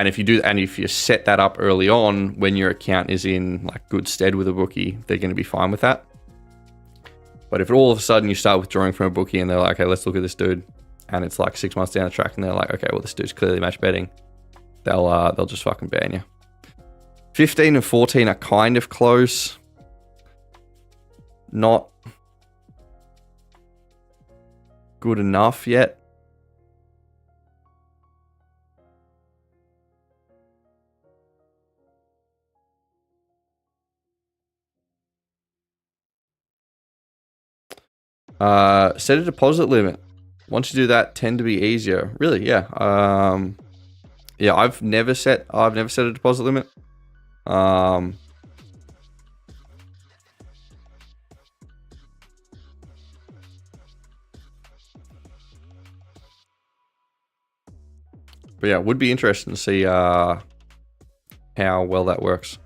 S1: if you set that up early on when your account is in like good stead with a bookie, they're going to be fine with that. But if all of a sudden you start withdrawing from a bookie and they're like, okay, let's look at this dude, and it's like 6 months down the track and they're like, okay, well, this dude's clearly match betting, they'll just fucking ban you. 15 and 14 are kind of close. Not good enough yet. Set a deposit limit. Once you do that, tend to be easier. Really, yeah. I've never set a deposit limit. But yeah, it would be interesting to see how well that works.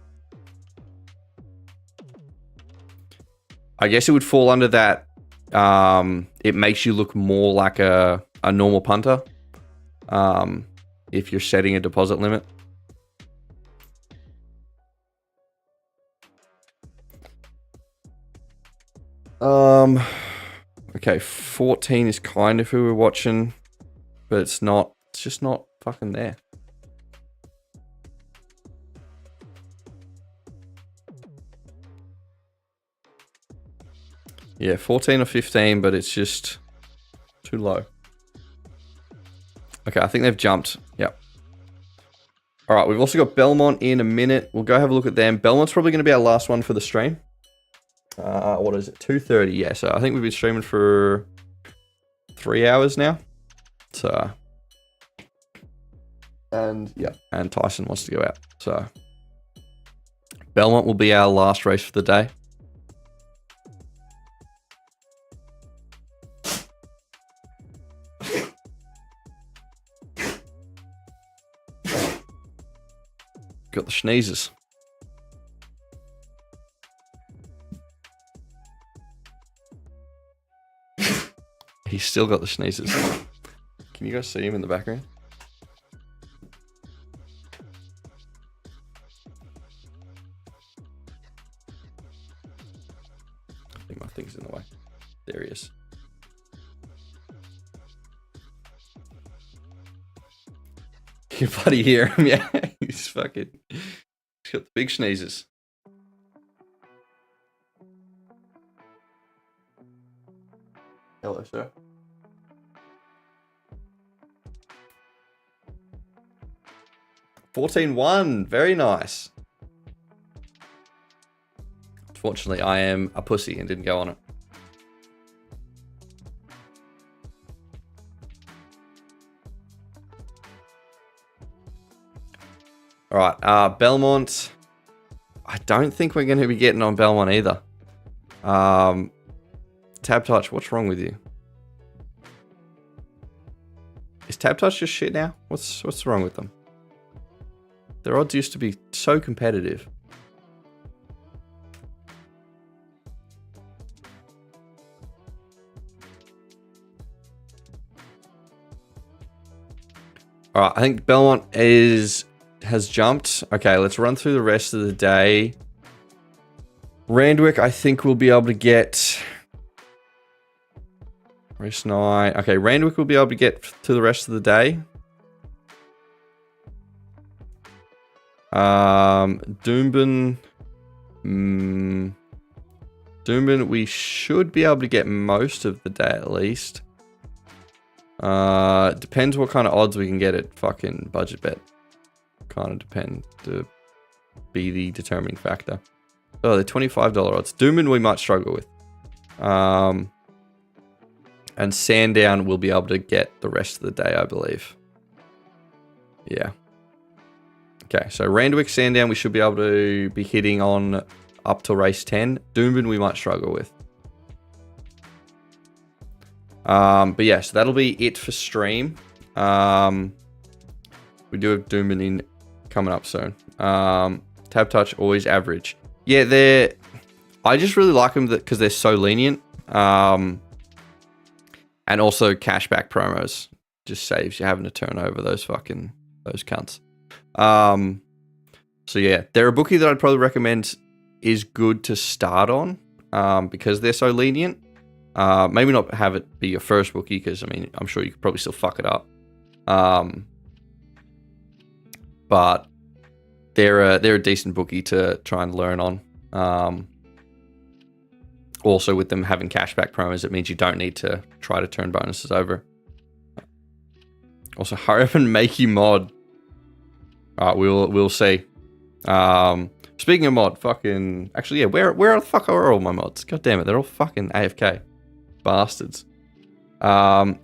S1: I guess it would fall under that. It makes you look more like a normal punter if you're setting a deposit limit. Okay, 14 is kind of who we're watching, but it's just not fucking there. Yeah, 14 or 15, but it's just too low. Okay, I think they've jumped. Yep. All right, we've also got Belmont in a minute. We'll go have a look at them. Belmont's probably going to be our last one for the stream. What is it? 2:30. Yeah, so I think we've been streaming for 3 hours now. So, and Tyson wants to go out. So, Belmont will be our last race for the day. Got the sneezes. He's still got the sneezes. Can you guys see him in the background? I think my thing's in the way. There he is. You bloody hear him, yeah. He's got the big sneezes. Hello, sir. $14-1, very nice. Unfortunately, I am a pussy and didn't go on it. All right, Belmont. I don't think we're going to be getting on Belmont either. Tab Touch, what's wrong with you? Is Tab Touch just shit now? What's wrong with them? Their odds used to be so competitive. All right, I think Belmont has jumped. Okay, let's run through the rest of the day. Randwick, I think we'll be able to get race 9. Okay, Randwick will be able to get to the rest of the day. Doomben, we should be able to get most of the day at least. Depends what kind of odds we can get at fucking budget bet. Kind of depend to be the determining factor. Oh, they're $25 odds. Doomben we might struggle with. And Sandown will be able to get the rest of the day, I believe. Yeah. Okay, so Randwick, Sandown, we should be able to be hitting on up to race 10. Doomben we might struggle with. But yeah, so that'll be it for stream. We do have Doomben in coming up soon. Tab Touch, always average. Yeah, I just really like them because they're so lenient. And also cashback promos. Just saves you having to turn over those cunts. So yeah, they're a bookie that I'd probably recommend is good to start on because they're so lenient. Maybe not have it be your first bookie because, I mean, I'm sure you could probably still fuck it up. But they're a decent bookie to try and learn on. Also, with them having cashback promos, it means you don't need to try to turn bonuses over. Also, hurry up and make you mod. All right, we'll see. Speaking of mod, actually, yeah, where the fuck are all my mods? God damn it, they're all fucking AFK. Bastards.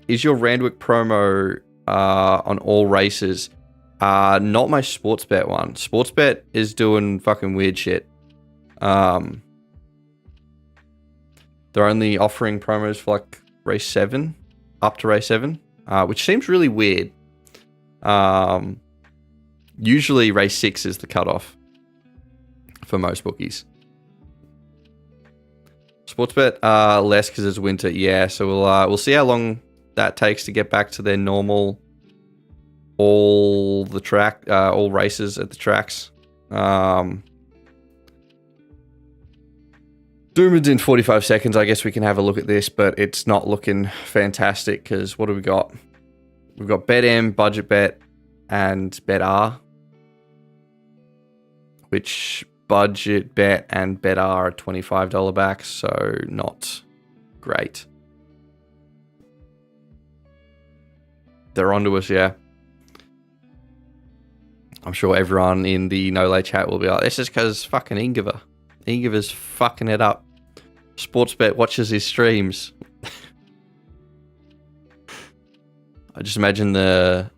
S1: Is your Randwick promo on all races? Not my Sportsbet one. Sportsbet is doing fucking weird shit. They're only offering promos for like race 7, up to race 7, which seems really weird. Usually race 6 is the cutoff for most bookies. Sportsbet less because it's winter. Yeah, so we'll see how long that takes to get back to their normal all races at the tracks. Doomben's in 45 seconds. I guess we can have a look at this, but it's not looking fantastic because what do we got? We've got Bet M, Budget Bet, and Bet R, which Budget Bet and Bet R are $25 backs, so not great. They're onto us, yeah. I'm sure everyone in the No Lay chat will be like, this is because fucking Ingiver. Ingiver's fucking it up. Sportsbet watches his streams. I just imagine the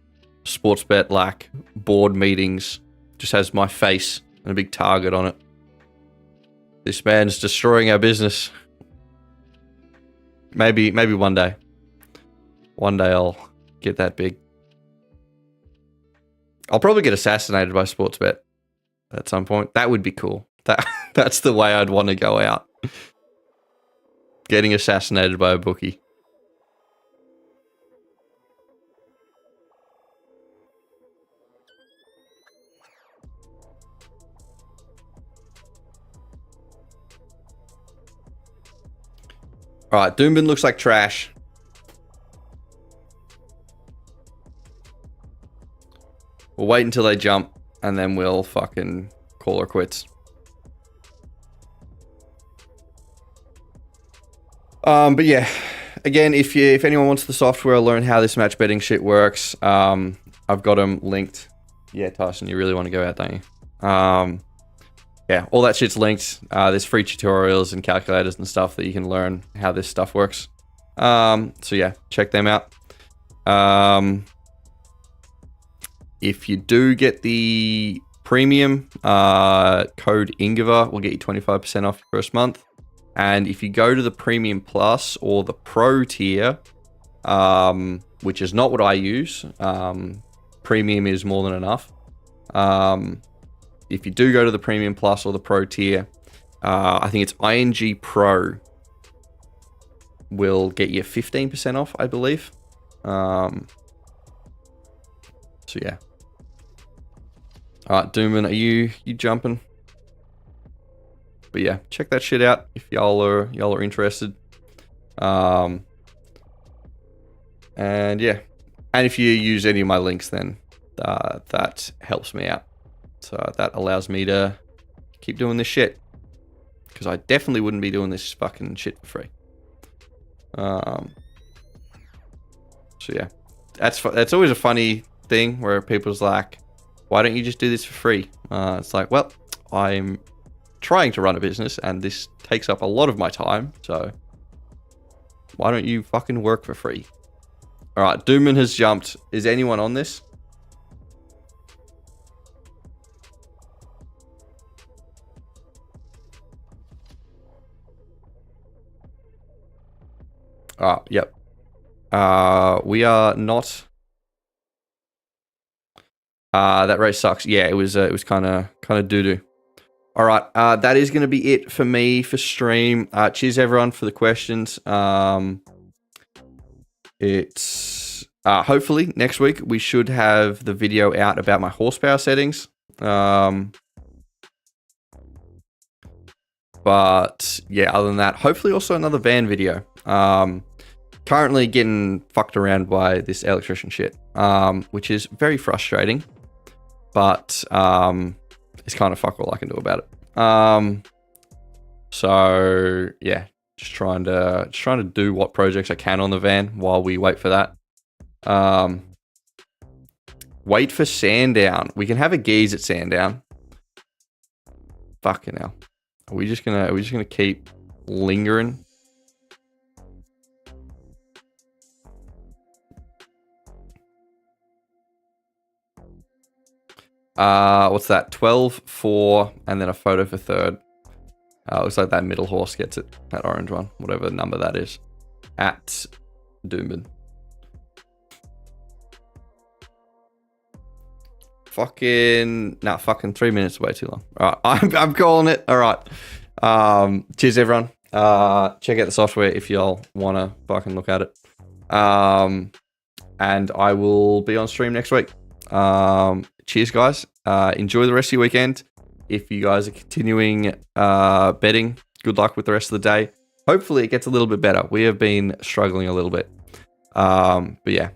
S1: Sportsbet like board meetings just has my face and a big target on it. This man's destroying our business. Maybe one day. One day I'll get that big. I'll probably get assassinated by Sportsbet at some point. That would be cool. That's the way I'd want to go out. Getting assassinated by a bookie. All right, Doombin looks like trash. We'll wait until they jump, and then we'll fucking call her quits. But yeah, again, if anyone wants the software, learn how this match betting shit works. I've got them linked. Yeah, Tyson, you really want to go out, don't you? Yeah, all that shit's linked. There's free tutorials and calculators and stuff that you can learn how this stuff works. So yeah, check them out. If you do get the premium, code Ingvar will get you 25% off your first month. And if you go to the Premium Plus or the Pro tier, which is not what I use, Premium is more than enough. If you do go to the Premium Plus or the Pro tier, I think it's ING Pro will get you 15% off, I believe. So yeah. All right, Dooman, are you jumping? But yeah, check that shit out if y'all are interested. And yeah, and if you use any of my links, then that helps me out. So that allows me to keep doing this shit, because I definitely wouldn't be doing this fucking shit for free. So yeah, that's always a funny thing where people's like, why don't you just do this for free? It's like, well, I'm trying to run a business and this takes up a lot of my time, so why don't you fucking work for free? All right, Dooman has jumped. Is anyone on this? Yep. We are not. That race sucks. Yeah, it was kind of doo-doo. All right, that is going to be it for me for stream. Cheers everyone for the questions. It's hopefully next week we should have the video out about my horsepower settings. But yeah, other than that, hopefully also another van video. Currently getting fucked around by this electrician shit, which is very frustrating. But it's kind of fuck all I can do about it. So yeah, just trying to do what projects I can on the van while we wait for that. Wait for Sandown. We can have a geese at Sandown. Fucking hell. Are we just gonna keep lingering? What's that? 12, 4, and then a photo for third. Looks like that middle horse gets it. That orange one, whatever number that is. At Doombin. Fucking 3 minutes way too long. All right, I'm calling it. All right. Cheers everyone. Check out the software if y'all wanna fucking look at it. And I will be on stream next week. Cheers guys. Enjoy the rest of your weekend. If you guys are continuing betting, good luck with the rest of the day. Hopefully it gets a little bit better. We have been struggling a little bit. But yeah.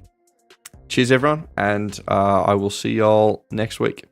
S1: Cheers everyone, and I will see y'all next week.